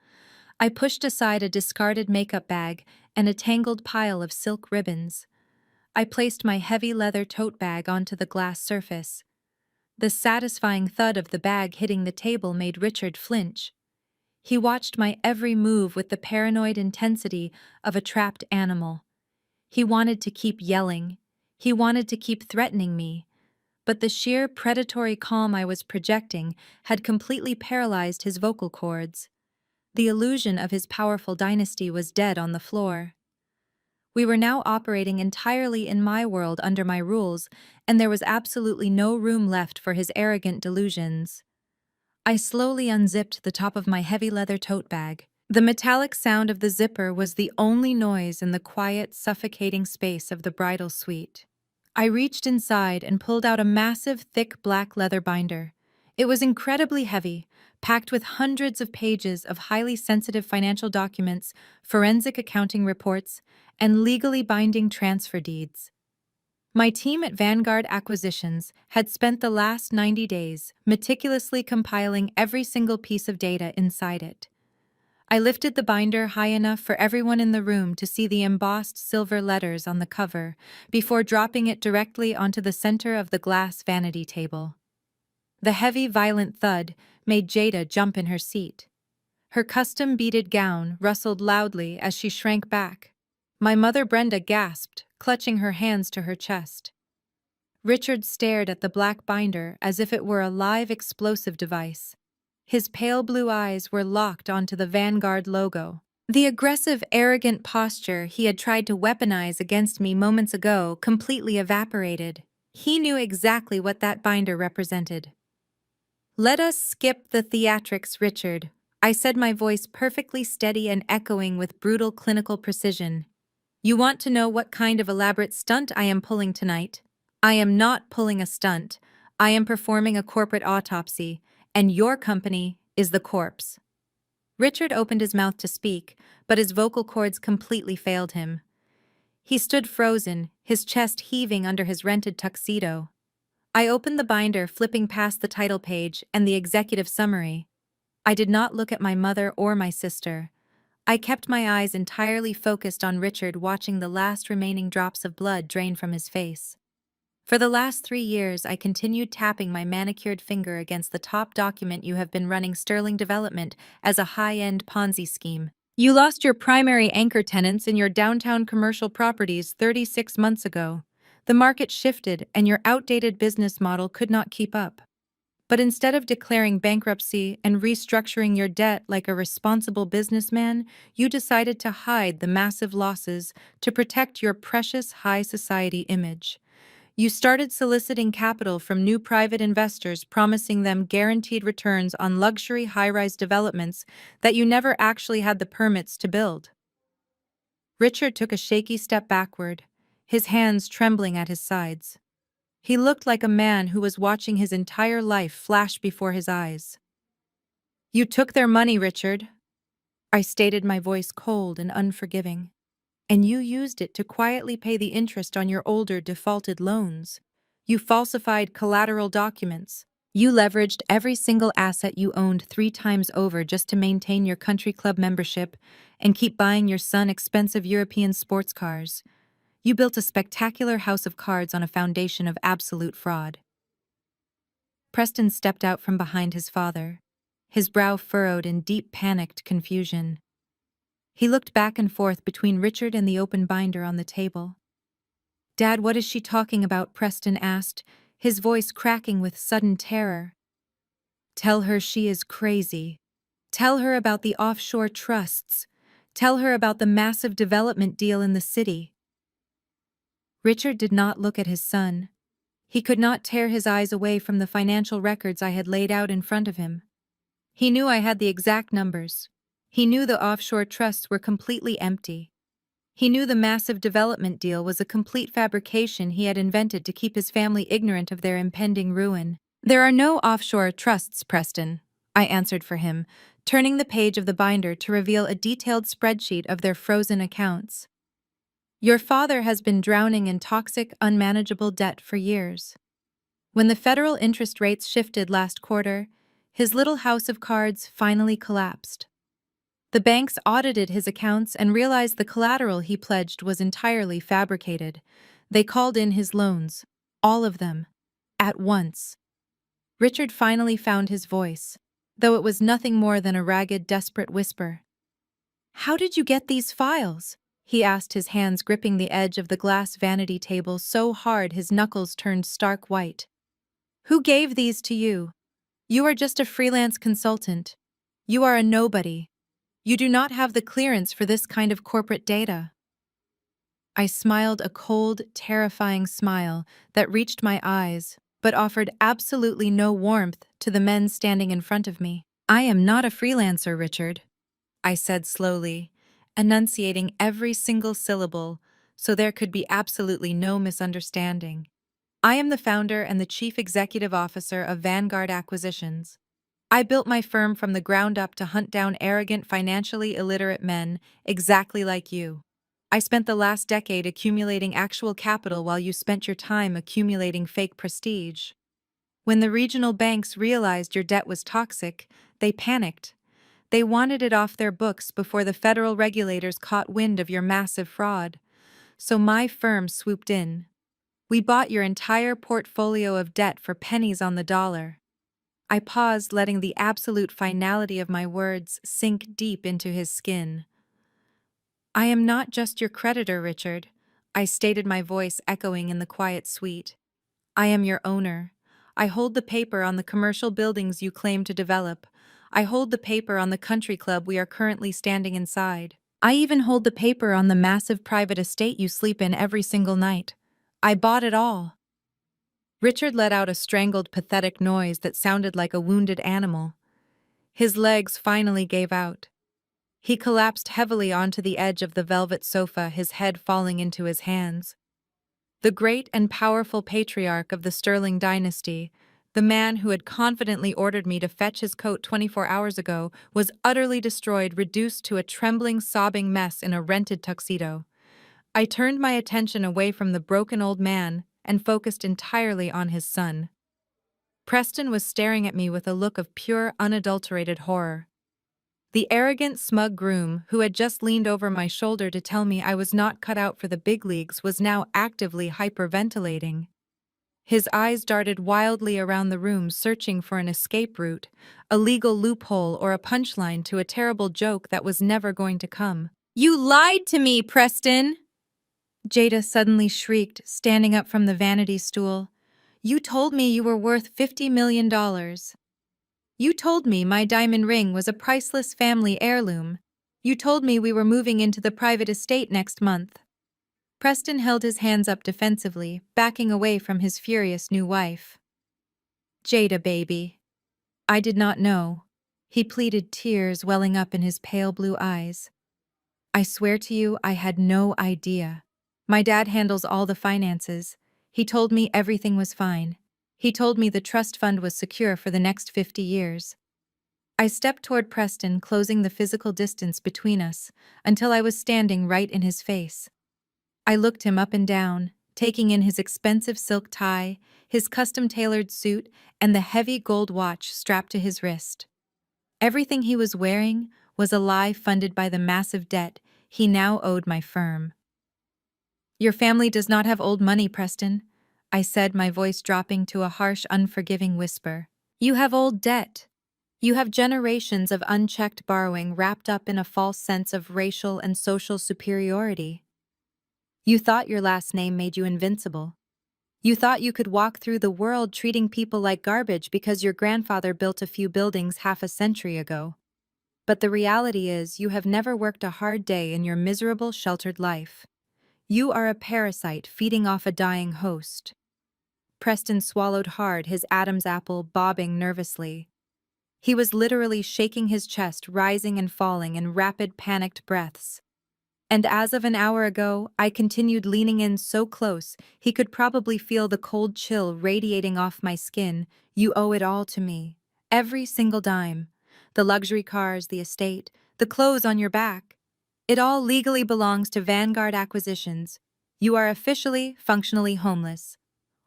A: I pushed aside a discarded makeup bag and a tangled pile of silk ribbons. I placed my heavy leather tote bag onto the glass surface. The satisfying thud of the bag hitting the table made Richard flinch. He watched my every move with the paranoid intensity of a trapped animal. He wanted to keep yelling. He wanted to keep threatening me. But the sheer predatory calm I was projecting had completely paralyzed his vocal cords. The illusion of his powerful dynasty was dead on the floor. We were now operating entirely in my world under my rules, and there was absolutely no room left for his arrogant delusions. I slowly unzipped the top of my heavy leather tote bag. The metallic sound of the zipper was the only noise in the quiet, suffocating space of the bridal suite. I reached inside and pulled out a massive, thick black leather binder. It was incredibly heavy, packed with hundreds of pages of highly sensitive financial documents, forensic accounting reports, and legally binding transfer deeds. My team at Vanguard Acquisitions had spent the last 90 days meticulously compiling every single piece of data inside it. I lifted the binder high enough for everyone in the room to see the embossed silver letters on the cover before dropping it directly onto the center of the glass vanity table. The heavy, violent thud made Jada jump in her seat. Her custom beaded gown rustled loudly as she shrank back. My mother Brenda gasped, clutching her hands to her chest. Richard stared at the black binder as if it were a live explosive device. His pale blue eyes were locked onto the Vanguard logo. The aggressive, arrogant posture he had tried to weaponize against me moments ago completely evaporated. He knew exactly what that binder represented. "Let us skip the theatrics, Richard," I said, my voice perfectly steady and echoing with brutal clinical precision. "You want to know what kind of elaborate stunt I am pulling tonight? I am not pulling a stunt. I am performing a corporate autopsy, and your company is the corpse." Richard opened his mouth to speak, but his vocal cords completely failed him. He stood frozen, his chest heaving under his rented tuxedo. I opened the binder, flipping past the title page and the executive summary. I did not look at my mother or my sister. I kept my eyes entirely focused on Richard, watching the last remaining drops of blood drain from his face. For the last 3 years, I continued tapping my manicured finger against the top document. "You have been running Sterling Development as a high-end Ponzi scheme. You lost your primary anchor tenants in your downtown commercial properties 36 months ago. The market shifted and your outdated business model could not keep up. But instead of declaring bankruptcy and restructuring your debt like a responsible businessman, you decided to hide the massive losses to protect your precious high society image. You started soliciting capital from new private investors, promising them guaranteed returns on luxury high-rise developments that you never actually had the permits to build." Richard took a shaky step backward, his hands trembling at his sides. He looked like a man who was watching his entire life flash before his eyes. "You took their money, Richard," I stated, my voice cold and unforgiving. "And you used it to quietly pay the interest on your older defaulted loans. You falsified collateral documents. You leveraged every single asset you owned 3 times over just to maintain your country club membership and keep buying your son expensive European sports cars. You built a spectacular house of cards on a foundation of absolute fraud." Preston stepped out from behind his father, his brow furrowed in deep, panicked confusion. He looked back and forth between Richard and the open binder on the table. "Dad, what is she talking about?" Preston asked, his voice cracking with sudden terror. "Tell her she is crazy. Tell her about the offshore trusts. Tell her about the massive development deal in the city." Richard did not look at his son. He could not tear his eyes away from the financial records I had laid out in front of him. He knew I had the exact numbers. He knew the offshore trusts were completely empty. He knew the massive development deal was a complete fabrication he had invented to keep his family ignorant of their impending ruin. "There are no offshore trusts, Preston," I answered for him, turning the page of the binder to reveal a detailed spreadsheet of their frozen accounts. "Your father has been drowning in toxic, unmanageable debt for years. When the federal interest rates shifted last quarter, his little house of cards finally collapsed. The banks audited his accounts and realized the collateral he pledged was entirely fabricated. They called in his loans, all of them, at once." Richard finally found his voice, though it was nothing more than a ragged, desperate whisper. "How did you get these files?" he asked, his hands gripping the edge of the glass vanity table so hard his knuckles turned stark white. "Who gave these to you? You are just a freelance consultant. You are a nobody. You do not have the clearance for this kind of corporate data." I smiled a cold, terrifying smile that reached my eyes, but offered absolutely no warmth to the men standing in front of me. "I am not a freelancer, Richard. I said slowly, enunciating every single syllable so there could be absolutely no misunderstanding. I am the founder and the chief executive officer of Vanguard Acquisitions. I built my firm from the ground up to hunt down arrogant, financially illiterate men exactly like you. I spent the last decade accumulating actual capital while you spent your time accumulating fake prestige. When the regional banks realized your debt was toxic, they panicked. They wanted it off their books before the federal regulators caught wind of your massive fraud. So my firm swooped in. We bought your entire portfolio of debt for pennies on the dollar. I paused, letting the absolute finality of my words sink deep into his skin. I am not just your creditor, Richard, I stated, my voice echoing in the quiet suite. I am your owner. I hold the paper on the commercial buildings you claim to develop. I hold the paper on the country club we are currently standing inside. I even hold the paper on the massive private estate you sleep in every single night. I bought it all. Richard let out a strangled, pathetic noise that sounded like a wounded animal. His legs finally gave out. He collapsed heavily onto the edge of the velvet sofa, his head falling into his hands. The great and powerful patriarch of the Sterling dynasty, the man who had confidently ordered me to fetch his coat 24 hours ago, was utterly destroyed, reduced to a trembling, sobbing mess in a rented tuxedo. I turned my attention away from the broken old man and focused entirely on his son. Preston was staring at me with a look of pure, unadulterated horror. The arrogant, smug groom, who had just leaned over my shoulder to tell me I was not cut out for the big leagues, was now actively hyperventilating. His eyes darted wildly around the room, searching for an escape route, a legal loophole, or a punchline to a terrible joke that was never going to come. "You lied to me, Preston!" Jada suddenly shrieked, standing up from the vanity stool. "You told me you were worth $50 million. You told me my diamond ring was a priceless family heirloom. You told me we were moving into the private estate next month." Preston held his hands up defensively, backing away from his furious new wife. "Jada, baby. I did not know," he pleaded, tears welling up in his pale blue eyes. "I swear to you, I had no idea. My dad handles all the finances. He told me everything was fine. He told me the trust fund was secure for the next 50 years. I stepped toward Preston, closing the physical distance between us, until I was standing right in his face. I looked him up and down, taking in his expensive silk tie, his custom-tailored suit, and the heavy gold watch strapped to his wrist. Everything he was wearing was a lie funded by the massive debt he now owed my firm. "Your family does not have old money, Preston," I said, my voice dropping to a harsh, unforgiving whisper. "You have old debt. You have generations of unchecked borrowing wrapped up in a false sense of racial and social superiority. You thought your last name made you invincible. You thought you could walk through the world treating people like garbage because your grandfather built a few buildings half a century ago. But the reality is you have never worked a hard day in your miserable, sheltered life. You are a parasite feeding off a dying host." Preston swallowed hard, his Adam's apple bobbing nervously. He was literally shaking his chest, rising and falling in rapid, panicked breaths. And as of an hour ago, I continued, leaning in so close he could probably feel the cold chill radiating off my skin. "You owe it all to me. Every single dime. The luxury cars, the estate, the clothes on your back. It all legally belongs to Vanguard Acquisitions. You are officially, functionally homeless.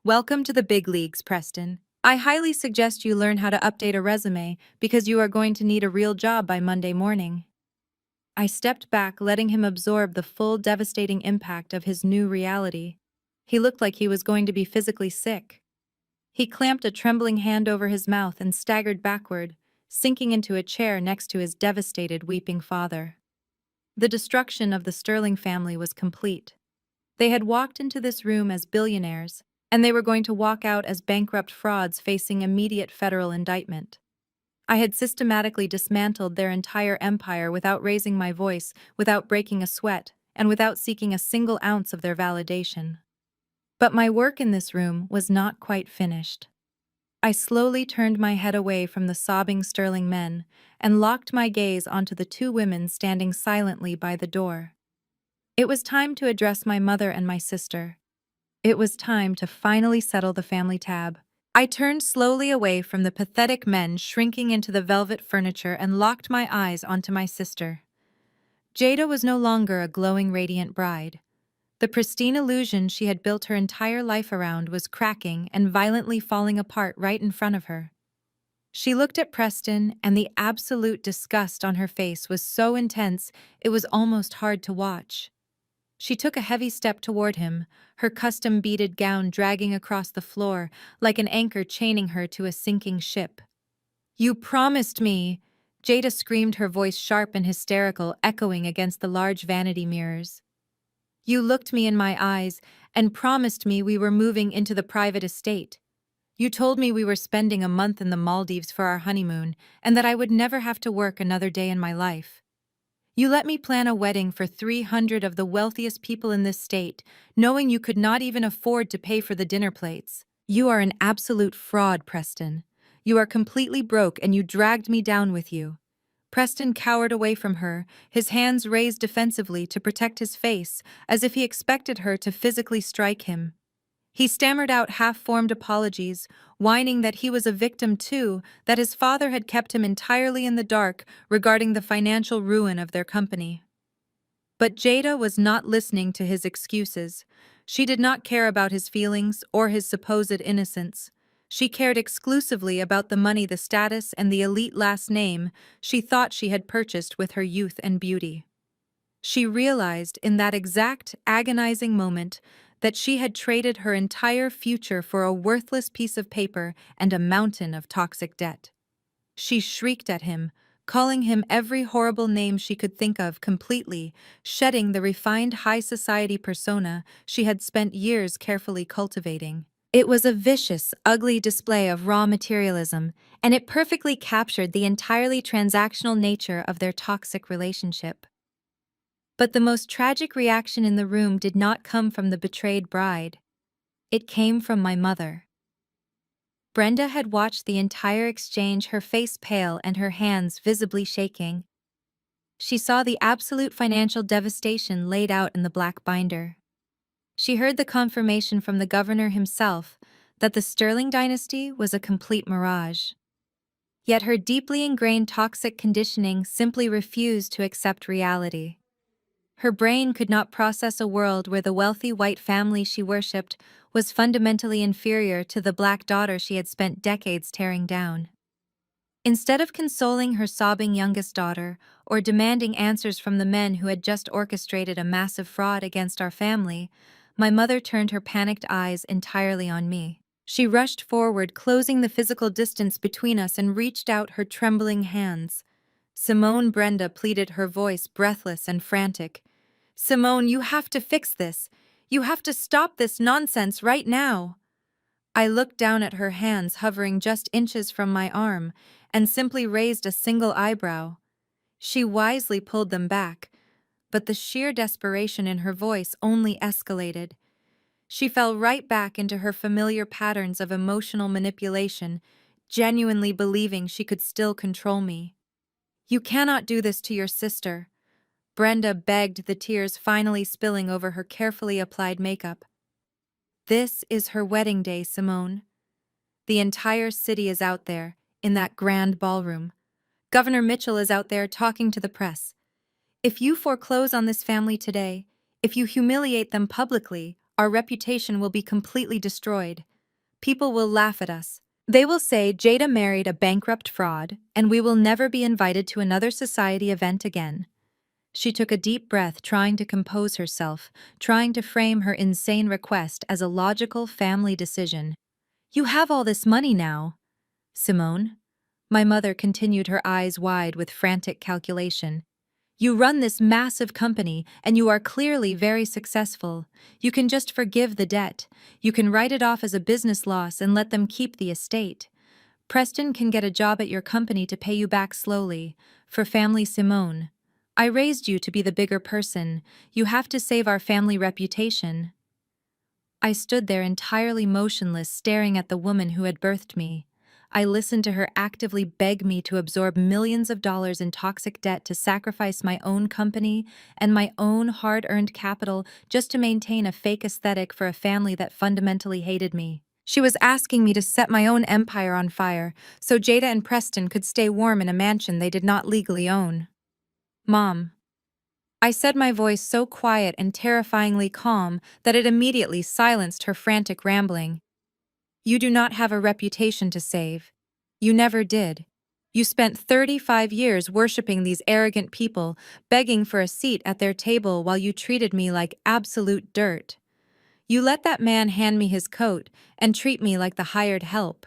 A: Welcome to the big leagues, Preston. I highly suggest you learn how to update a resume because you are going to need a real job by Monday morning." I stepped back, letting him absorb the full, devastating impact of his new reality. He looked like he was going to be physically sick. He clamped a trembling hand over his mouth and staggered backward, sinking into a chair next to his devastated, weeping father. The destruction of the Sterling family was complete. They had walked into this room as billionaires, and they were going to walk out as bankrupt frauds facing immediate federal indictment. I had systematically dismantled their entire empire without raising my voice, without breaking a sweat, and without seeking a single ounce of their validation. But my work in this room was not quite finished. I slowly turned my head away from the sobbing Sterling men and locked my gaze onto the two women standing silently by the door. It was time to address my mother and my sister. It was time to finally settle the family tab. I turned slowly away from the pathetic men shrinking into the velvet furniture and locked my eyes onto my sister. Jada was no longer a glowing, radiant bride. The pristine illusion she had built her entire life around was cracking and violently falling apart right in front of her. She looked at Preston, and the absolute disgust on her face was so intense it was almost hard to watch. She took a heavy step toward him, her custom-beaded gown dragging across the floor like an anchor chaining her to a sinking ship. "You promised me!" Jada screamed, her voice sharp and hysterical, echoing against the large vanity mirrors. "You looked me in my eyes and promised me we were moving into the private estate. You told me we were spending a month in the Maldives for our honeymoon and that I would never have to work another day in my life. You let me plan a wedding for 300 of the wealthiest people in this state, knowing you could not even afford to pay for the dinner plates. You are an absolute fraud, Preston. You are completely broke and you dragged me down with you." Preston cowered away from her, his hands raised defensively to protect his face, as if he expected her to physically strike him. He stammered out half-formed apologies, whining that he was a victim too, that his father had kept him entirely in the dark regarding the financial ruin of their company. But Jada was not listening to his excuses. She did not care about his feelings or his supposed innocence. She cared exclusively about the money, the status, and the elite last name she thought she had purchased with her youth and beauty. She realized in that exact, agonizing moment that she had traded her entire future for a worthless piece of paper and a mountain of toxic debt. She shrieked at him, calling him every horrible name she could think of, completely shedding the refined high society persona she had spent years carefully cultivating. It was a vicious, ugly display of raw materialism, and it perfectly captured the entirely transactional nature of their toxic relationship. But the most tragic reaction in the room did not come from the betrayed bride. It came from my mother. Brenda had watched the entire exchange, her face pale and her hands visibly shaking. She saw the absolute financial devastation laid out in the black binder. She heard the confirmation from the governor himself that the Sterling dynasty was a complete mirage. Yet her deeply ingrained toxic conditioning simply refused to accept reality. Her brain could not process a world where the wealthy white family she worshipped was fundamentally inferior to the black daughter she had spent decades tearing down. Instead of consoling her sobbing youngest daughter or demanding answers from the men who had just orchestrated a massive fraud against our family, my mother turned her panicked eyes entirely on me. She rushed forward, closing the physical distance between us, and reached out her trembling hands. "Simone," Brenda pleaded, her voice breathless and frantic. "Simone, you have to fix this. You have to stop this nonsense right now." I looked down at her hands hovering just inches from my arm and simply raised a single eyebrow. She wisely pulled them back, but the sheer desperation in her voice only escalated. She fell right back into her familiar patterns of emotional manipulation, genuinely believing she could still control me. "You cannot do this to your sister," Brenda begged, the tears finally spilling over her carefully applied makeup. "This is her wedding day, Simone. The entire city is out there, in that grand ballroom. Governor Mitchell is out there talking to the press. If you foreclose on this family today, if you humiliate them publicly, our reputation will be completely destroyed. People will laugh at us. They will say Jada married a bankrupt fraud, and we will never be invited to another society event again." She took a deep breath, trying to compose herself, trying to frame her insane request as a logical family decision. "You have all this money now, Simone." My mother continued, her eyes wide with frantic calculation. "You run this massive company, and you are clearly very successful. You can just forgive the debt. You can write it off as a business loss and let them keep the estate. Preston can get a job at your company to pay you back slowly. For family Simone. I raised you to be the bigger person. You have to save our family reputation." I stood there entirely motionless, staring at the woman who had birthed me. I listened to her actively beg me to absorb millions of dollars in toxic debt to sacrifice my own company and my own hard-earned capital just to maintain a fake aesthetic for a family that fundamentally hated me. She was asking me to set my own empire on fire so Jada and Preston could stay warm in a mansion they did not legally own. Mom. I said, my voice so quiet and terrifyingly calm that it immediately silenced her frantic rambling. You do not have a reputation to save. You never did. You spent 35 years worshiping these arrogant people, begging for a seat at their table while you treated me like absolute dirt. You let that man hand me his coat and treat me like the hired help.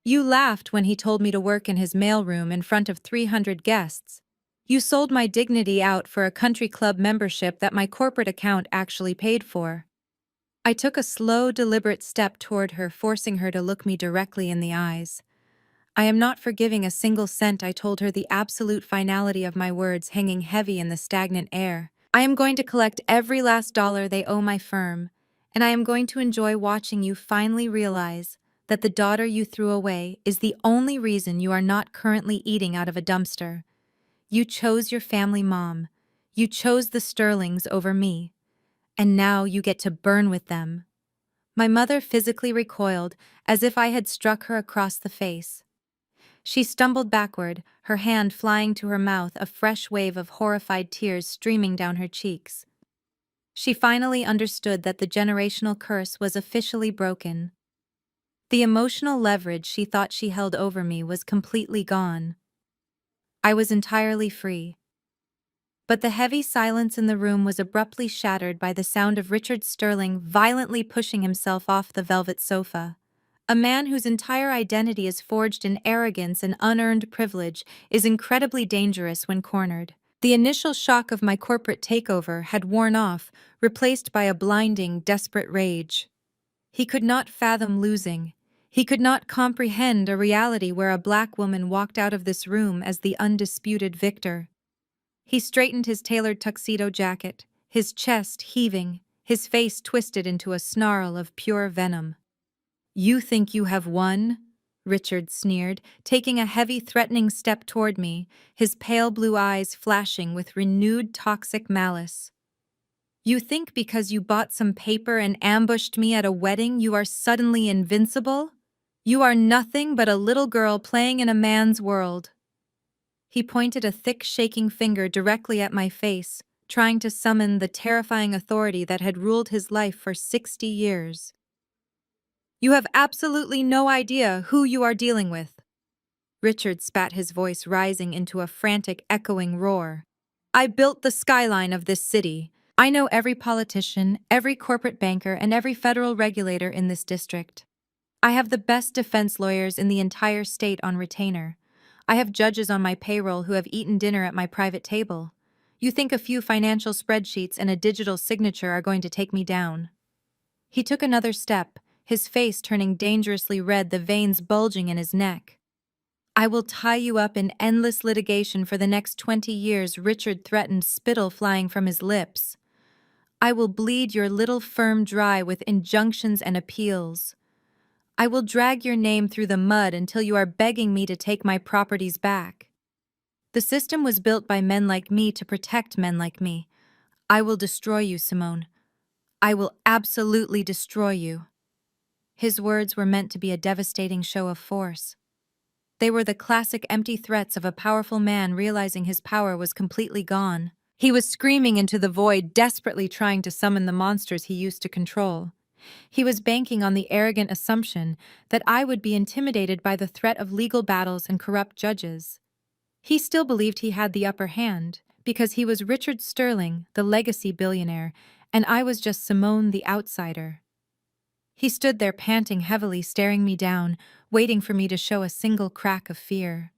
A: You laughed when he told me to work in his mailroom in front of 300 guests. You sold my dignity out for a country club membership that my corporate account actually paid for. I took a slow, deliberate step toward her, forcing her to look me directly in the eyes. I am not forgiving a single cent, I told her, the absolute finality of my words hanging heavy in the stagnant air. I am going to collect every last dollar they owe my firm, and I am going to enjoy watching you finally realize that the daughter you threw away is the only reason you are not currently eating out of a dumpster. You chose your family mom. You chose the Sterlings over me. And now you get to burn with them. My mother physically recoiled, as if I had struck her across the face. She stumbled backward, her hand flying to her mouth, a fresh wave of horrified tears streaming down her cheeks. She finally understood that the generational curse was officially broken. The emotional leverage she thought she held over me was completely gone. I was entirely free. But the heavy silence in the room was abruptly shattered by the sound of Richard Sterling violently pushing himself off the velvet sofa. A man whose entire identity is forged in arrogance and unearned privilege is incredibly dangerous when cornered. The initial shock of my corporate takeover had worn off, replaced by a blinding, desperate rage. He could not fathom losing. He could not comprehend a reality where a black woman walked out of this room as the undisputed victor. He straightened his tailored tuxedo jacket, his chest heaving, his face twisted into a snarl of pure venom. You think you have won? Richard sneered, taking a heavy, threatening step toward me, his pale blue eyes flashing with renewed toxic malice. You think because you bought some paper and ambushed me at a wedding you are suddenly invincible? You are nothing but a little girl playing in a man's world. He pointed a thick, shaking finger directly at my face, trying to summon the terrifying authority that had ruled his life for 60 years. You have absolutely no idea who you are dealing with. Richard spat, his voice rising into a frantic, echoing roar. I built the skyline of this city. I know every politician, every corporate banker, and every federal regulator in this district. I have the best defense lawyers in the entire state on retainer. I have judges on my payroll who have eaten dinner at my private table. You think a few financial spreadsheets and a digital signature are going to take me down? He took another step, his face turning dangerously red, the veins bulging in his neck. I will tie you up in endless litigation for the next 20 years, Richard threatened, spittle flying from his lips. I will bleed your little firm dry with injunctions and appeals. I will drag your name through the mud until you are begging me to take my properties back. The system was built by men like me to protect men like me. I will destroy you, Simone. I will absolutely destroy you. His words were meant to be a devastating show of force. They were the classic empty threats of a powerful man realizing his power was completely gone. He was screaming into the void, desperately trying to summon the monsters he used to control. He was banking on the arrogant assumption that I would be intimidated by the threat of legal battles and corrupt judges. He still believed he had the upper hand, because he was Richard Sterling, the legacy billionaire, and I was just Simone the outsider. He stood there panting heavily, staring me down, waiting for me to show a single crack of fear.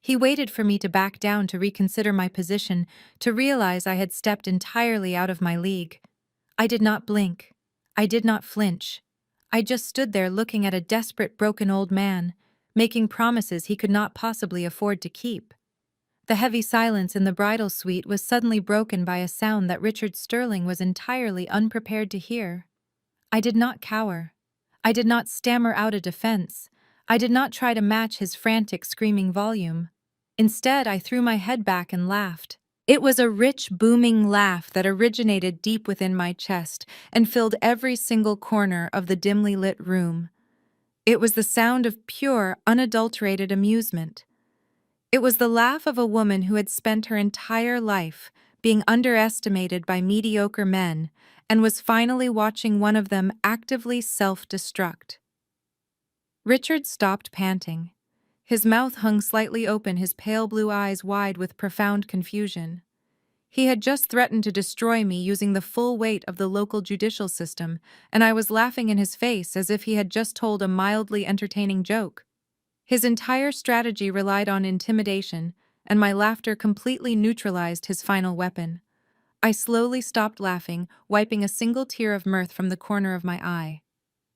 A: He waited for me to back down, to reconsider my position, to realize I had stepped entirely out of my league. I did not blink. I did not flinch. I just stood there looking at a desperate, broken old man, making promises he could not possibly afford to keep. The heavy silence in the bridal suite was suddenly broken by a sound that Richard Sterling was entirely unprepared to hear. I did not cower. I did not stammer out a defense. I did not try to match his frantic, screaming volume. Instead, I threw my head back and laughed. It was a rich, booming laugh that originated deep within my chest and filled every single corner of the dimly lit room. It was the sound of pure, unadulterated amusement. It was the laugh of a woman who had spent her entire life being underestimated by mediocre men and was finally watching one of them actively self-destruct. Richard stopped panting. His mouth hung slightly open, his pale blue eyes wide with profound confusion. He had just threatened to destroy me using the full weight of the local judicial system, and I was laughing in his face as if he had just told a mildly entertaining joke. His entire strategy relied on intimidation, and my laughter completely neutralized his final weapon. I slowly stopped laughing, wiping a single tear of mirth from the corner of my eye.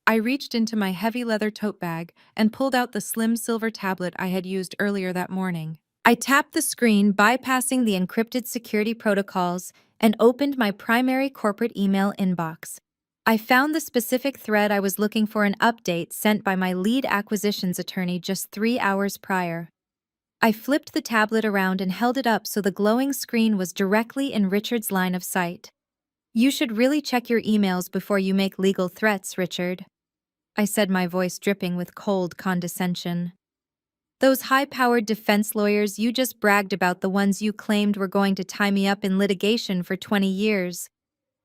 A: I reached into my heavy leather tote bag and pulled out the slim silver tablet I had used earlier that morning. I tapped the screen, bypassing the encrypted security protocols, and opened my primary corporate email inbox. I found the specific thread I was looking for, an update sent by my lead acquisitions attorney just 3 hours prior. I flipped the tablet around and held it up so the glowing screen was directly in Richard's line of sight. "You should really check your emails before you make legal threats, Richard," I said, my voice dripping with cold condescension. "Those high-powered defense lawyers you just bragged about, the ones you claimed were going to tie me up in litigation for 20 years,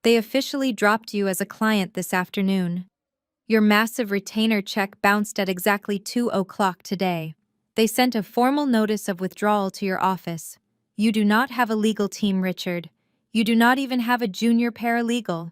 A: they officially dropped you as a client this afternoon. Your massive retainer check bounced at exactly 2 o'clock today. They sent a formal notice of withdrawal to your office. You do not have a legal team, Richard. You do not even have a junior paralegal."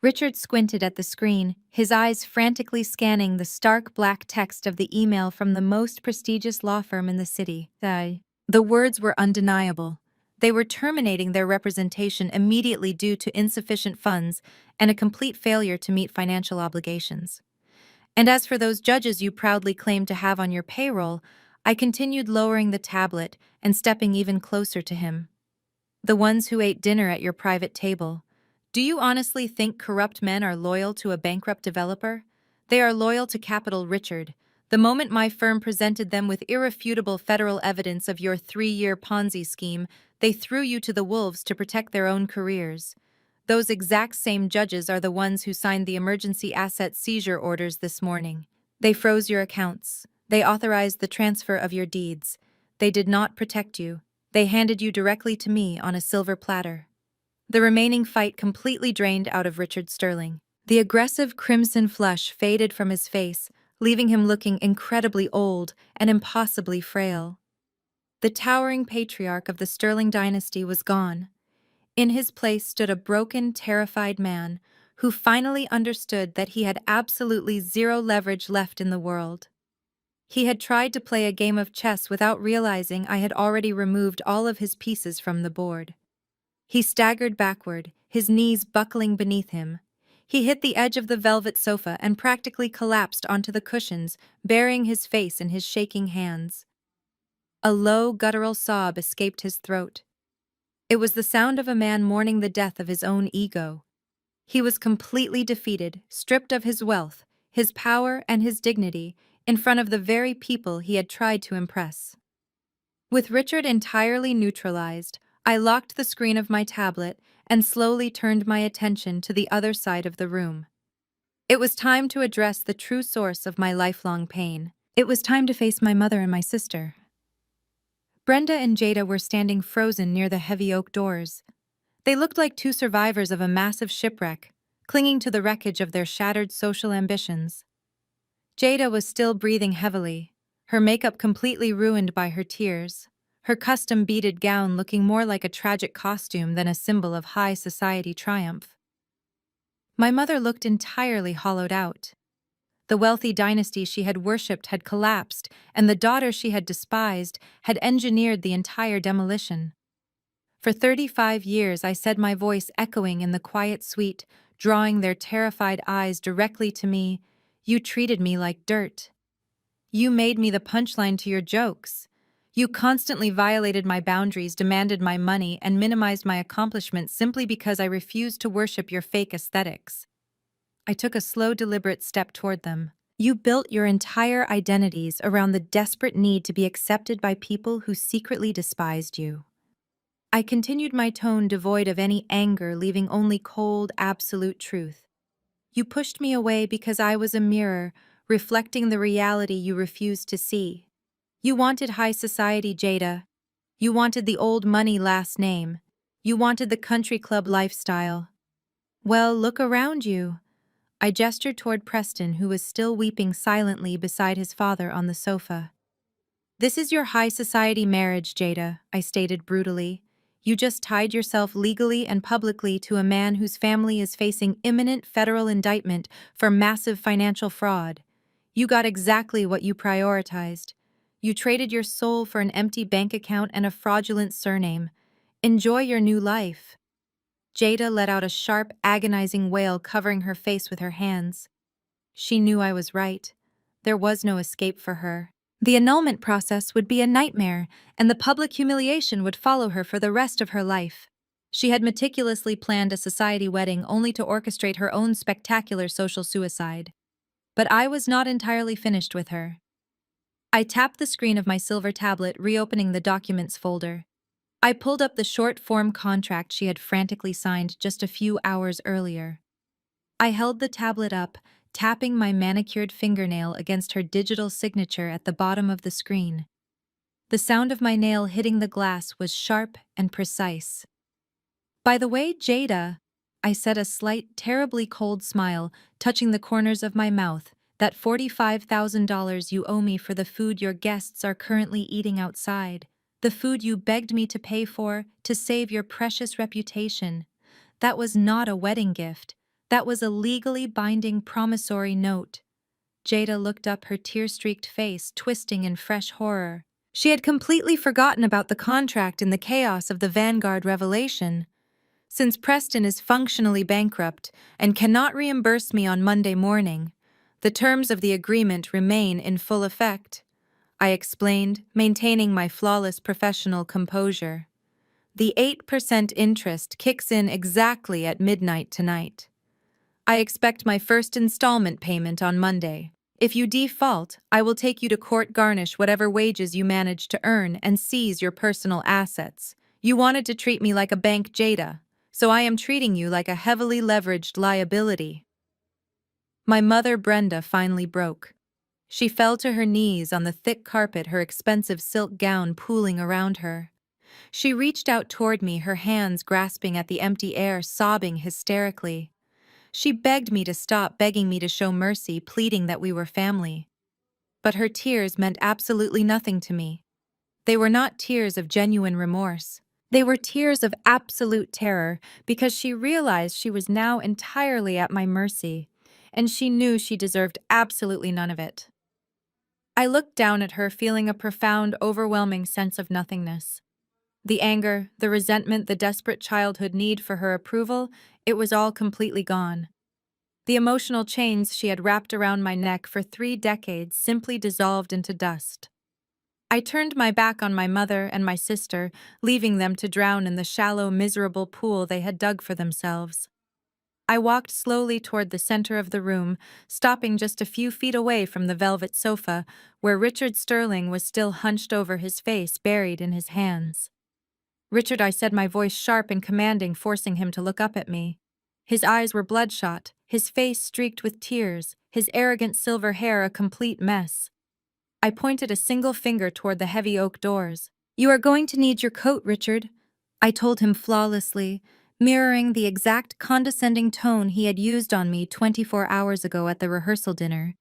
A: Richard squinted at the screen, his eyes frantically scanning the stark black text of the email from the most prestigious law firm in the city. The words were undeniable. They were terminating their representation immediately due to insufficient funds and a complete failure to meet financial obligations. "And as for those judges you proudly claimed to have on your payroll," I continued, lowering the tablet and stepping even closer to him. "The ones who ate dinner at your private table. Do you honestly think corrupt men are loyal to a bankrupt developer? They are loyal to capital, Richard. The moment my firm presented them with irrefutable federal evidence of your 3-year Ponzi scheme, they threw you to the wolves to protect their own careers. Those exact same judges are the ones who signed the emergency asset seizure orders this morning. They froze your accounts. They authorized the transfer of your deeds. They did not protect you. They handed you directly to me on a silver platter." The remaining fight completely drained out of Richard Sterling. The aggressive crimson flush faded from his face, leaving him looking incredibly old and impossibly frail. The towering patriarch of the Sterling dynasty was gone. In his place stood a broken, terrified man who finally understood that he had absolutely zero leverage left in the world. He had tried to play a game of chess without realizing I had already removed all of his pieces from the board. He staggered backward, his knees buckling beneath him. He hit the edge of the velvet sofa and practically collapsed onto the cushions, burying his face in his shaking hands. A low, guttural sob escaped his throat. It was the sound of a man mourning the death of his own ego. He was completely defeated, stripped of his wealth, his power, and his dignity, in front of the very people he had tried to impress. With Richard entirely neutralized, I locked the screen of my tablet and slowly turned my attention to the other side of the room. It was time to address the true source of my lifelong pain. It was time to face my mother and my sister. Brenda and Jada were standing frozen near the heavy oak doors. They looked like two survivors of a massive shipwreck, clinging to the wreckage of their shattered social ambitions. Jada was still breathing heavily, her makeup completely ruined by her tears, her custom beaded gown looking more like a tragic costume than a symbol of high society triumph. My mother looked entirely hollowed out. The wealthy dynasty she had worshipped had collapsed, and the daughter she had despised had engineered the entire demolition. For 35 years I said, my voice echoing in the quiet suite, drawing their terrified eyes directly to me, "You treated me like dirt. You made me the punchline to your jokes. You constantly violated my boundaries, demanded my money, and minimized my accomplishments simply because I refused to worship your fake aesthetics." I took a slow, deliberate step toward them. You built your entire identities around the desperate need to be accepted by people who secretly despised you. I continued my tone devoid of any anger, leaving only cold, absolute truth. You pushed me away because I was a mirror, reflecting the reality you refused to see. You wanted high society, Jada. You wanted the old money last name. You wanted the country club lifestyle. Well, look around you. I gestured toward Preston, who was still weeping silently beside his father on the sofa. This is your high society marriage, Jada, I stated brutally. You just tied yourself legally and publicly to a man whose family is facing imminent federal indictment for massive financial fraud. You got exactly what you prioritized. You traded your soul for an empty bank account and a fraudulent surname. Enjoy your new life. Jada let out a sharp, agonizing wail, covering her face with her hands. She knew I was right. There was no escape for her. The annulment process would be a nightmare, and the public humiliation would follow her for the rest of her life. She had meticulously planned a society wedding only to orchestrate her own spectacular social suicide. But I was not entirely finished with her. I tapped the screen of my silver tablet, reopening the documents folder. I pulled up the short-form contract she had frantically signed just a few hours earlier. I held the tablet up, tapping my manicured fingernail against her digital signature at the bottom of the screen. The sound of my nail hitting the glass was sharp and precise. By the way, Jada, I said, a slight, terribly cold smile touching the corners of my mouth, that $45,000 you owe me for the food your guests are currently eating outside, the food you begged me to pay for to save your precious reputation. That was not a wedding gift. That was a legally binding promissory note. Jada looked up, her tear-streaked face twisting in fresh horror. She had completely forgotten about the contract in the chaos of the Vanguard revelation. Since Preston is functionally bankrupt and cannot reimburse me on Monday morning, the terms of the agreement remain in full effect, I explained, maintaining my flawless professional composure. The 8% interest kicks in exactly at midnight tonight. I expect my first installment payment on Monday. If you default, I will take you to court, garnish whatever wages you manage to earn, and seize your personal assets. You wanted to treat me like a bank, Jada, so I am treating you like a heavily leveraged liability. My mother, Brenda, finally broke. She fell to her knees on the thick carpet, her expensive silk gown pooling around her. She reached out toward me, her hands grasping at the empty air, sobbing hysterically. She begged me to stop, begging me to show mercy, pleading that we were family. But her tears meant absolutely nothing to me. They were not tears of genuine remorse. They were tears of absolute terror, because she realized she was now entirely at my mercy, and she knew she deserved absolutely none of it. I looked down at her, feeling a profound, overwhelming sense of nothingness. The anger, the resentment, the desperate childhood need for her approval, it was all completely gone. The emotional chains she had wrapped around my neck for 3 decades simply dissolved into dust. I turned my back on my mother and my sister, leaving them to drown in the shallow, miserable pool they had dug for themselves. I walked slowly toward the center of the room, stopping just a few feet away from the velvet sofa, where Richard Sterling was still hunched over, his face buried in his hands. "Richard," I said, my voice sharp and commanding, forcing him to look up at me. His eyes were bloodshot, his face streaked with tears, his arrogant silver hair a complete mess. I pointed a single finger toward the heavy oak doors. "You are going to need your coat, Richard," I told him flawlessly, mirroring the exact condescending tone he had used on me 24 hours ago at the rehearsal dinner.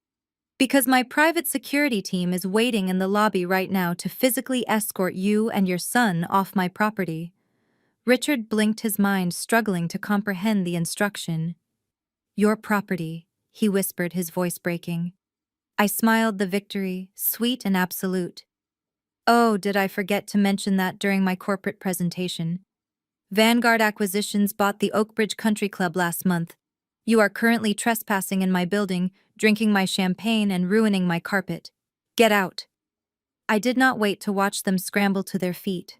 A: "Because my private security team is waiting in the lobby right now to physically escort you and your son off my property." Richard blinked, his mind struggling to comprehend the instruction. "Your property," he whispered, his voice breaking. I smiled, the victory, sweet and absolute. "Oh, did I forget to mention that during my corporate presentation? Vanguard Acquisitions bought the Oakbridge Country Club last month. You are currently trespassing in my building, drinking my champagne and ruining my carpet. Get out." I did not wait to watch them scramble to their feet.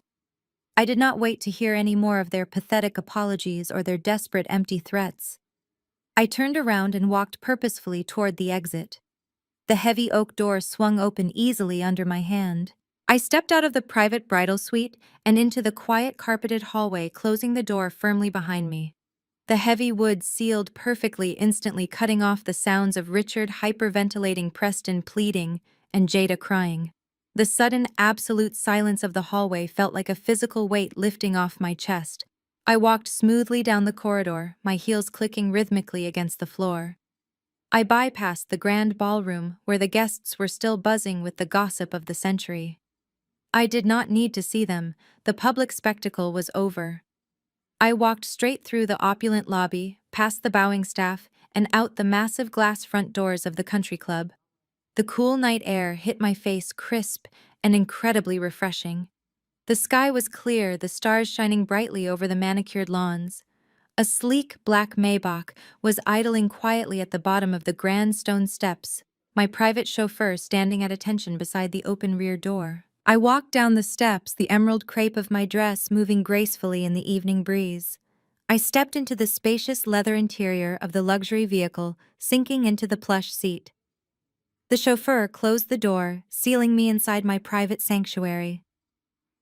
A: I did not wait to hear any more of their pathetic apologies or their desperate, empty threats. I turned around and walked purposefully toward the exit. The heavy oak door swung open easily under my hand. I stepped out of the private bridal suite and into the quiet carpeted hallway, closing the door firmly behind me. The heavy wood sealed perfectly, instantly cutting off the sounds of Richard hyperventilating, Preston pleading, and Jada crying. The sudden, absolute silence of the hallway felt like a physical weight lifting off my chest. I walked smoothly down the corridor, my heels clicking rhythmically against the floor. I bypassed the grand ballroom, where the guests were still buzzing with the gossip of the century. I did not need to see them, the public spectacle was over. I walked straight through the opulent lobby, past the bowing staff, and out the massive glass front doors of the country club. The cool night air hit my face, crisp and incredibly refreshing. The sky was clear, the stars shining brightly over the manicured lawns. A sleek black Maybach was idling quietly at the bottom of the grand stone steps, my private chauffeur standing at attention beside the open rear door. I walked down the steps, the emerald crepe of my dress moving gracefully in the evening breeze. I stepped into the spacious leather interior of the luxury vehicle, sinking into the plush seat. The chauffeur closed the door, sealing me inside my private sanctuary.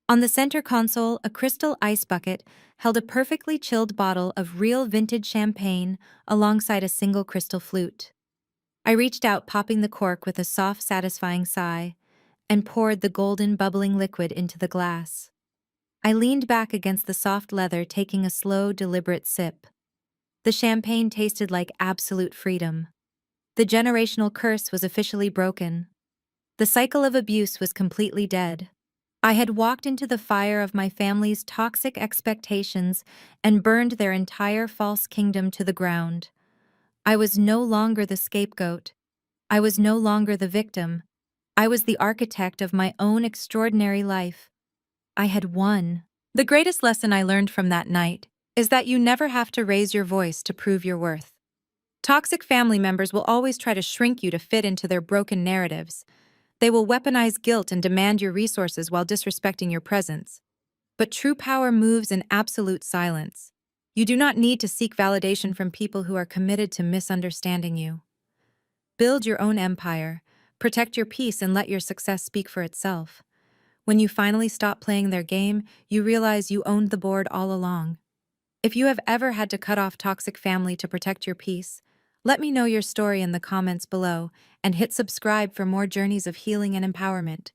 A: On the center console, a crystal ice bucket held a perfectly chilled bottle of real vintage champagne alongside a single crystal flute. I reached out, popping the cork with a soft, satisfying sigh, and poured the golden, bubbling liquid into the glass. I leaned back against the soft leather, taking a slow, deliberate sip. The champagne tasted like absolute freedom. The generational curse was officially broken. The cycle of abuse was completely dead. I had walked into the fire of my family's toxic expectations and burned their entire false kingdom to the ground. I was no longer the scapegoat. I was no longer the victim. I was the architect of my own extraordinary life. I had won. The greatest lesson I learned from that night is that you never have to raise your voice to prove your worth. Toxic family members will always try to shrink you to fit into their broken narratives. They will weaponize guilt and demand your resources while disrespecting your presence. But true power moves in absolute silence. You do not need to seek validation from people who are committed to misunderstanding you. Build your own empire, protect your peace, and let your success speak for itself. When you finally stop playing their game, you realize you owned the board all along. If you have ever had to cut off toxic family to protect your peace, let me know your story in the comments below and hit subscribe for more journeys of healing and empowerment.